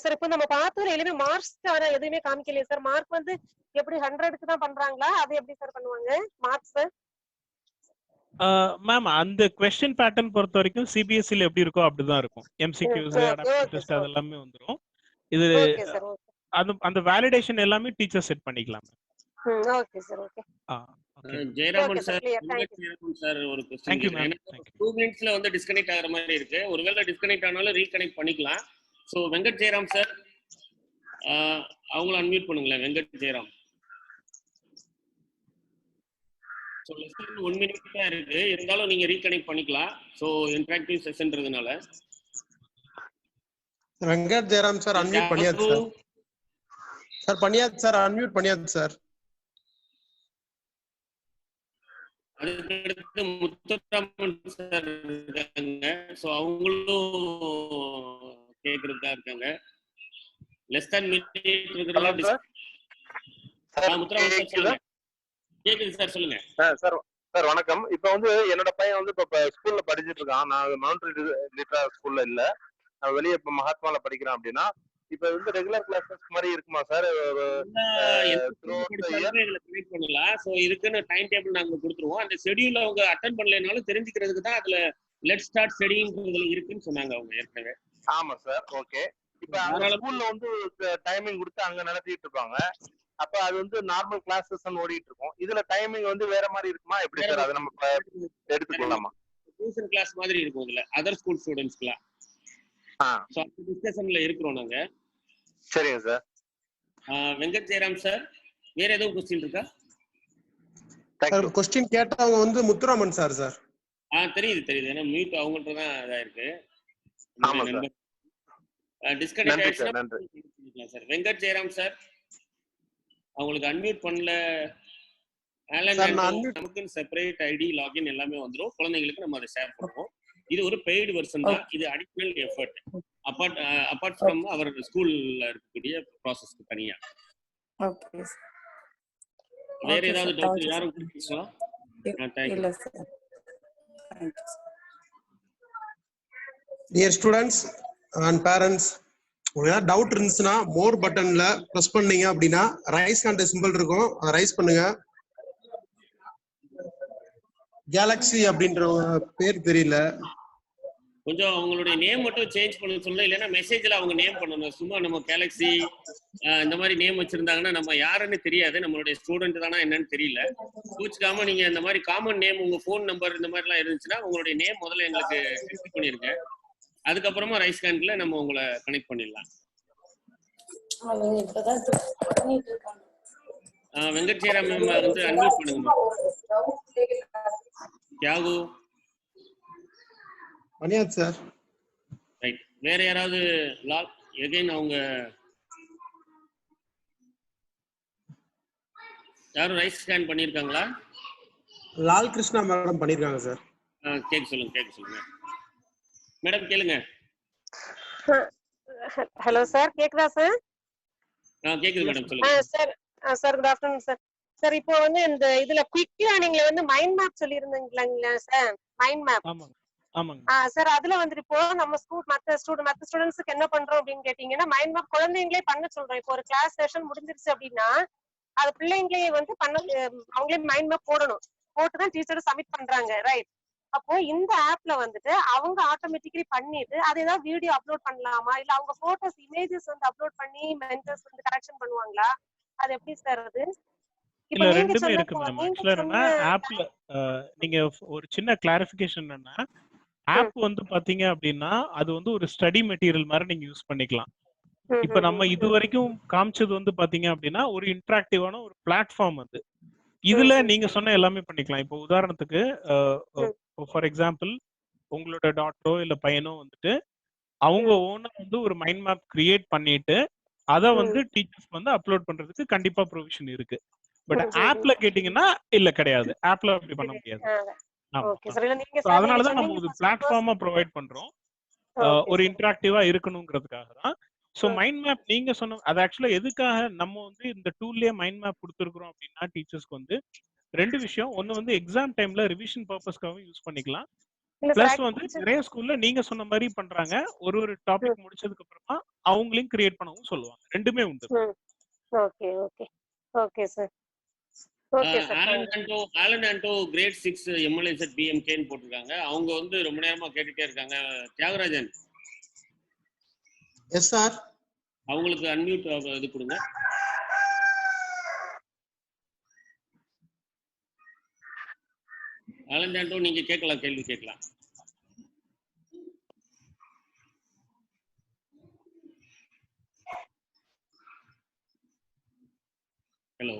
சார் இப்போ நம்ம பார்த்ததுல எதுவுமே மார்க்ஸ் எதுவுமே காமிக்கலையே சார். மார்க் வந்து எப்படி 100க்கு தான் பண்றாங்களா? அது எப்படி சார் பண்ணுவாங்க மார்க்ஸ்? மேம் அந்த क्वेश्चन பேட்டர்ன் பொறுத்த வரைக்கும் சிபிஎஸ்சில எப்படி இருக்கோ அப்படிதான் இருக்கும். எம்சிக்யூஸ், அடாப்டிவ் டெஸ்ட் அதெல்லாமே வந்துரும். இது அந்த வேலிடேஷன் எல்லாமே டீச்சர் செட் பண்ணிக்கலாம். Okay sir. Okay. Jayaraman sir ஒரு क्वेश्चन. Thank you ma'am. 2 மினிட்ஸ்ல வந்து டிஸ்கனெக்ட் ஆகுற மாதிரி இருக்கு. ஒருவேளை டிஸ்கனெக்ட் ஆனாலும் ரீகனெக்ட் பண்ணிக்கலாம். சோ வெங்கட் ஜெயராம் சார் அவங்கள அன்மியூட் பண்ணுங்களேன். Venkat Jayaram. So less than 1 minute தான் இருக்கு, இருந்தாலும் நீங்க ரீகனெக்ட் பண்ணிக்கலாம். சோ இன்டராக்டிவ் செஷன்றதுனால வெங்கட் ஜெயராம் சார் அன்மியூட் பண்ணியாச்சு சார். சார் பண்ணியாச்சு சார், அன்மியூட் பண்ணியாச்சு சார். அதுக்கு முத்துராமன் சார் இருக்காங்க. சோ அவங்களும் கேக்குறதா இருக்காங்க. லெஸ் than மினிட் இருக்குறதுல முத்துராமன் சார் கேக்குது சார், சொல்லுங்க சார். வணக்கம். இப்ப வந்து என்னோட பையன் வந்து இப்ப ஸ்கூல்ல படிச்சிட்டு இருக்கான். நான் மவுண்ட் லிட்டரா ஸ்கூல்ல இல்ல, நான் வெளியே இப்ப மகாத்மால படிக்கிறேன். அப்படின்னா இப்ப வந்து ரெகுலர் கிளாஸஸ் மாதிரி இருக்குமா சார்? பண்ணலாம். சோ இதுக்குன்னு டைம் டேபிள் நாங்க கொடுத்துருவோம். அந்த ஷெட்யூல் அவங்க அட்டெண்ட் பண்ணலைனாலும் தெரிஞ்சுக்கிறதுக்கு தான் அதுல லெட் ஸ்டார்ட் ஸ்டடிங்கிறதுல இருக்குன்னு சொன்னாங்க அவங்க ஏற்கனவே. ஆமா சார். ஓகே. இப்ப அந்த ஸ்கூல்ல வந்து டைமிங் கொடுத்து அங்க நடத்திட்டு இருப்பாங்க. அப்ப அது வந்து நார்மல் கிளாஸஸ் ஓடிட்டு இருக்கும். இதுல டைமிங் வந்து வேற மாதிரி இருக்குமா எப்படி சார்? அதை நம்ம எடுத்துக்கலாமா? டியூஷன் கிளாஸ் மாதிரி இருக்கும் இதுல அதர் ஸ்கூல் ஸ்டூடண்ட்ஸ்க்குலாம். சோ அந்த டிஸ்கஷன்ல இருக்கிறோம் நாங்க. சரிங்க சார். வெங்கட் ஜெயராம் சார் வேற ஏதோ क्वेश्चन இருக்கா? சார் क्वेश्चन கேட்டவங்க வந்து முத்துராமன் சார். தெரியுது. ஏன்னா மியூட் அவங்கள்ட்ட தான் இதா இருக்கு. ஆமா சார். டிஸ்கனெக்ட் ஆயிடுச்சுனா சார். வெங்கட் ஜெயராம் சார் அவங்களுக்கு அன்மியூட் பண்ணல. நமக்கு செப்பரேட் ஐடி லாகின் எல்லாமே வந்துரும். குழந்தைங்களுக்கு நம்ம அதை ஷேர் பண்ணுவோம். இது ஒரு பெய்டு வெர்ஷன் தான். இது additional effort apart from our ஸ்கூல்ல இருக்கக்கூடிய ப்ராசஸ்க்கு தனியா. Okay sir. வேற ஏதாவது டவுட் யாரும் கேக்குறீங்களா? இல்ல sir. Dear students and parents, உங்களுக்கு ஏதாவது டவுட் இருந்துச்சுன்னா மோர் பட்டன்ல பிரஸ் பண்ணீங்க அப்படின்னா ரைஸ் ஹேண்ட் சிம்பிள் இருக்கும், அதை ரைஸ் பண்ணுங்க. கேலக்ஸி அப்படின்ற பேர் தெரியல, கொஞ்சம் அவங்களுடைய நேம் மட்டும் சேஞ்ச் பண்ண சொல்ல, இல்லைன்னா மெசேஜ்ல அவங்க நேம் பண்ணணும். சும்மா நம்ம கேலக்ஸி இந்த மாதிரி நேம் வச்சிருந்தாங்கன்னா நம்ம யாருன்னு தெரியாது, நம்மளுடைய ஸ்டூடெண்ட் தானா என்னன்னு தெரியல. கூச்சிக்காம நீங்க இந்த மாதிரி காமன் நேம், உங்க போன் நம்பர் இந்த மாதிரி எல்லாம் இருந்துச்சுன்னா உங்களுடைய நேம் முதல்ல எங்களுக்கு செட் பண்ணிருங்க. அதுக்கப்புறமா ரைஸ் ஹேண்ட்ல நம்ம உங்களை கனெக்ட் பண்ணிடலாம். வெங்கட் ஜெயராம் மேம் வந்து அன்மியூட் பண்ணுங்க. தியாகு பண்ணியாச்சு சார். ரைட். வேற யாராவது லால் எகைன் அவங்க யாரும் ரைஸ் ஸ்கேன் பண்ணியிருக்காங்களா? லால் கிருஷ்ணா மேடம் பண்ணிருக்காங்க சார். கேட்க சொல்லுங்க மேடம், கேளுங்க. ஹலோ சார், கேக்குதா சார்? கேக்குது மேடம், சொல்லுங்க. Sir sir good afternoon sir. Sir இப்போ வந்து இந்த இதுல குயிக் லேர்னிங்ல வந்து மைண்ட் மேப் சொல்லியிருந்தீங்களா சார்? Mind map. சார் அதுல வந்துட்டு இப்போ நம்ம மத்த ஸ்டூடெண்ட்ஸ்க்கு என்ன பண்றோம் அப்படின்னு கேட்டீங்கன்னா, மைண்ட் மேப் குழந்தைங்களே பண்ண சொல்றோம். இப்போ ஒரு கிளாஸ் செஷன் முடிஞ்சிருச்சு அப்படின்னா அது பிள்ளைங்களே வந்து அவங்களே மைண்ட் மேப் போட்டுதான் டீச்சர் சப்மிட் பண்றாங்க, ரைட்? அப்போ இந்த ஆப்ல வந்துட்டு அவங்க ஆட்டோமேட்டிக்கலி பண்ணிட்டு அது ஏதாவது வீடியோ அப்லோட் பண்ணலாமா, இல்ல அவங்க போட்டோஸ் இமேஜஸ் வந்து அப்லோட் பண்ணி மென்டர்ஸ் வந்து கரெக்ஷன் பண்ணுவாங்களா? அது எப்படி சார்? அது இல்ல ரெண்டுமே இருக்கு மேம். ஆக்சுவலா என்னன்னா ஆப்ல நீங்க ஒரு சின்ன கிளாரிஃபிகேஷன் என்னன்னா, ஆப் வந்து பாத்தீங்க அப்படின்னா அது வந்து ஒரு ஸ்டடி மெட்டீரியல் மாதிரி நீங்க யூஸ் பண்ணிக்கலாம். இப்ப நம்ம இது வரைக்கும் காமிச்சது வந்து பாத்தீங்க அப்படின்னா ஒரு இன்டராக்டிவான ஒரு பிளாட்ஃபார்ம் அது. இதுல நீங்க சொன்ன எல்லாமே பண்ணிக்கலாம். இப்போ உதாரணத்துக்கு ஃபார் எக்ஸாம்பிள் உங்களோட டாட்டரோ இல்ல பையனோ வந்துட்டு அவங்க ஓனா வந்து ஒரு மைண்ட் மேப் கிரியேட் பண்ணிட்டு அதை வந்து டீச்சர்ஸ் வந்து அப்லோட் பண்றதுக்கு கண்டிப்பா ப்ரொவிஷன் இருக்கு. பட் ஆப்ல கேட்டீங்கன்னா இல்ல, கிடையாது. ஆப்ல அப்படி பண்ண முடியாது. அதனாலதான் நம்ம ஒரு பிளாட்ஃபார்மா ப்ரொவைட் பண்றோம், ஒரு இன்டராக்டிவா இருக்கணுங்கிறதுக்காக தான். ஸோ மைண்ட் மேப் நீங்க சொன்ன அது ஆக்சுவலா எதுக்காக நம்ம வந்து இந்த டூல்லயே மைண்ட் மேப் கொடுத்துருக்கோம் அப்படின்னா டீச்சர்ஸ்க்கு வந்து ரெண்டு விஷயம். ஒன்னு வந்து எக்ஸாம் டைம்ல ரிவிஷன் பர்பஸ்க்காகவும் யூஸ் பண்ணிக்கலாம். பிளஸ் வந்து நிறைய ஸ்கூல்ல நீங்க சொன்ன மாதிரி பண்றாங்க, ஒரு டாபிக் முடிச்சதுக்கு அப்புறமா அவங்களையும் கிரியேட் பண்ணவும் சொல்லுவாங்க. ரெண்டுமே உண்டு. Okay okay okay sir. Alan Anto grade 6 MLZ BMK ன்னு போட்டிருக்காங்க. அவங்க வந்து ரொம்ப நேரமா கேட்டுட்டே இருக்காங்க. தியாகராஜன். Yes sir. அவங்களுக்கு அன்மியூட் இது கொடுங்க. ஆலன் ஆண்டோ நீங்க கேட்கலாம், கேள்வி கேட்கலாம். ஹலோ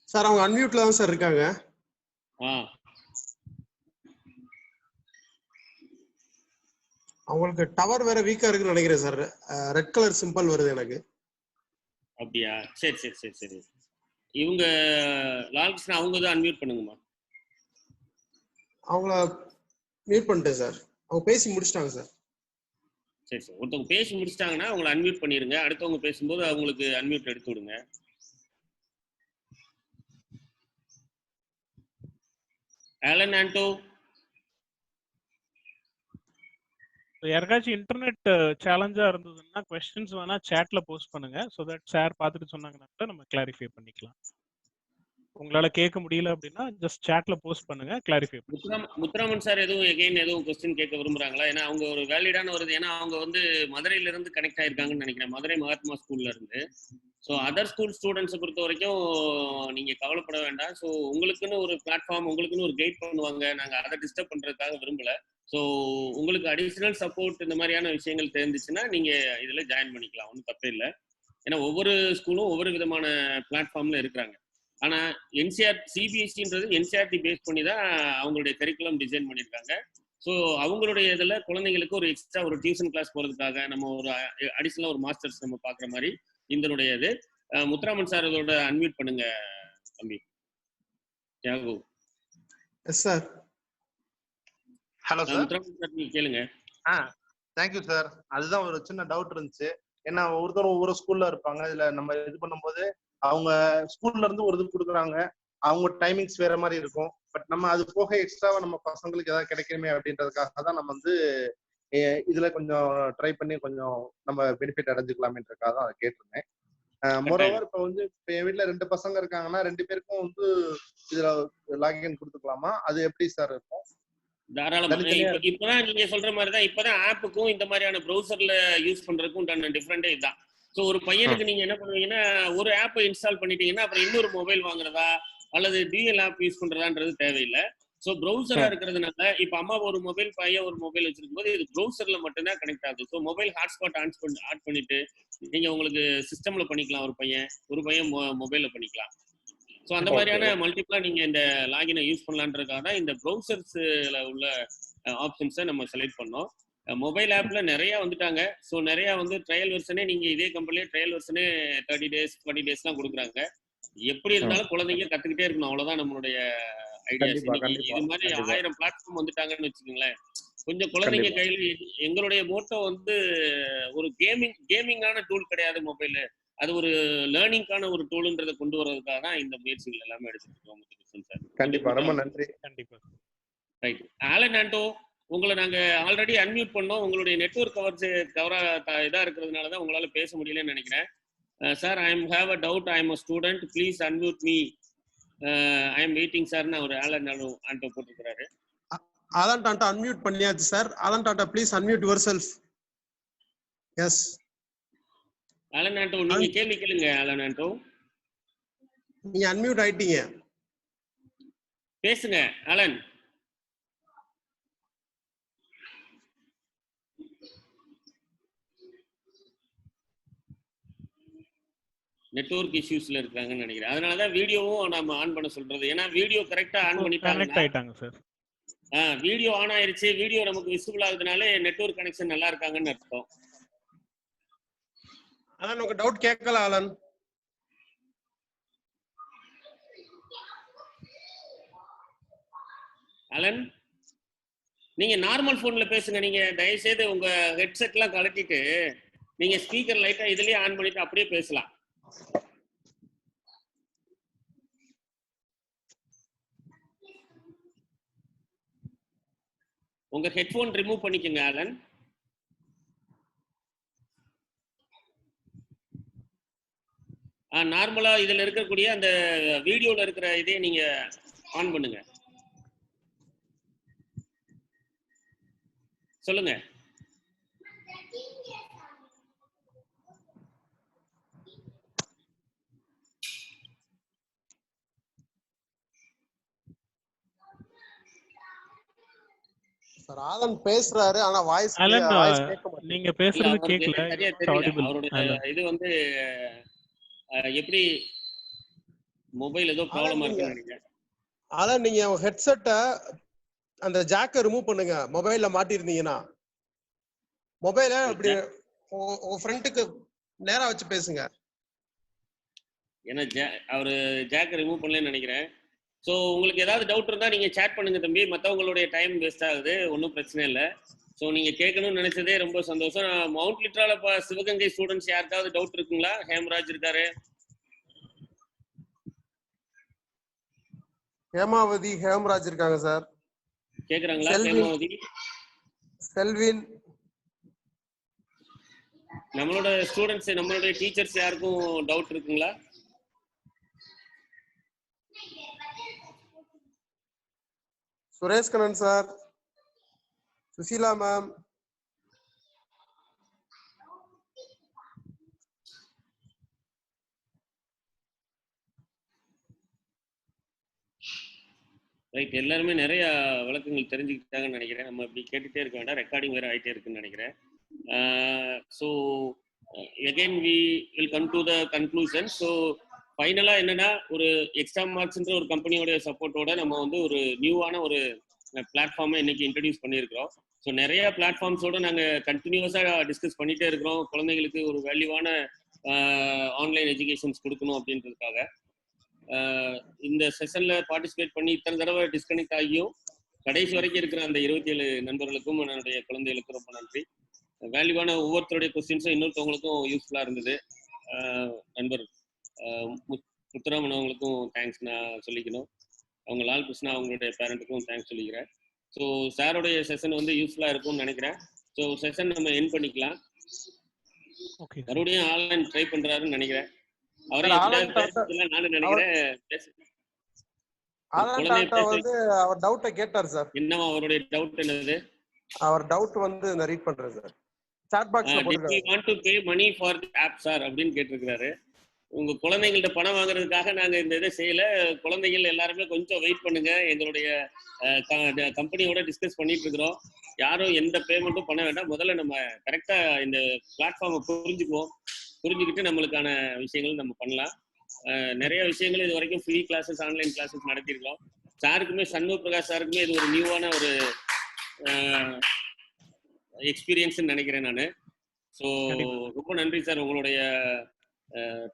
சார், அவங்க அன்மியூட்ல தான் சார் இருக்காங்க. அவங்களுக்கு டவர் வேற வீக்கா இருக்குன்னு நினைக்கிறேன் சார். ரெட் கலர் சிம்பிள் வருது எனக்கு. அப்படியா? சரி சரி சரி சரி. இவங்க லால்கிருஷ்ணன் அவங்க தான் அன்மியூட் பண்ணுங்கம்மா. அவங்கள மியூட் பண்ணிட்டேன் சார். அவங்க பேசி முடிச்சிட்டாங்க சார். சரி சார், ஒருத்தவங்க பேசி முடிச்சிட்டாங்கன்னா அவங்களை அன்மியூட் பண்ணிருங்க. அடுத்தவங்க பேசும்போது அவங்களுக்கு அன்மியூட் எடுத்து விடுங்க. ஆலன் ஆண்டோ. யாருக்காச்சும் இன்டர்நெட் சேலஞ்சா இருந்ததுன்னா क्वेश्चंस வேணா சாட்ல போஸ்ட் பண்ணுங்க. சோ தட் சார் பார்த்துட்டு சொன்னாங்கன்னா நம்ம கிளாரிஃபை பண்ணிக்கலாம். உங்களால கேட்க முடியல அப்படின்னா ஜஸ்ட் சாட்ல போஸ்ட் பண்ணுங்க, கிளாரிஃபை பண்ணுங்க. முத்துராமன் சார் எதுவும் क्वेश्चन கேட்க விரும்புறாங்களா? ஏன்னா அவங்க ஒரு வேலிடான வருது. ஏன்னா அவங்க வந்து மதுரையில இருந்து கனெக்ட் ஆயிருக்காங்கன்னு நினைக்கிறேன், மதுரை மகாத்மா ஸ்கூல்ல இருந்து. ஸோ அதர் ஸ்கூல் ஸ்டூடெண்ட்ஸை பொறுத்த வரைக்கும் நீங்க கவலைப்பட வேண்டாம். ஸோ உங்களுக்குன்னு ஒரு பிளாட்ஃபார்ம், உங்களுக்குன்னு ஒரு கைட் பண்ணுவாங்க. நாங்க அதை டிஸ்டர்ப் பண்றதுக்காக விரும்பல. ஸோ உங்களுக்கு அடிஷனல் சப்போர்ட் இந்த மாதிரியான விஷயங்கள் தெரிஞ்சிச்சுன்னா நீங்க இதுல ஜாயின் பண்ணிக்கலாம், ஒன்றும் தப்பே இல்லை. ஏன்னா ஒவ்வொரு ஸ்கூலும் ஒவ்வொரு விதமான பிளாட்ஃபார்ம்ல இருக்கிறாங்க. ஆனா சிபிஎஸ்சின்றது என்சிஆர்டி பேஸ் பண்ணி தான் அவங்களுடைய கரிக்குலம் டிசைன் பண்ணியிருக்காங்க. ஸோ அவங்களுடைய இதில் குழந்தைங்களுக்கு ஒரு எக்ஸ்ட்ரா ஒரு டியூஷன் கிளாஸ் போகிறதுக்காக நம்ம ஒரு அடிஷனலாக ஒரு மாஸ்டர்ஸ் நம்ம பார்க்குற மாதிரி இதனுடைய இது. முத்துராமன் சார் இதோட அன்மியூட் பண்ணுங்க தம்பி. Thiyagu. Yes sir. Hello sir. Muthuraman sir நீங்க கேளுங்க. Thank you sir. அதுதான் ஒரு சின்ன டவுட் இருந்துச்சு. ஏன்னா ஒவ்வொருத்தரும் ஒவ்வொரு ஸ்கூல்ல இருப்பாங்க. இதுல நம்ம இது பண்ணும்போது அவங்க ஸ்கூல்ல இருந்து ஒரு இது கொடுக்குறாங்க, அவங்க டைமிங்ஸ் வேற மாதிரி இருக்கும். பட் நம்ம அது போக எக்ஸ்ட்ராவா நம்ம பசங்களுக்கு ஏதாவது கிடைக்குமே அப்படின்றதுக்காக தான் நம்ம வந்து இதுல கொஞ்சம் ட்ரை பண்ணி கொஞ்சம் நம்ம பெனிஃபிட் அடைஞ்சுக்கலாமேன்றதுக்காக தான் அதை கேட்டிருந்தேன். மோரோவர் இப்போ வந்து இப்போ என் வீட்டுல 2 பசங்க இருக்காங்கன்னா 2 பேருக்கும் வந்து இதுல லாகின் கொடுத்துக்கலாமா? அது எப்படி சார் இருக்கும்? தாராளமா. இப்பதான் நீங்க சொல்ற மாதிரிதான் இப்பதான் ஆப்புக்கும் இந்த மாதிரியான ப்ரௌசர்ல யூஸ் பண்றதுக்கும் உண்டான டிஃபரெண்டே இதுதான். ஸோ ஒரு பையனுக்கு நீங்க என்ன பண்ணுவீங்கன்னா ஒரு ஆப்பை இன்ஸ்டால் பண்ணிட்டீங்கன்னா அப்புறம் இன்னொரு மொபைல் வாங்குறதா அல்லது டிஎல் ஆப் யூஸ் பண்றதான்றது தேவையில்லை. ஸோ ப்ரௌசரா இருக்கிறதுனால இப்ப அம்மா ஒரு மொபைல், பையன் ஒரு மொபைல் வச்சிருக்கும் போது இது ப்ரௌசர்ல மட்டும்தான் கனெக்ட் ஆகுது. ஸோ மொபைல் ஹாட்ஸ்பாட் ஆட் பண்ணிட்டு நீங்க உங்களுக்கு சிஸ்டம்ல பண்ணிக்கலாம். ஒரு பையன் மொபைல்ல பண்ணிக்கலாம். ஸோ அந்த மாதிரியான மல்டிபிளா நீங்க இந்த லாகினை யூஸ் பண்ணலான்றதுக்காக தான் இந்த ப்ரௌசர்ஸ்ல உள்ள ஆப்ஷன்ஸை நம்ம செலக்ட் பண்ணோம். மொபைல் ஆப்ல நிறைய வந்துட்டாங்க. ஸோ நிறைய வந்து ட்ரையல் வெர்ஷனே நீங்க இதே கம்பெனிலே ட்ரையல் வெர்ஷனே 30 days 20 daysலாம் கொடுக்குறாங்க. எப்படி இருந்தாலும் குழந்தைங்க கத்துக்கிட்டே இருக்கணும், அவ்வளவுதான் நம்மளுடைய ஐடியாஸ். இது மாதிரி 1000 பிளாட்ஃபார்ம் வந்துட்டாங்கன்னு வச்சுக்கோங்களேன். கொஞ்சம் குழந்தைங்க கையில் எங்களுடைய மோட்டோ வந்து ஒரு கேமிங்கான டூல் கிடையாது மொபைல், அது ஒரு லேர்னிங்கான ஒரு டூல்ன்றதை கொண்டு வர்றதுக்காக தான் இந்த முயற்சிகள் எல்லாமே எடுத்துட்டு இருக்கோம். கண்டிப்பா, ரொம்ப நன்றி. கண்டிப்பா. ரைட். ஆலன் ஆண்டோ, உங்களை நாங்க ஆல்ரெடி அன்மியூட் பண்ணோம். உங்களுடைய நெட்வொர்க் கவரா இதா இருக்கிறதுனால தான் உங்களால பேச முடியலன்னு நினைக்கிறேன். Sir, I am have a doubt, I am a student, please unmute me, I am waiting சார்னு ஒரு ஆலன் ஆண்டோ போட்டிருக்கிறாரு. ஆலன் டாண்டா அன்மியூட் பண்ணியாச்சு சார். ஆலன் டாண்டா please unmute yourself. Yes Alan Anto, நீங்க கேள்வி கேளுங்க. ஆலன் ஆண்டோ, நீங்க அன்மியூட் ஆயிட்டீங்க, பேசுங்க ஆலன். நெட்வொர்க் இஷ்யூஸ்ல இருக்காங்கன்னு நினைக்கிறேன். அதனாலதான் வீடியோவும் நம்ம ஆன் பண்ண சொல்றது. ஏன்னா வீடியோ கரெக்டா ஆன் பண்ணிட்டாங்க சார். வீடியோ ஆன் ஆயிருச்சு, வீடியோ நமக்கு விசிபிள் ஆகுதுனாலே நெட்வொர்க் கனெக்ஷன் நல்லா இருக்காங்கன்னு அர்த்தம். ஆலன், உங்க டவுட் கேட்கல ஆலன். ஆலன், நீங்க நார்மல் போன்ல பேசுங்க. நீங்க தயவு செய்து உங்க ஹெட்செட் எல்லாம் கலட்டிட்டு நீங்க ஸ்பீக்கர் லைட்டா இதுலயே ஆன் பண்ணிட்டு அப்படியே பேசலாம். உங்க ஹெட்போன் ரிமூவ் பண்ணிக்கங்க ஆலன். நார்மலா இதுல இருக்கக்கூடிய அந்த வீடியோல இருக்கிற இதே நீங்க ஆன் பண்ணுங்க. சொல்லுங்க. சார், ஆலன் பேசுறாரு, ஆனா வாய்ஸ் கேட்க மாட்டேங்குது. நீங்க பேசுறது கேட்கல. அவரோட இது வந்து எப்படி மொபைல் ஏதோ ப்ராப்ளமா இருக்குன்னு நினைக்கிறேன். ஆலன், நீங்க ஹெட்செட்டை அந்த ஜாக்கை ரிமூவ் பண்ணுங்க. மொபைல்ல மாட்டிருந்தீங்கன்னா மொபைலை அப்படி உங்க ஃப்ரண்ட்டுக்கு நேரா வச்சு பேசுங்க. ஏன்னா அவரு ஜாக்கை ரிமூவ் பண்ணலன்னு நினைக்கிறேன். ஸோ உங்களுக்கு ஏதாவது டவுட் இருந்தால் நீங்கள் சேட் பண்ணுங்க தம்பி. மற்றவங்களுடைய டைம் வேஸ்ட் ஆகுது, ஒன்றும் பிரச்சனை இல்லை. ஸோ நீங்கள் கேட்கணும்னு நினைச்சதே ரொம்ப சந்தோஷம். மவுண்ட் லிட்ரால சிவகங்கை ஸ்டூடெண்ட்ஸ் யாருக்காவது டவுட் இருக்குங்களா? ஹேம்ராஜ் இருக்காரு, ஹேமாவதி, ஹேம்ராஜ் இருக்காங்க சார். கேக்குறாங்களா? ஹேமாவதி, செல்வின், நம்மளோட ஸ்டூடெண்ட்ஸ், நம்மளுடைய டீச்சர்ஸ் யாருக்கும் டவுட் இருக்குங்களா? Suresh Kannan sir, Susheela ma'am, right. எல்லாருமே நிறைய விளக்கங்கள் தெரிஞ்சுக்கிட்டாங்கன்னு நினைக்கிறேன். நம்ம இப்படி கேட்டுட்டே இருக்க வேண்டாம், ரெக்கார்டிங் வேற ஆகிட்டே இருக்குன்னு நினைக்கிறேன். So again we will come to the conclusion. So ஃபைனலாக என்னன்னா, ஒரு எக்ஸ்ட்ரா மார்க்ஸ்ன்ற ஒரு கம்பெனியோடைய சப்போர்ட்டோட நம்ம வந்து ஒரு நியூவான ஒரு பிளாட்ஃபார்மை இன்னைக்கு இன்ட்ரடியூஸ் பண்ணியிருக்கிறோம். ஸோ நிறைய பிளாட்ஃபார்ம்ஸோட நாங்கள் கண்டினியூஸாக டிஸ்கஸ் பண்ணிகிட்டே இருக்கிறோம். குழந்தைங்களுக்கு ஒரு வேல்யூவான ஆன்லைன் எஜுகேஷன்ஸ் கொடுக்கணும் அப்படின்றதுக்காக. இந்த செஷனில் பார்ட்டிசிபேட் பண்ணி இத்தனை தடவை டிஸ்கனெக்ட் ஆகியும் கடைசி வரைக்கும் இருக்கிற அந்த 27 நண்பர்களுக்கும் என்னுடைய குழந்தைகளுக்கும் ரொம்ப நன்றி. வேல்யூவான ஒவ்வொருத்தருடைய கொஸ்டின்ஸும் இன்னொருத்தவங்களுக்கும் யூஸ்ஃபுல்லாக இருந்தது. நண்பர் முத்துராமன் அவங்களுக்கும் தேங்க்ஸ் நான் சொல்லிக்கணும். அவங்க லால் கிருஷ்ணா அவங்களுடைய பேரண்ட்டுக்கும் தேங்க்ஸ் சொல்லிக்கிறேன். ஸோ சாரோடைய செஷன் வந்து யூஸ்ஃபுல்லாக இருக்கும்னு நினைக்கிறேன். ஸோ செஷன் நம்ம என் பண்ணிக்கலாம். மறுபடியும் ஆன்லைன் ட்ரை பண்றாருன்னு நினைக்கிறேன். அவரே நானும் நினைக்கிறேன். அவர் டவுட்டை கேட்டார் சார். என்னவா அவருடைய டவுட் என்னது? அவர் டவுட் வந்து நான் ரீட் பண்றேன் சார். சாட் பாக்ஸ்ல போட்டுருக்காரு. we want to pay money for the app sir அப்படின்னு கேட்டிருக்காரு. உங்க குழந்தைங்கள்ட்ட பணம் வாங்குறதுக்காக நாங்க இந்த இதை செய்யல. குழந்தைகள் எல்லாருமே கொஞ்சம் வெயிட் பண்ணுங்க. எங்களுடைய கம்பெனியோட டிஸ்கஸ் பண்ணிட்டு இருக்கிறோம். யாரும் எந்த பேமெண்ட்டும் பண்ண வேண்டாம். முதல்ல நம்ம கரெக்டா இந்த பிளாட்ஃபார்மை புரிஞ்சுக்குவோம். புரிஞ்சுக்கிட்டு நம்மளுக்கான விஷயங்கள் நம்ம பண்ணலாம். நிறைய விஷயங்கள் இது வரைக்கும் ஃப்ரீ கிளாஸஸ் ஆன்லைன் கிளாஸஸ் நடத்தியிருக்கோம். சாருக்குமே சண்முக பிரகாஷ் சாருக்குமே இது ஒரு நியூவான ஒரு எக்ஸ்பீரியன்ஸ்ன்னு நினைக்கிறேன் நான். ஸோ ரொம்ப நன்றி சார், உங்களுடைய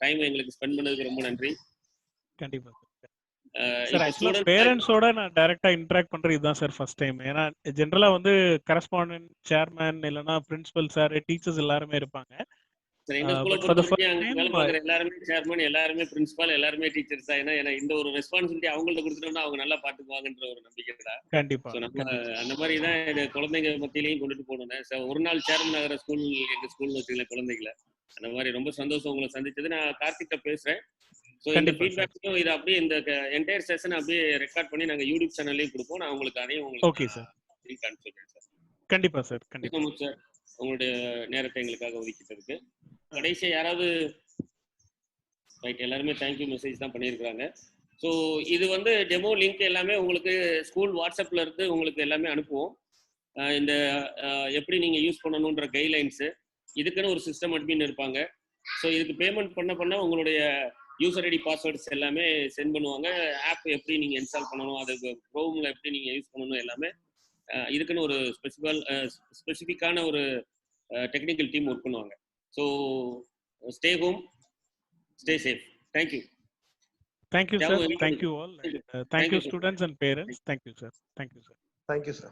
டைம் எங்களுக்கு ஸ்பெண்ட் பண்ணதுக்கு ரொம்ப நன்றி. கண்டிப்பா சார். ஆக்சுவலா பேரண்ட்ஸோட நான் டைரக்டா இன்டராக்ட் பண்றது இதுதான் சார் ஃபர்ஸ்ட் டைம். ஏன்னா ஜென்ரலா வந்து கரஸ்பாண்டன்ட், சேர்மேன் இல்லைன்னா பிரின்சிபல் சார், டீச்சர்ஸ் எல்லாருமே இருப்பாங்க. எங்க ஸ்கூலை பொறுத்தவரைக்கும் அங்க வேலை பார்க்குற எல்லாருமே சேர்மன், எல்லாருமே பிரின்சிபால், எல்லாருமே டீச்சர்ஸ் தான். ஏன்னா இந்த ஒரு ரெஸ்பான்சிபிலிட்டி அவங்கள்ட்ட கொடுத்துட்டோம்னா அவங்க நல்லா பாத்துக்குவாங்கன்ற ஒரு நம்பிக்கை தான். கண்டிப்பா நம்ம அந்த மாதிரி தான் இது குழந்தைங்க மத்தியிலையும் கொண்டுட்டு போகணும். ஒரு நாள் சேர்மன் ஆகிற ஸ்கூல் எங்க ஸ்கூல்னு வச்சுக்கல குழந்தைகளை. அந்த மாதிரி ரொம்ப சந்தோஷம் உங்களை சந்திச்சது. நான் கார்த்திகிட்ட பேசுறேன். ஸோ இந்த ஃபீட்பேக்கையும் இதை அப்படியே இந்த என்டையர் செஷன் அப்படியே ரெக்கார்ட் பண்ணி நாங்கள் யூடியூப் சேனல்லையும் கொடுப்போம். நான் உங்களுக்கு அதையும் உங்களுக்கு லிங்க் அனுப்பிச்சிடுறேன் சார். கண்டிப்பா சார். கண்டிப்பா சார், உங்களுடைய நேரத்தை எங்களுக்காக ஒதுக்கிட்டதுக்கு. கடைசியா யாராவது ரைட், எல்லாருமே தேங்க்யூ மெசேஜ் தான் பண்ணியிருக்கிறாங்க. ஸோ இது வந்து டெமோ லிங்க் எல்லாமே உங்களுக்கு ஸ்கூல் வாட்ஸ்அப்ல இருந்து உங்களுக்கு எல்லாமே அனுப்புவோம். இந்த எப்படி நீங்க யூஸ் பண்ணணுன்ற கைட்லைன்ஸு, இதுக்குன்னு ஒரு சிஸ்டம் அட்மின் இருப்பாங்க. ஸோ இதுக்கு பேமெண்ட் பண்ண உங்களுடைய யூசர் ஐடி பாஸ்வேர்ட்ஸ் எல்லாமே சென்ட் பண்ணுவாங்க. ஆப் எப்படி நீங்க இன்ஸ்டால் பண்ணணும், அதுக்கு க்ரோம்ல எப்படி நீங்க யூஸ் பண்ணணும் எல்லாமே இதுக்குன்னு ஒரு ஸ்பெசிஃபிக்கான ஒரு டெக்னிக்கல் டீம் ஒர்க் பண்ணுவாங்க. So stay home, stay safe. Thank you. Thank you sir. Thank you all. Thank you students and parents. Thank you sir. Thank you sir. Thank you sir.